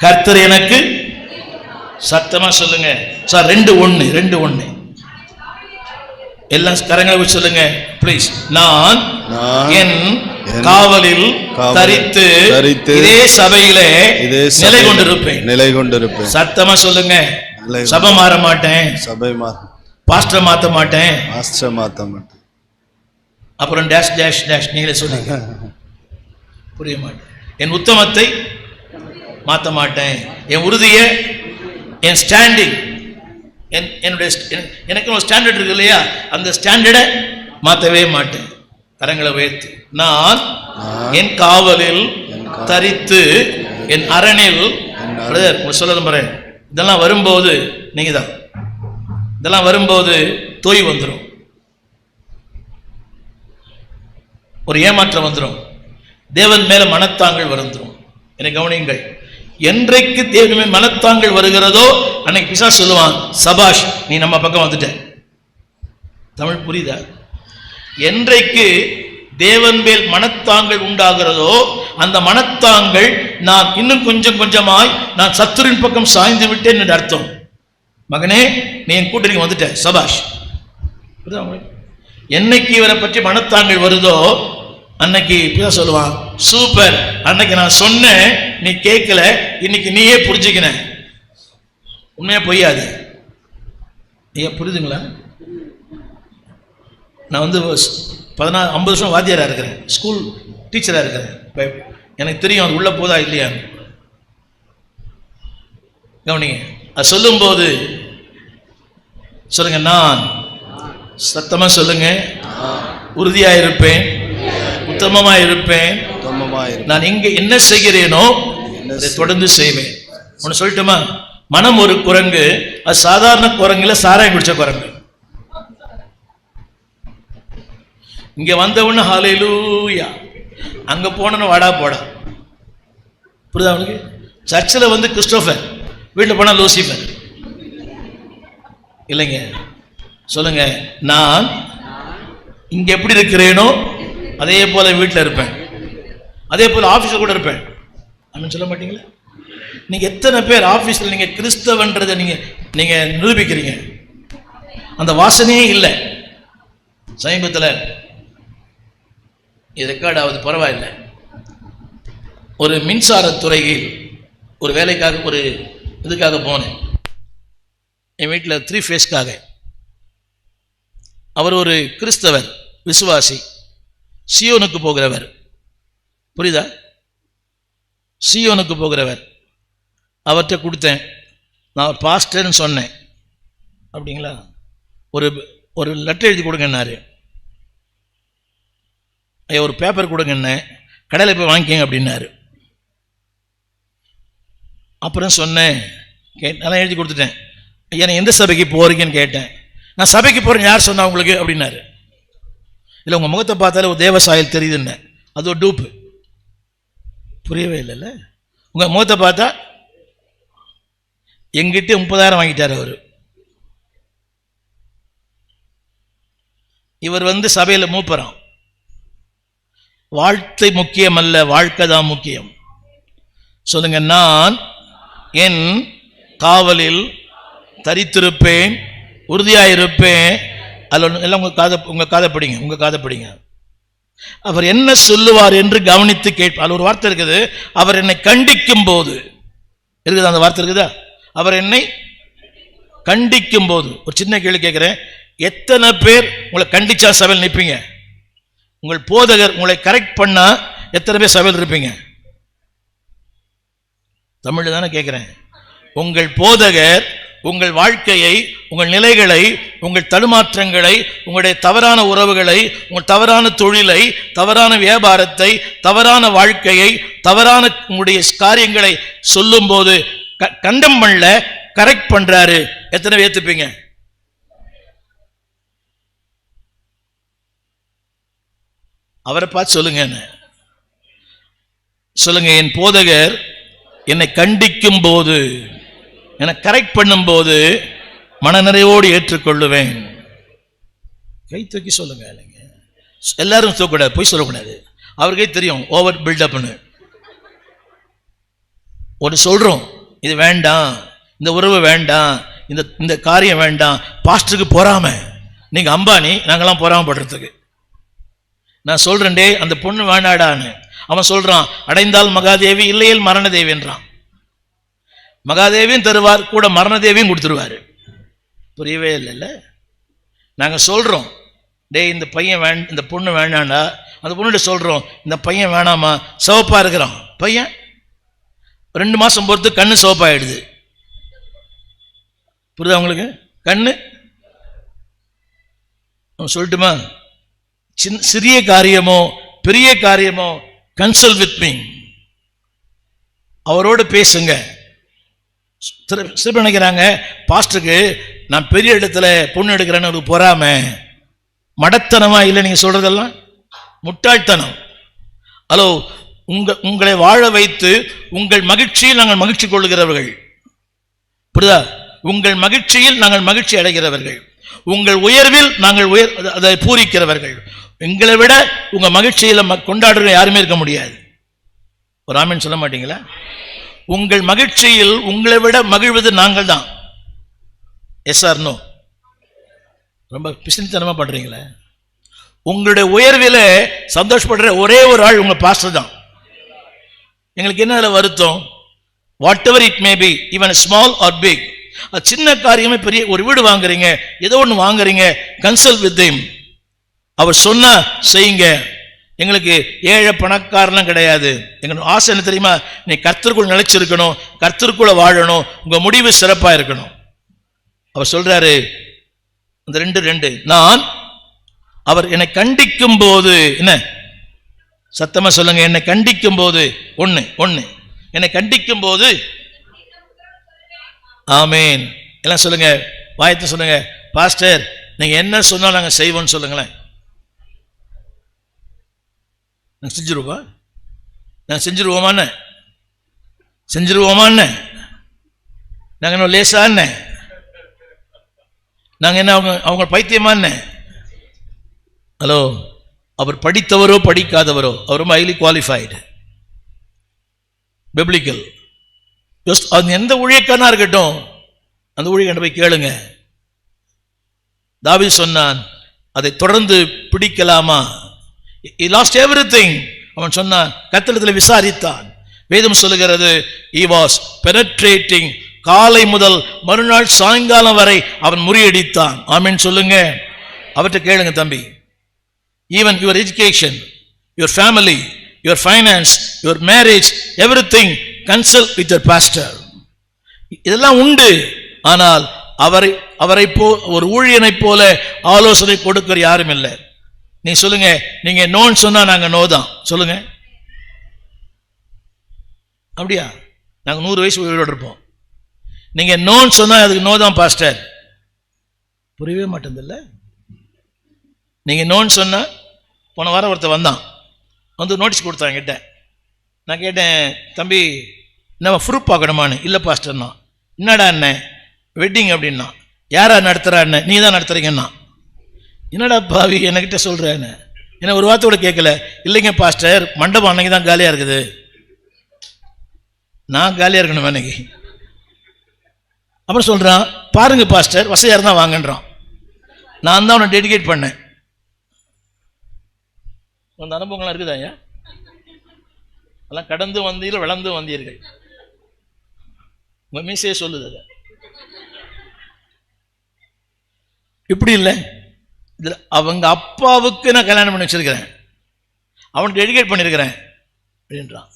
கர்த்தர் எனக்கு, சத்தமா சொல்லுங்க சார். 2:1 எல்லாம் கரங்களை சொல்லுங்க ப்ளீஸ். நான் என் காவலில் தரித்து இதே சபையிலே நிலை கொண்டிருப்பேன். சத்தமா சொல்லுங்க. சபை மாற மாட்டேன், பாஸ்டர் மாத்த மாட்டேன். அப்புறம் டேஷ் டேஷ் டேஷ் நீங்களே சொல்லுங்க. புரிய மாட்டேன். என் உத்தமத்தை மாத்த மாட்டேன், என் உறுதியை, என் ஸ்டாண்டிங், எனக்கு ஒரு ஸ்டாண்டர்ட் இருக்கு இல்லையா, அந்த ஸ்டாண்டர்டை மாற்றவே மாட்டேன். கரங்களை உயர்த்தி. நான் என் காவலில் தரித்து என் அரணில். சொல்ல பாரு, இதெல்லாம் வரும்போது நீங்க தான், இதெல்லாம் வரும்போது தோய் வந்துடும், ஒரு ஏமாற்றம் வந்துடும், தேவன் மேல மனத்தாங்கள் வந்துடும். என்னை கவனியுங்கள். என்றைக்கு தேவன் மேல் மனத்தாங்கள் வருகிறதோ அன்னைக்கு பிசாசு சொல்லுவான், சபாஷ் நீ நம்ம பக்கம் வந்துட்ட. தமிழ் புரியுதா? என்றைக்கு தேவன் மேல் மனத்தாங்கள் உண்டாகிறதோ அந்த மனத்தாங்கள் நான் இன்னும் கொஞ்சம் கொஞ்சமாய் நான் சத்துருவின் பக்கம் சாய்ந்து விட்டேன் என்று அர்த்தம். மகனே நீ என் கூட்டணிக்கு வந்துட்ட, சபாஷ். என்னைக்கு இவரை பற்றி மனத்தாங்கள் வருதோ அன்னைக்கு சொல்லுவான், சூப்பர், அன்னைக்கு நான் சொன்னேன் நீ கேட்கல, இன்னைக்கு நீயே புரிஞ்சுக்கின. உண்மையா பொய்யாது? நீங்க புரியுதுங்களா? நான் வந்து 50 வருஷம் வாத்தியாராக இருக்கிறேன், ஸ்கூல் டீச்சராக இருக்கிறேன். எனக்கு தெரியும் அது உள்ள போதா இல்லையா. கவனிங்க, அது சொல்லும்போது சொல்லுங்க, நான் சத்தமா சொல்லுங்க, உறுதியா இருப்பேன், உத்தமமா இருப்பேன், நான் இங்க என்ன செய்கிறேனோ அதை தொடர்ந்து செய்வேன். ஒன்று சொல்லட்டுமா? மனம் ஒரு குரங்கு, அது சாதாரண குரங்குல சாராயம் குடிச்ச குரங்கு. இங்க வந்தவொன்னு ஹல்லேலூயா, அங்க போனன்னு வாடா போடா. புரியுதா அவனுக்கு? சர்ச்சில் வந்து கிறிஸ்டோபர், வீட்டில் போனா லூசிபர். இல்லைங்க, சொல்லுங்க, நான் இங்க எப்படி இருக்கிறேனோ அதே போல வீட்டில் இருப்பேன், அதே போல ஆபீஸ்ல கூட இருப்பேன். அப்படின்னு சொல்ல மாட்டீங்களா? நீங்க எத்தனை பேர் ஆபீஸ்ல நீங்க கிறிஸ்தவன்றதை நீங்க நிரூபிக்கிறீங்க? அந்த வாசனையே இல்லை. சமீபத்தில் இது ரெக்கார்ட் ஆகுது, பரவாயில்லை. ஒரு மின்சாரத்துறையில் ஒரு வேலைக்காக ஒரு இதுக்காக போனேன், என் வீட்டில் 3 ஃபேஸ்க்காக. அவர் ஒரு கிறிஸ்தவர் விசுவாசி, சியோனுக்கு போகிறவர். புரியுதா? சியோனுக்கு போகிறவர். அவர்கிட்ட கொடுத்தேன், நான் பாஸ்டர்னு சொன்னேன். அப்படிங்களா? ஒரு லெட்டர் எழுதி கொடுங்கன்னாரு. ஒரு பேப்பர் கொடுங்கன்னு, கடையில் போய் வாங்கிக்கங்க அப்படின்னாரு. அப்புறம் சொன்னேன், நான் எழுதி கொடுத்துட்டேன். ஐயா, எந்த சபைக்கு போறீங்கன்னு கேட்டேன். நான் சபைக்கு போறேன், யார் சொன்னா உங்களுக்கு அப்படின்னாரு. இல்லை, உங்கள் முகத்தை பார்த்தாலே ஒரு தேவசாயல் தெரியுதுன்னு. அது ஒரு டூப்பு. புரியவே இல்லைல்ல? உங்கள் முகத்தை பார்த்தா எங்கிட்ட 30,000 வாங்கிட்டார் அவர். இவர் வந்து சபையில் மூப்பறான். வாழ்க்கை முக்கியம் அல்ல, வாழ்க்கை தான் முக்கியம். சொல்லுங்க, நான் என் காவலில் தரித்திருப்பேன், உறுதியாயிருப்பேன். அதில் எல்லாம் உங்க காதை படிங்க. அவர் என்ன சொல்லுவார் என்று கவனித்து கேட்பார். அதில் ஒரு வார்த்தை இருக்குது, அவர் என்னை கண்டிக்கும் போது இருக்குது. அந்த வார்த்தை இருக்குதா? அவர் என்னை கண்டிக்கும் போது. ஒரு சின்ன கேள்வி கேட்கிறேன், எத்தனை பேர் உங்களை கண்டிச்சா சபையில் நிற்பீங்க? உங்கள் போதகர் உங்களை கரெக்ட் பண்ணா எத்தனை பேர் சபையில் இருப்பீங்க? தமிழ் தானே கேட்கிறேன். உங்கள் போதகர் உங்கள் வாழ்க்கையை, உங்கள் நிலைகளை, உங்கள் தடுமாற்றங்களை, உங்களுடைய தவறான உறவுகளை, உங்கள் தவறான தொழிலை, தவறான வியாபாரத்தை, தவறான வாழ்க்கையை, தவறான உங்களுடைய காரியங்களை சொல்லும் போது கண்டம் பண்ணல, கரெக்ட் பண்றாரு. எத்தனை பேர் ஏத்துப்பீங்க? அவரை பார்த்து சொல்லுங்க, சொல்லுங்க, என் போதகர் என்னை கண்டிக்கும் போது, என்னை கரெக்ட் பண்ணும் போது மனநிறைவோடு ஏற்றுக்கொள்ளுவேன். கை தூக்கி சொல்லுங்க. இல்லைங்க, எல்லாரும் சொல்லக்கூடாது, போய் சொல்லக்கூடாது. அவருக்கே தெரியும் ஓவர் பில்டப்னு. ஒன்று சொல்றோம், இது வேண்டாம், இந்த உறவு வேண்டாம், இந்த காரியம் வேண்டாம். பாஸ்டருக்கு பொறாம, நீங்க அம்பானி, நாங்கெல்லாம் பொறாமப்படுறதுக்கு. நான் சொல்றேன்டே, அந்த பொண்ணு வேண்டாடான்னு. அவன் சொல்றான், அடைந்தால் மகாதேவி, இல்லையில் மரணதேவி என்றான். மகாதேவியும் தருவார், கூட மரணதேவியும் கொடுத்துருவாரு. புரியவே இல்லைல்ல? நாங்கள் சொல்றோம், டே இந்த பையன் இந்த பொண்ணு வேண்டாண்டா. அந்த பொண்ணுகிட்ட சொல்றோம், இந்த பையன் வேணாமா, சிவப்பா இருக்கிறான் பையன். 2 மாசம் பொறுத்து கண்ணு சிவப்பாயிடுது. புரியுதா உங்களுக்கு? கண்ணு சொல்லட்டுமா? சிறிய காரியமோ பெரிய காரியமோ, கன்சல்ட் வித் மீ, அவரோடு பேசுங்க. சில நினைக்கிறாங்க, பாஸ்டருக்கு நான் பெரிய இடத்துல பொண்ணு எடுக்கிறேன்னு பொறாம, மடத்தனமா இல்லை. நீங்க சொல்றதெல்லாம் முட்டாள்தனம். ஹலோ, உங்களை வாழ வைத்து உங்கள் மகிழ்ச்சியில் நாங்கள் மகிழ்ச்சி கொள்ளுகிறவர்கள். புரியுதா? உங்கள் மகிழ்ச்சியில் நாங்கள் மகிழ்ச்சி அடைகிறவர்கள், உங்கள் உயர்வில் நாங்கள் அதை பூரிக்கிறவர்கள். எங்களை விட உங்க மகிழ்ச்சியில கொண்டாடுற யாருமே இருக்க முடியாது. ஒரு ஆமீன் சொல்ல மாட்டீங்களா? உங்கள் மகிழ்ச்சியில் உங்களை விட மகிழ்வது நாங்கள் தான். Yes or no? ரொம்ப பிசினித்தனமா பண்றீங்களே. உங்களுடைய உயர்வில சந்தோஷப்படுற ஒரே ஒரு ஆள் உங்க பாஸ்டர் தான். எங்களுக்கு என்ன வருத்தம்? Whatever it may be, even small or big, சின்ன காரியமே பெரிய, ஒரு வீடு வாங்குறீங்க, ஏதோ ஒன்று வாங்குறீங்க, கன்சல்ட் வித் ஹிம். அவர் சொன்னா செய்யுங்க. எங்களுக்கு ஏழை பணக்காரலாம் கிடையாது. எங்களுக்கு ஆசை என்ன தெரியுமா? நீ கர்த்தருக்குள் நிலைச்சிருக்கணும், கர்த்தருக்குள்ள வாழணும், உங்க முடிவு சிறப்பா இருக்கணும். அவர் சொல்றாரு அந்த 2:2, நான் அவர் என்னை கண்டிக்கும் போது, என்ன சத்தமா சொல்லுங்க, என்னை கண்டிக்கும் போது, ஒன்னு என்னை கண்டிக்கும் போது, ஆமேன் எல்லாம் சொல்லுங்க, வாயத்தை சொல்லுங்க, பாஸ்டர் நீங்க என்ன சொன்னாலும் நாங்க செய்வோம்னு சொல்லுங்களேன். நாங்க செஞ்சிருவோமான்னு நாங்க என்ன லேசான்னு, நாங்க என்ன அவங்க பைத்தியமான்னு? ஹலோ, அவர் படித்தவரோ படிக்காதவரோ, அவர் ரொம்ப ஹைலி குவாலிஃபைடு, பிப்ளிக்கல். அது எந்த ஊழியக்காரனா இருக்கட்டும், அந்த ஊழியக்காரன் போய் கேளுங்க. தாவீது சொன்னான், அதை தொடர்ந்து பிடிக்கலாமா? He lost everything. அவன் சொன்னான், கர்த்தரிடத்தில் விசாரித்தான். வேதம் சொல்லுகிறது, he was penetrating. காலை முதல் மறுநாள் சாயங்காலம் வரை அவன் முறியடித்தான். ஆமென் சொல்லுங்க. அவர்கிட்ட கேளுங்க, தம்பி, even your education, your family, your finance, your marriage, everything, consult with your pastor. இதெல்லாம் உண்டு. ஆனால் அவரை ஒரு ஊழியனை போல ஆலோசனை கொடுக்கிற யாரும் இல்லை. நீ சொல்லுங்க, நீங்க நோன்னு சொன்னா நாங்க நோ தான் சொல்லுங்க. அப்படியா? நாங்க 100 வயசு உயிரோடு இருப்போம். நீங்க நோன்னு சொன்னா அதுக்கு நோ தான் பாஸ்டர். புரியவே மாட்டேங்குதுல்ல. நீங்க நோன்னு சொன்னா, போன வாரம் ஒருத்தர் வந்தான், வந்து நோட்டீஸ் கொடுத்தான் கிட்ட. நான் கேட்டேன், தம்பி நம்ம ப்ரூஃப் பார்க்கணுமான்னு. இல்லை பாஸ்டர்னா. என்னடா அண்ணன் வெட்டிங் அப்படின்னா? யாரா நடத்துறா அண்ணன்? நீ தான் நடத்துறீங்கன்னா. என்னடா பாவி என்கிட்ட சொல்றேன்னு என்ன ஒரு வார்த்தை கூட கேட்கல. இல்லைங்க பாஸ்டர், மண்டபம் அன்னைக்கு தான் காலியா இருக்குது. நான் காலியா இருக்கணும் அன்னைக்கு. அப்புறம் சொல்றான், பாருங்க பாஸ்டர் வசதியா இருந்தா வாங்கன்றான். நான் தான் அவனை டெடிகேட் பண்ணேன். அந்த அனுபவங்கள்லாம் இருக்குதா ஐயா? எல்லாம் கடந்து வந்தீர்கள், வளர்ந்து வந்தீர்கள். உங்க மீசையே சொல்லுது அதை. இப்படி இல்லை, இதுல அவங்க அப்பாவுக்கு நான் கல்யாணம் பண்ணி வச்சிருக்கிறேன், அவனுக்கு டெடிகேட் பண்ணியிருக்கிறேன் அப்படின்றான்.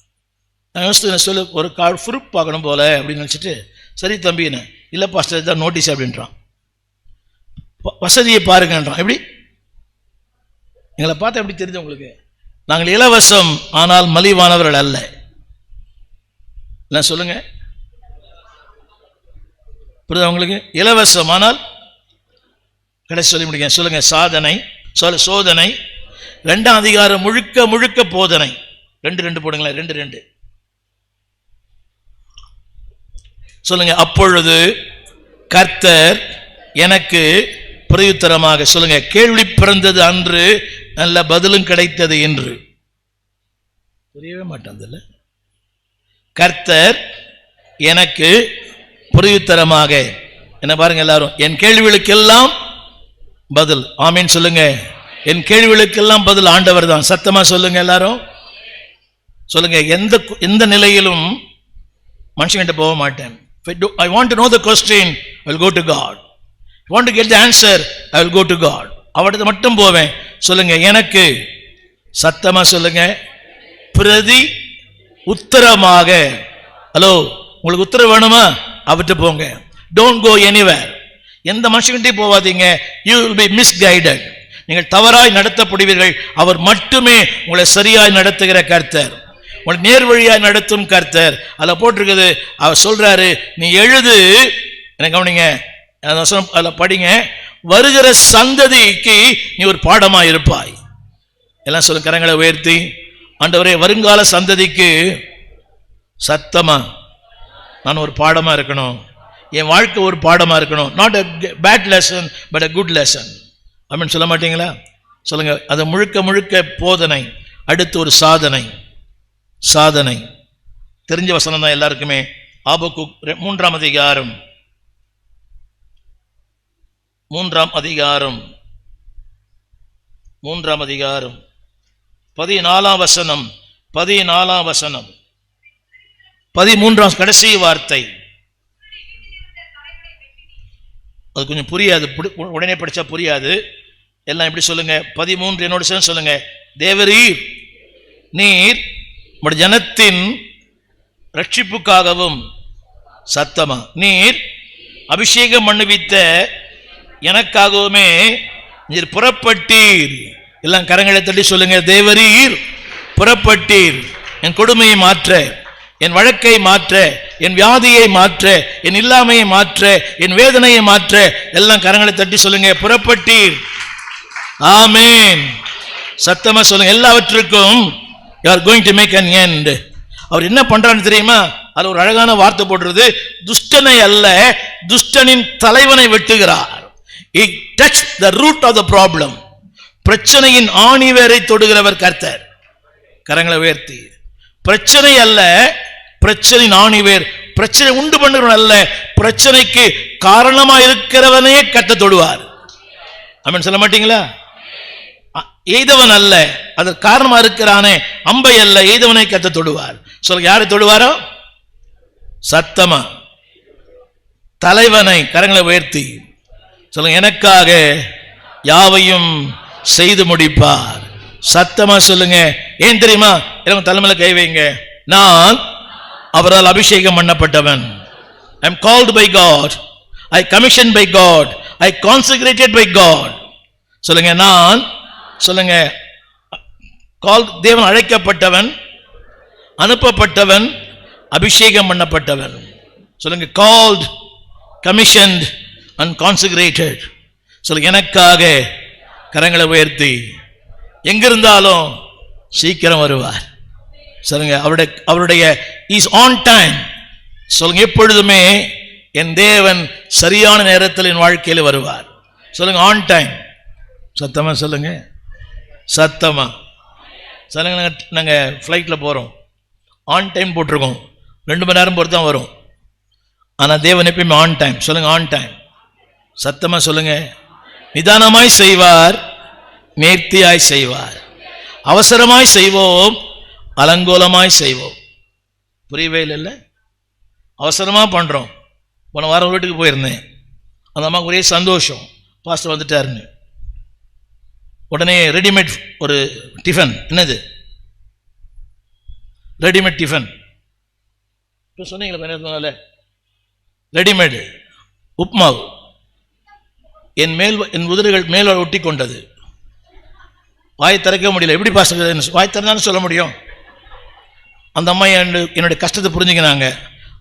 நான் யோசித்து சொல்லு, ஒரு ப்ரூஃப் பார்க்கணும் போல அப்படின்னு நினச்சிட்டு, சரி தம்பின்னு. இல்லை பாஸ்டர் இதுதான் நோட்டீஸ் அப்படின்றான். வசதியை பாருங்கன்றான். எப்படி எங்களை பார்த்தா எப்படி தெரியுது உங்களுக்கு? நாங்கள் இலவசம் ஆனால் மலிவானவர்கள் அல்ல. நான் சொல்லுங்க, புரியுதா உங்களுக்கு? இலவசம் ஆனால், கடைசி சொல்லி முடிக்க சொல்லுங்க, சாதனை சோதனை. 2ஆம் அதிகாரம் முழுக்க முழுக்க போதனை. 2 போடுங்களேன், 2 சொல்லுங்க. அப்பொழுது கர்த்தர் எனக்கு பிரயுத்தரமாக, சொல்லுங்க, கேள்வி பிறந்தது அன்று, நல்ல பதிலும் கிடைத்தது என்று. புரியவே மாட்டேன். கர்த்தர் எனக்கு பிரயுத்தரமாக, என்ன பாருங்க எல்லாரும், என் கேள்விகளுக்கெல்லாம் பதில். ஆமீன் சொல்லுங்க. என் கேள்விகளுக்கெல்லாம் பதில் ஆண்டவர் தான். சத்தமா சொல்லுங்க எல்லாரும். சொல்லுங்க, எந்த நிலையிலும் மனுஷங்கிட்ட போக மாட்டேன். I want to know the question, I will go to God. I want to get the answer, I will go to God. அவர்கிட்ட மட்டும் போவேன். சொல்லுங்க, எனக்கு, சத்தமா சொல்லுங்க, பிரதி உத்தரமாக. ஹலோ, உங்களுக்கு உத்தரவு வேணுமா? அவர்கிட்ட போங்க. Don't go anywhere. எந்த மனுஷங்கிட்டையும் போவாதீங்க. You will be misguided. நீங்கள் தவறாய் நடத்தப்படுவீர்கள். அவர் மட்டுமே உங்களை சரியாய் நடத்துகிற கர்த்தர், உங்களை நேர் வழியாய் நடத்தும் கர்த்தர். அதில் போட்டிருக்குது, அவர் சொல்றாரு, நீ எழுது, எனக்கு கவனிங்க, அதில் படிங்க, வருகிற சந்ததிக்கு நீ ஒரு பாடமா இருப்பாய். எல்லாம் சொல்ல, கரங்களை உயர்த்தி, ஆண்டவரே வருங்கால சந்ததிக்கு சத்தமா நான் ஒரு பாடமா இருக்கணும். என் வாழ்க்கை ஒரு பாடமா இருக்கணும். Not a bad lesson but a good lesson. அப்படின்னு சொல்ல மாட்டீங்களா? சொல்லுங்க. அது முழுக்க முழுக்க போதனை. அடுத்து ஒரு சாதனை. தெரிஞ்ச வசனம் தான் எல்லாருக்குமே. ஆபக்கூக் 3ஆம் அதிகாரம் 14ஆம் வசனம் 13ஆம் கடைசி வார்த்தை. அது கொஞ்சம் புரியாது, உடனே படிச்சா புரியாது. எல்லாம் எப்படி சொல்லுங்க? 13 என்னோட சேர்ந்து சொல்லுங்க. தேவரீர் நீர் உம்முடைய ஜனத்தின் ரட்சிப்புக்காகவும் சத்தமா நீர் அபிஷேகம் பண்ணுவித்த எனக்காகவுமே நீர் புறப்பட்டீர். எல்லாம் கரங்களை தட்டி சொல்லுங்க. தேவரீர் புறப்பட்டீர் என் கொடுமையை மாற்ற, என் வழக்கை மாற்ற, என் வியாதியை மாற்ற, என் இல்லாமையை மாற்ற, என் வேதனையை மாற்ற. எல்லாம் கரங்களை தட்டி சொல்லுங்க. புறப்பட்டீர். ஆமென். சத்தமா சொல்லுங்க. எல்லாவற்றுக்கும் you are going to make an end. அவர் என்ன பண்றான்னு தெரியுமா? அது ஒரு அழகான வார்த்தை போடுறது. துஷ்டனை அல்ல, துஷ்டனின் தலைவனை வெட்டுகிறார். He touched the root of the problem. பிரச்சனையின் ஆணிவேரை தொடுகிறவர் கர்த்தர். கரங்களை உயர்த்தி. பிரச்சனை அல்ல, பிரச்சனையின் ஆணிவேர். பிரச்சனை உண்டு பண்ணுகிறவன் அல்ல, பிரச்சனைக்கு காரணமா இருக்கிறவனே கர்த்தர் தொடுவார். ஆமென் சொல்ல மாட்டீங்களா? எய்தவன் அல்ல, அது காரணமா இருக்கிறானே அம்பை அல்ல, எய்தவனை கர்த்தர் தொடுவார். சொல்லுங்க, யாரை தொடுவாரோ? சத்தமா தலைவனை. கரங்களை உயர்த்தி சொல்லுங்க. எனக்காக யாவையும் செய்து முடிப்பார். சத்தமா சொல்லுங்க. ஏன் தெரியுமா? எனக்கு தலைமையில கை வைங்க. நான் அவரால் அபிஷேகம் பண்ணப்பட்டவன். I am called by God, I commissioned by God, I consecrated by God. சொல்லுங்க. நான் சொல்லுங்க. கால் தேவன் அழைக்கப்பட்டவன், அனுப்பப்பட்டவன், அபிஷேகம் பண்ணப்பட்டவன். சொல்லுங்க. Called, commissioned and consecrated. சொல்லுங்க. எனக்காக கரங்களை உயர்த்தி எங்கிருந்தாலும் சீக்கிரம் வருவார். சொல்லுங்க. அவருடைய இஸ் ஆன் டைம். சொல்லுங்க. எப்பொழுதுமே என் தேவன் சரியான நேரத்தில் என் வாழ்க்கையில் வருவார். சொல்லுங்க. On time. சத்தமா சொல்லுங்க. சத்தமா சொல்லுங்க. நாங்கள் ஃப்ளைட்டில் போகிறோம், ஆன் டைம் போட்டிருக்கோம். 2 மணி நேரம் பொறுத்து தான் வரும். ஆனால் தேவன் எப்பயுமே ஆன் டைம். சொல்லுங்க. On time. சத்தமா சொல்லுங்க. நிதானமாய் செய்வார், நேர்த்தியாய் செய்வார். அவசரமாய் செய்வோம், அலங்கோலமாய் செய்வோம். புரியவே இல்லை. அவசரமாக பண்ணுறோம். போன வாரம் வீட்டுக்கு போயிருந்தேன். அந்த அம்மாவுக்கு ஒரே சந்தோஷம், பாஸ்டர் வந்துட்டாருன்னு. உடனே ரெடிமேட் ஒரு டிஃபன். என்னது? Readymade tiffin. இப்போ சொன்னீங்களே, ரெடிமேடு உப்மாவு என் உதடுகள் மேல் ஒட்டி கொண்டது. வாய் திறக்க முடியல. எப்படி பாஸ்டர் வாய் திறந்தாலும் சொல்ல முடியும்? அந்த அம்மா என்னுடைய கஷ்டத்தை புரிஞ்சுக்கினாங்க.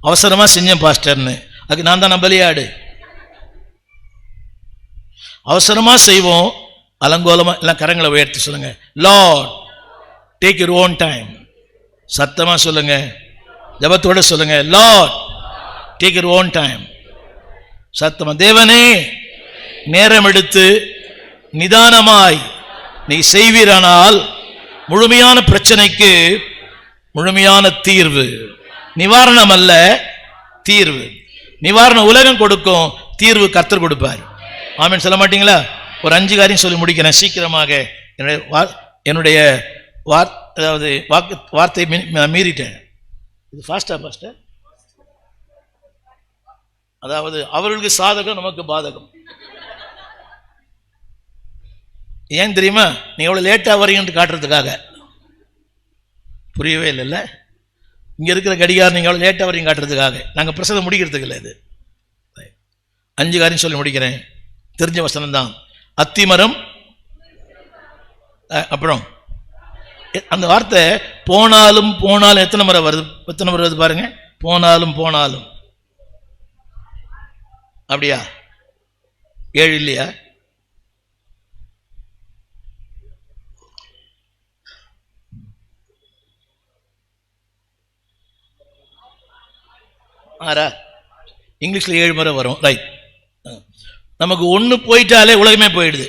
அவசரமாக செஞ்சேன் பாஸ்டர்னு. அதுக்கு நான் தான் பலியாடு. அவசரமாக செய்வோம், அலங்கோலமாக. எல்லாம் கரங்களை உயர்த்தி சொல்லுங்க. Lord take your own time. சத்தமாக சொல்லுங்க. ஜபத்தோட சொல்லுங்க. Lord take your own time. சத்தமாக. தேவனே நேரம் எடுத்து நிதானமாய் நீ செய்வீரானால் முழுமையான பிரச்சனைக்கு முழுமையான தீர்வு. நிவாரணம் அல்ல, தீர்வு. நிவாரணம் உலகம் கொடுக்கும், தீர்வு கர்த்தர் கொடுப்பார். ஆமென் சொல்ல மாட்டீங்களா? ஒரு 5 காரியம் சொல்லி முடிக்கிறேன் சீக்கிரமாக. என்னுடைய அதாவது வார்த்தை மீறிட்டேன். இது ஃபாஸ்டா பாஸ்டர்? அதாவது அவர்களுக்கு சாதகம், நமக்கு பாதகம். ஏன் தெரியுமா? நீ எவ்வளோ லேட்டாக வரீங்கன்னு காட்டுறதுக்காக. புரியவே இல்லைல்ல? இங்கே இருக்கிற கடிகாரம் நீங்கள் எவ்வளோ லேட்டாக வரீங்க காட்டுறதுக்காக. நாங்கள் பிரசங்கம் முடிக்கிறதுக்கு இல்லை. இது 5 காரியம் சொல்லி முடிக்கிறேன். தெரிஞ்ச வசனம் தான். அத்திமரம், அப்புறம் அந்த வார்த்தை போனாலும் போனாலும் எத்தனை முறை வருது? பாருங்க. போனாலும் போனாலும். அப்படியா? 7 இல்லையா? ஆறா? இங்கிலீஷில் 7 முறை வரும். ரைட். நமக்கு 1 போயிட்டாலே உலகமே போயிடுது.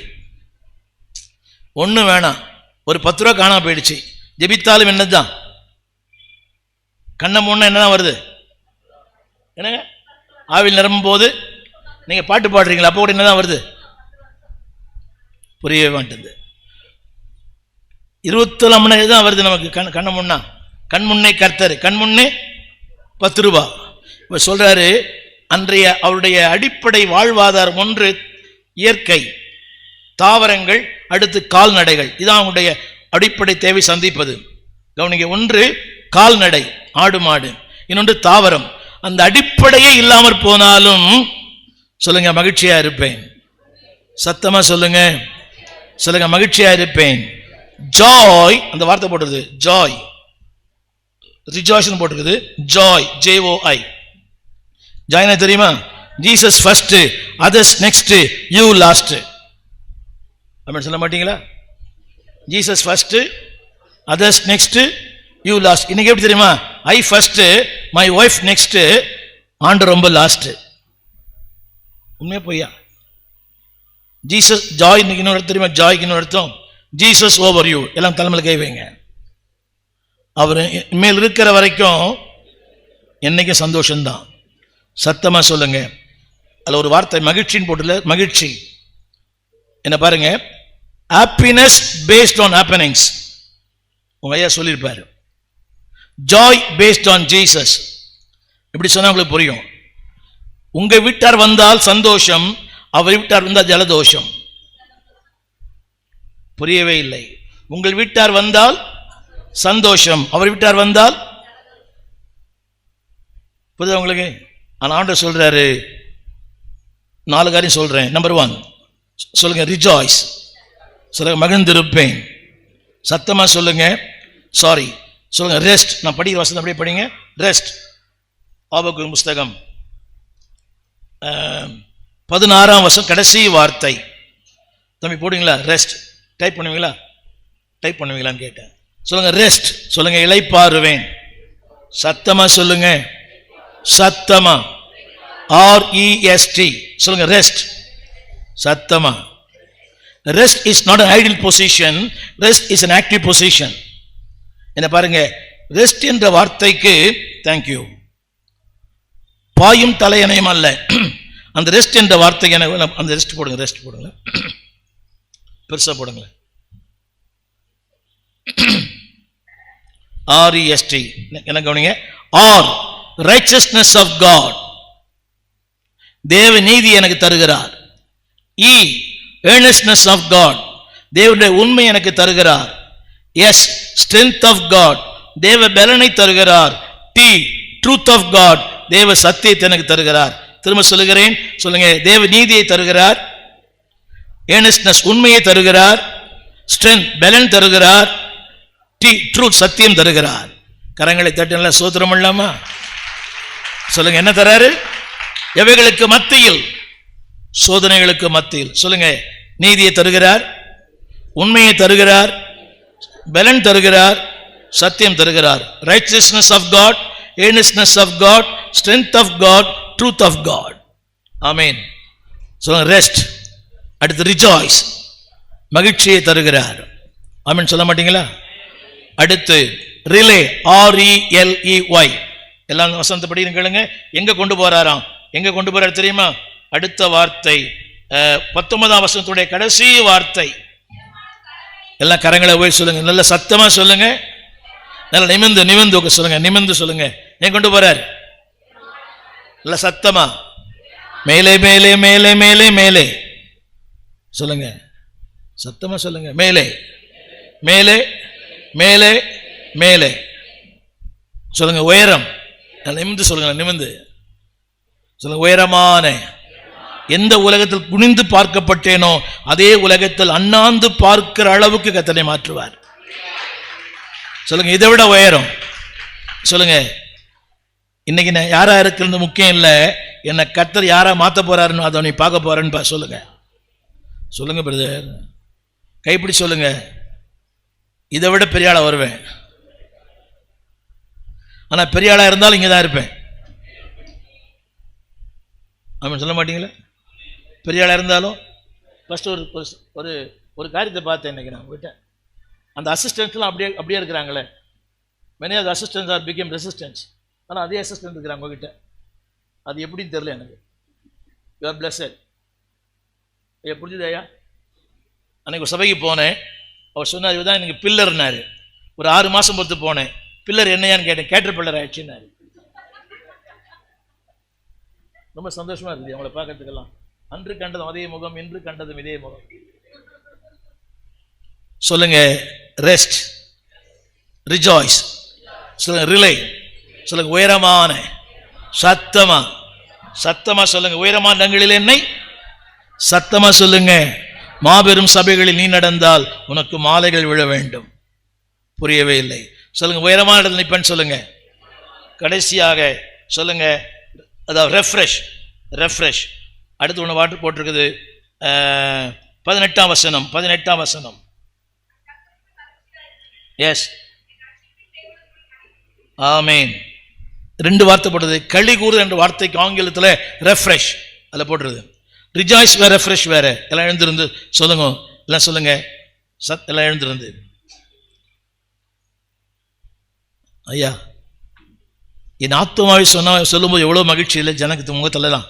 1 வேணாம். ஒரு 10 ரூபா காணாம போயிடுச்சு. ஜெபித்தாலும் என்னதான்? கண்ணை மூணா என்னதான் வருது? என்னங்க? ஆவில் நிரம்பும் போது நீங்கள் பாட்டு பாடுறீங்களா? அப்போ கூட என்னதான் வருது? புரியவே மாட்டேங்குது. 24 மணி நேரம் தான் வருது நமக்கு. கண்ணை முன்னா, கண் முன்னே கர்த்தர், கண் முன்னே 10 ரூபா. இப்போ சொல்றாரு, அன்றைய அவருடைய அடிப்படை வாழ்வாதாரம் ஒன்று இயற்கை, தாவரங்கள், அடுத்து கால்நடைகள். இதான் அவங்களுடைய அடிப்படை தேவை சந்திப்பது. கவனிங்க, ஒன்று கால்நடை ஆடு மாடு, இன்னொன்று தாவரம். அந்த அடிப்படையே இல்லாமற் போனாலும் சொல்லுங்க மகிழ்ச்சியா இருப்பேன். சத்தமா சொல்லுங்க, சொல்லுங்க மகிழ்ச்சியா இருப்பேன். ஜாய், அந்த வார்த்தை போட்டுருது ஜாய், ரிஜாய்ஸ் போட்டுருக்குது ஜாய், JOI. ஜாய்னா தெரியுமா? Jesus first, others next, you last. அப்படின்னு சொல்ல மாட்டீங்களா? Jesus first, others next, you last. இன்னைக்கு எப்படி தெரியுமா? ஐ ஃபர்ஸ்ட், மை ஒய்ஃப் நெக்ஸ்ட், ஆண்டு ரொம்ப லாஸ்ட். உண்மையா பொய்யா? ஜீசஸ் ஜாய், இன்னைக்கு இன்னொரு தெரியுமா? ஜாய்க்கு இன்னொரு அர்த்தம் ஜீசஸ் ஓவர் யூ. எல்லாம் தலைமையில் கை வைங்க. அவர் மேல் இருக்கிற வரைக்கும் என்னைக்கு சந்தோஷம்தான். சத்தமா சொல்லுங்க. அதில் ஒரு வார்த்தை மகிழ்ச்சின்னு போட்டுல, மகிழ்ச்சி என்ன பாருங்க, ஹாப்பினஸ் பேஸ்ட் ஆன் ஹேப்பனிங்ஸ். உங்க ஐயா சொல்லியிருப்பாரு. Joy based on Jesus. இப்படி சொன்னா உங்களுக்கு புரியும். உங்க வீட்டார் வந்தால் சந்தோஷம், அவர் வீட்டார் வந்தால் ஜலதோஷம். புரியவே இல்லை. உங்கள் வீட்டார் வந்தால் சந்தோஷம், அவர் வீட்டார் வந்தால் புரியுதா உங்களுக்கு? ஆனால் ஆண்டவர் சொல்றாரு, 4 காரியம் சொல்றேன். நம்பர் 1 சொல்லுங்க ரிஜாய்ஸ். சொல்லுங்க மகிழ்ந்திருப்பேன். சத்தமா சொல்லுங்க. சாரி சொல்லுங்க ரெஸ்ட். நான் படிக்கிற வசனம் அப்படியே படிங்க. ரெஸ்ட். ஆபகுக் புஸ்தகம் 16ஆம் வசனம் கடைசி வார்த்தை. தம்பி போடுங்களா? ரெஸ்ட். டைப் பண்ணுவீங்களா? டைப் பண்ணுவீங்களான்னு கேட்டேன். சொல்லுங்க ரெஸ்ட். சொல்லுங்க இளைப்பாறுவேன். சத்தமா சொல்லுங்க, சத்தமா. REST. சொல்லுங்க ரெஸ்ட். சத்தமா. Rest is not an idle position, rest is an active position. என்ன பாருங்க, ரெஸ்ட் என்ற வார்த்தைக்கு தேங்க்யூ, பாயும் தலையணையும் அல்ல. அந்த ரெஸ்ட் என்ற வார்த்தைக்கு அந்த ரெஸ்ட் போடுங்க, ரெஸ்ட் போடுங்க, பெருசா போடுங்க. REST என்ன கவனிங்க. ஆர் ரைச்சஸ்னஸ் ஆஃப் காட், தேவ நீதி எனக்கு தருகிறார். E earnestness of God, தேவனுடைய உண்மை எனக்கு தருகிறார். S strength of God, தேவ பலனை தருகிறார். T truth of God, தேவ சத்தியத்தை எனக்கு தருகிறார். திரும்ப சொல்லுகிறேன், சொல்லுங்க. தேவ நீதியை தருகிறார், earnestness உண்மையை தருகிறார், strength பலன் தருகிறார், T truth சத்தியம் தருகிறார். கரங்களை தட்டி நல்லா ஸ்தோத்திரம் பண்ணலாமா? சொல்லுங்க என்ன தராரு? எவைகளுக்கு மத்தியில்? சோதனைகளுக்கு மத்தியில். சொல்லுங்க நீதியை தருகிறார், உண்மையை தருகிறார், பலன் தருகிறார், சத்தியம் தருகிறார். Richness of God, earnestness of God, strength of God, truth of God. Amen. சொல்லுங்க ரெஸ்ட். அடுத்து ரிஜாய்ஸ், மகிழ்ச்சியை தருகிறார். ஆமென் சொல்ல மாட்டீங்களா? அடுத்து ரிலே, RELEY. எல்லாம் வசனத்தை படி கேளுங்க. எங்க கொண்டு போறாராம்? எங்க கொண்டு போறாரு தெரியுமா? அடுத்த வார்த்தை 19ஆம் வசனத்துடைய கடைசி வார்த்தை. எல்லாம் கரங்களை போய் சொல்லுங்க, நல்ல சத்தமா சொல்லுங்க, நல்ல நிமிந்து சொல்லுங்க, நிமிந்து சொல்லுங்க. எங்க கொண்டு போறார்? நல்ல சத்தமா. மேலே மேலே மேலே மேலே மேலே சொல்லுங்க, சத்தமா சொல்லுங்க. மேலே மேலே மேலே மேலே சொல்லுங்க. உயரம். நிமிந்து சொல்லுங்க, நிமிந்து சொல்லுங்க. உயரமான, எந்த உலகத்தில் குனிந்து பார்க்கப்பட்டேனோ அதே உலகத்தில் அண்ணாந்து பார்க்கிற அளவுக்கு கர்த்தரை மாற்றுவார். சொல்லுங்க இதை விட உயரம். சொல்லுங்க. இன்னைக்கு நான் யாரா இருக்கிறது முக்கியம் இல்லை, என்னை கர்த்தர் யாரா மாற்ற போறாருன்னு அதை நீ பார்க்க போறேன்னு சொல்லுங்க. சொல்லுங்க பிரதர், கைப்பிடி சொல்லுங்க. இதை விட பெரிய ஆளா வருவேன். ஆனா பெரிய ஆளா இருந்தாலும் இங்கே தான் இருப்பேன். ஆமாம் சொல்ல மாட்டீங்களா? பெரிய ஆளாக இருந்தாலும் ஃபஸ்ட்டு ஒரு ஒரு காரியத்தை பார்த்தேன் இன்னைக்கு. நான் விட்டேன். அந்த அசிஸ்டன்ஸ்லாம் அப்படியே இருக்கிறாங்களே. Many of the assistance are become resistance. ஆனால் அதே அசிஸ்டன்ட் இருக்கிறாங்க உங்ககிட்ட. அது எப்படின்னு தெரியல எனக்கு. You are blessed. ஐயா புரிஞ்சுது ஐயா? அன்னைக்கு ஒரு சபைக்கு போனேன். அவர் சொன்னார் இதுதான் எனக்கு பில்லர்னாரு. ஒரு 6 மாதம் பொறுத்து போனேன். பில்லர் என்னையான்னு கேட்டேன். கேட்டர் பில்லர் ஆயிடுச்சுன்னாரு. ரொம்ப சந்தோஷமா இருக்குது அவங்கள பார்க்கறதுக்கெல்லாம். அன்று கண்டதும் அதே முகம், இன்று கண்டதும் இதே முகம். சொல்லுங்க ரெஸ்ட், ரிஜாய்ஸ், சொல்லுங்க ரிலே, சொல்லுங்க உயரமான, சத்தமா, சத்தமா சொல்லுங்க உயரமான இடங்களில் என்னை, சத்தமா சொல்லுங்க மாபெரும் சபைகளில் நீ நடந்தால் உனக்கு மாலைகள் விழ வேண்டும். புரியவே இல்லை. சொல்லுங்க உயரமான இடத்துல நிப்பேன்னு சொல்லுங்க. கடைசியாக சொல்லுங்க அதாவது ரெஃப்ரெஷ், ரெஃப்ரெஷ். அடுத்து ஒன்று வாட்டு போட்டிருக்குது 18ஆம் வசனம், 18ஆம் வசனம். எஸ், ஆமேன். 2 வார்த்தை போட்டது. களி கூறு என்ற வார்த்தைக்கு ஆங்கிலத்தில் ரெஃப்ரெஷ் அதில் போட்டுருது. ரிஜாய்ஸ் வேற, ரெஃப்ரெஷ் வேற. எல்லாம் எழுந்திருந்து சொல்லுங்க, எல்லாம் சொல்லுங்க, எல்லாம் எழுந்திருந்து. ஐயா என் ஆத்துமாவை சொல்லும்போது எவ்வளோ மகிழ்ச்சி இல்லை ஜனக்கு முகத்துலலாம்.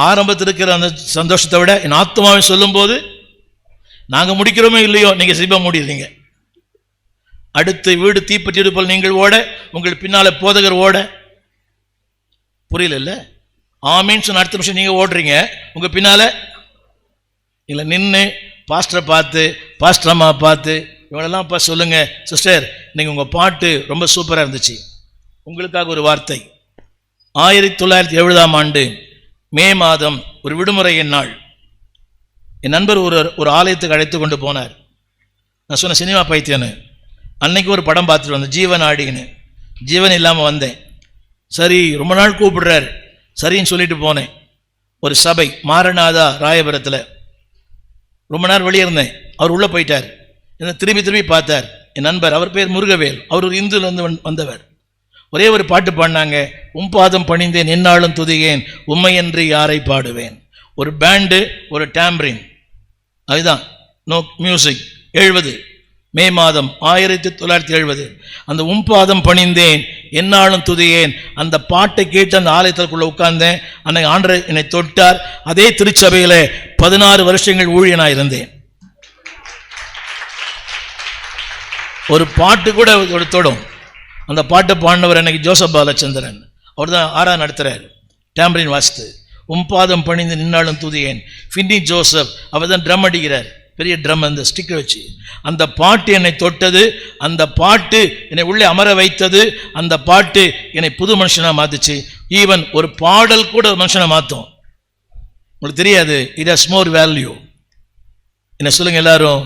ஆரம்பத்தில் இருக்கிற அந்த சந்தோஷத்தை விட என் ஆத்துமாவை சொல்லும்போது நாங்கள் முடிக்கிறோமே இல்லையோ நீங்கள் சீபா முடிடுறீங்க. அடுத்து வீடு தீப்பற்றி போல் நீங்கள் ஓட, உங்கள் பின்னால போதகர் ஓட. புரியல இல்லை? ஆமீன்னு சொன்ன அடுத்த நிமிஷம் நீங்கள் ஓடுறீங்க, உங்கள் பின்னால இல்லை நின்று பாஸ்டரை பார்த்து, பாஸ்டர் அம்மா பார்த்து, இவங்களெல்லாம் இப்போ சொல்லுங்க சிஸ்டர் இன்னைக்கு உங்கள் பாட்டு ரொம்ப சூப்பராக இருந்துச்சு. உங்களுக்காக ஒரு வார்த்தை. 1970ஆம் ஆண்டு மே மாதம் ஒரு விடுமுறையின் நாள் என் நண்பர் ஒரு ஆலயத்துக்கு அழைத்து கொண்டு போனார். நான் சொன்ன சினிமா பைத்தியன்னு. அன்னைக்கு ஒரு படம் பார்த்துட்டு வந்தேன், ஜீவன் ஆடின்னு. ஜீவன் இல்லாமல் வந்தேன். சரி ரொம்ப நாள் கூப்பிடுறாரு, சரின்னு சொல்லிட்டு போனேன். ஒரு சபை மாரநாதா ராயபுரத்தில். ரொம்ப நேரம் வெளியே இருந்தேன். அவர் உள்ளே போயிட்டார். என்னை திரும்பி திரும்பி பார்த்தார். என் நண்பர், அவர் பேர் முருகவேல், அவர் ஒரு இந்துலேருந்து வந்தவர். ஒரே ஒரு பாட்டு பாடினாங்க, பாதம் பணிந்தேன் என்னாலும் துதியேன் உம்மையன்றி யாரை பாடுவேன். ஒரு பேண்டு, ஒரு டேம்பரின், அதுதான் நோ மியூசிக். 70 மே மாதம் 1970 அந்த பாதம் பணிந்தேன் என்னாலும் துதியேன் அந்த பாட்டை கேட்டு அந்த ஆலயத்திற்குள்ள உட்கார்ந்தேன். அன்னைக்கு ஆண்டவர் என்னை தொட்டார். அதே திருச்சபையில் 16 வருஷங்கள் ஊழியனாக இருந்தேன். ஒரு பாட்டு கூட ஒரு தொடும். அந்த பாட்டை பாடினவர் எனக்கு ஜோசப் பாலச்சந்திரன், அவர் தான் ஆராதனை நடத்துகிறார், டேம்பரின் வாசித்து. பாதம் பணிந்து நின்னாலும் துதியேன். ஃபின்னி ஜோசப் அவர் தான் ட்ரம் அடிக்கிறார், பெரிய ட்ரம் அந்த ஸ்டிக்கை வச்சு. அந்த பாட்டு என்னை தொட்டது, அந்த பாட்டு என்னை உள்ளே அமர வைத்தது, அந்த பாட்டு என்னை புது மனுஷனாக மாற்றுச்சு. ஈவன் ஒரு பாடல் கூட மனுஷனை மாற்றும். உங்களுக்கு தெரியாது, இட் ஹஸ் மோர் வேல்யூ. என்ன சொல்லுங்க எல்லாரும்,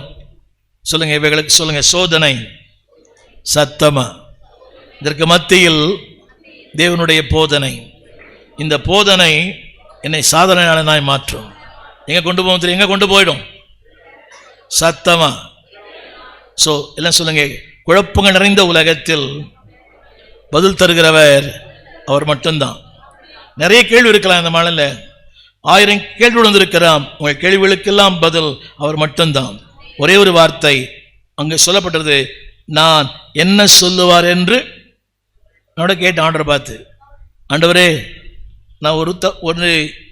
சொல்லுங்க இவைகளுக்கு சொல்லுங்க சோதனை. சத்தமா இதற்கு மத்தியில் தேவனுடைய போதனை. இந்த போதனை என்னை சாதனையாளனாய் மாற்றும். எங்க கொண்டு போகும் தெரியும், எங்க கொண்டு போயிடும். சத்தமா சோ எல்லாம் சொல்லுங்க. குழப்பங்கள் நிறைந்த உலகத்தில் பதில் தருகிறவர் அவர் மட்டும்தான். நிறைய கேள்வி இருக்கலாம் இந்த மலையில், 1000 கேள்வி வந்திருக்கலாம். உங்கள் கேள்விகளுக்கெல்லாம் பதில் அவர் மட்டும்தான். ஒரே ஒரு வார்த்தை அங்கே சொல்லப்பட்டது, நான் என்ன சொல்லுவார் என்று என்னோட கேட்ட ஆண்டரை பார்த்து, ஆண்டவரே நான் ஒரு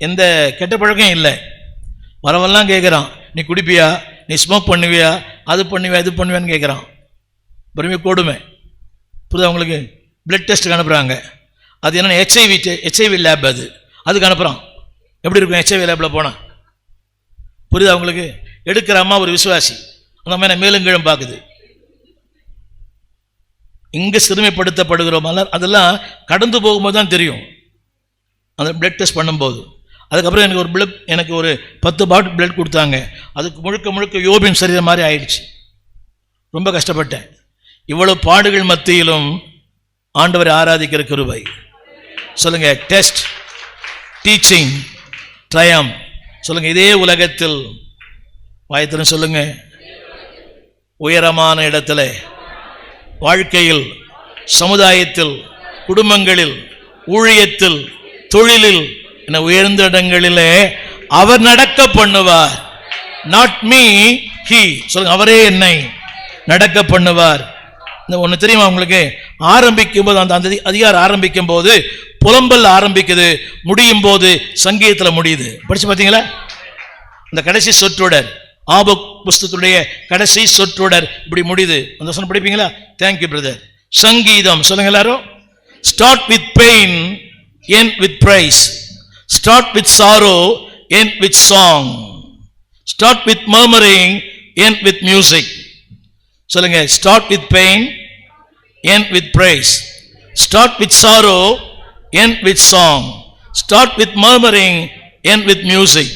எந்த கெட்ட பழக்கம் இல்லை. வரவெல்லாம் கேட்குறான், நீ குடிப்பியா, நீ ஸ்மோக் பண்ணுவியா, அது பண்ணுவியா, இது பண்ணுவியான்னு கேட்குறான். பெருமை கொடுமை. புரியுது அவங்களுக்கு? பிளட் டெஸ்ட்டுக்கு அனுப்புகிறாங்க. அது என்னென்ன ஹெச்ஐவி லேப், அதுக்கு அனுப்புகிறான். எப்படி இருக்கும் ஹெச்ஐவி லேபில் போனால்? புரியுது அவங்களுக்கு? எடுக்கிற அம்மா ஒரு விசுவாசி, அந்த அம்மா என்ன மேலும் கீழும் பார்க்குது. இங்கே சிறுமைப்படுத்தப்படுகிறோம். அதெல்லாம் கடந்து போகும்போது தான் தெரியும், அந்த பிளட் டெஸ்ட் பண்ணும்போது. அதுக்கப்புறம் எனக்கு ஒரு 10 பாட்டில் பிளட் கொடுத்தாங்க. அதுக்கு முழுக்க முழுக்க யோபின் சரீரம் மாதிரி ஆயிடுச்சு. ரொம்ப கஷ்டப்பட்டேன். இவ்வளவு பாடுகள் மத்தியிலும் ஆண்டவரை ஆராதிக்கிற கிருபை. சொல்லுங்க டெஸ்ட், டீச்சிங், ட்ரையம். சொல்லுங்க இதே உலகத்தில் வாயத்திலும் சொல்லுங்க, உயரமான இடத்துல வாழ்க்கையில், சமுதாயத்தில், குடும்பங்களில், ஊழியத்தில், தொழிலில், என உயர்ந்த இடங்களிலே அவர் நடக்க பண்ணுவார். Not me, he. சொல்லுங்க அவரே என்னை நடக்க பண்ணுவார். இந்த ஒன்று தெரியுமா உங்களுக்கு? ஆரம்பிக்கும் போது அந்த அதிகாரம் ஆரம்பிக்கும் போது புலம்பல் ஆரம்பிக்குது, முடியும் போது சங்கீதத்தில் முடியுது. படிச்சு பார்த்தீங்களா? இந்த கடைசி சொற்றொடர், ஆபக் புஸ்தகத்துடைய கடைசி சொற்றொடர் இப்படி முடியுது. அந்த வசனம் படிப்பீங்களா? Thank you brother. சங்கீதம் சொல்லுங்க எல்லாரும். Start with pain, end with praise. Start with sorrow, end with song. Start with murmuring, end with music. சொல்லுங்க, start with pain, end with praise. Start with sorrow, end with song. Start with murmuring, end with music.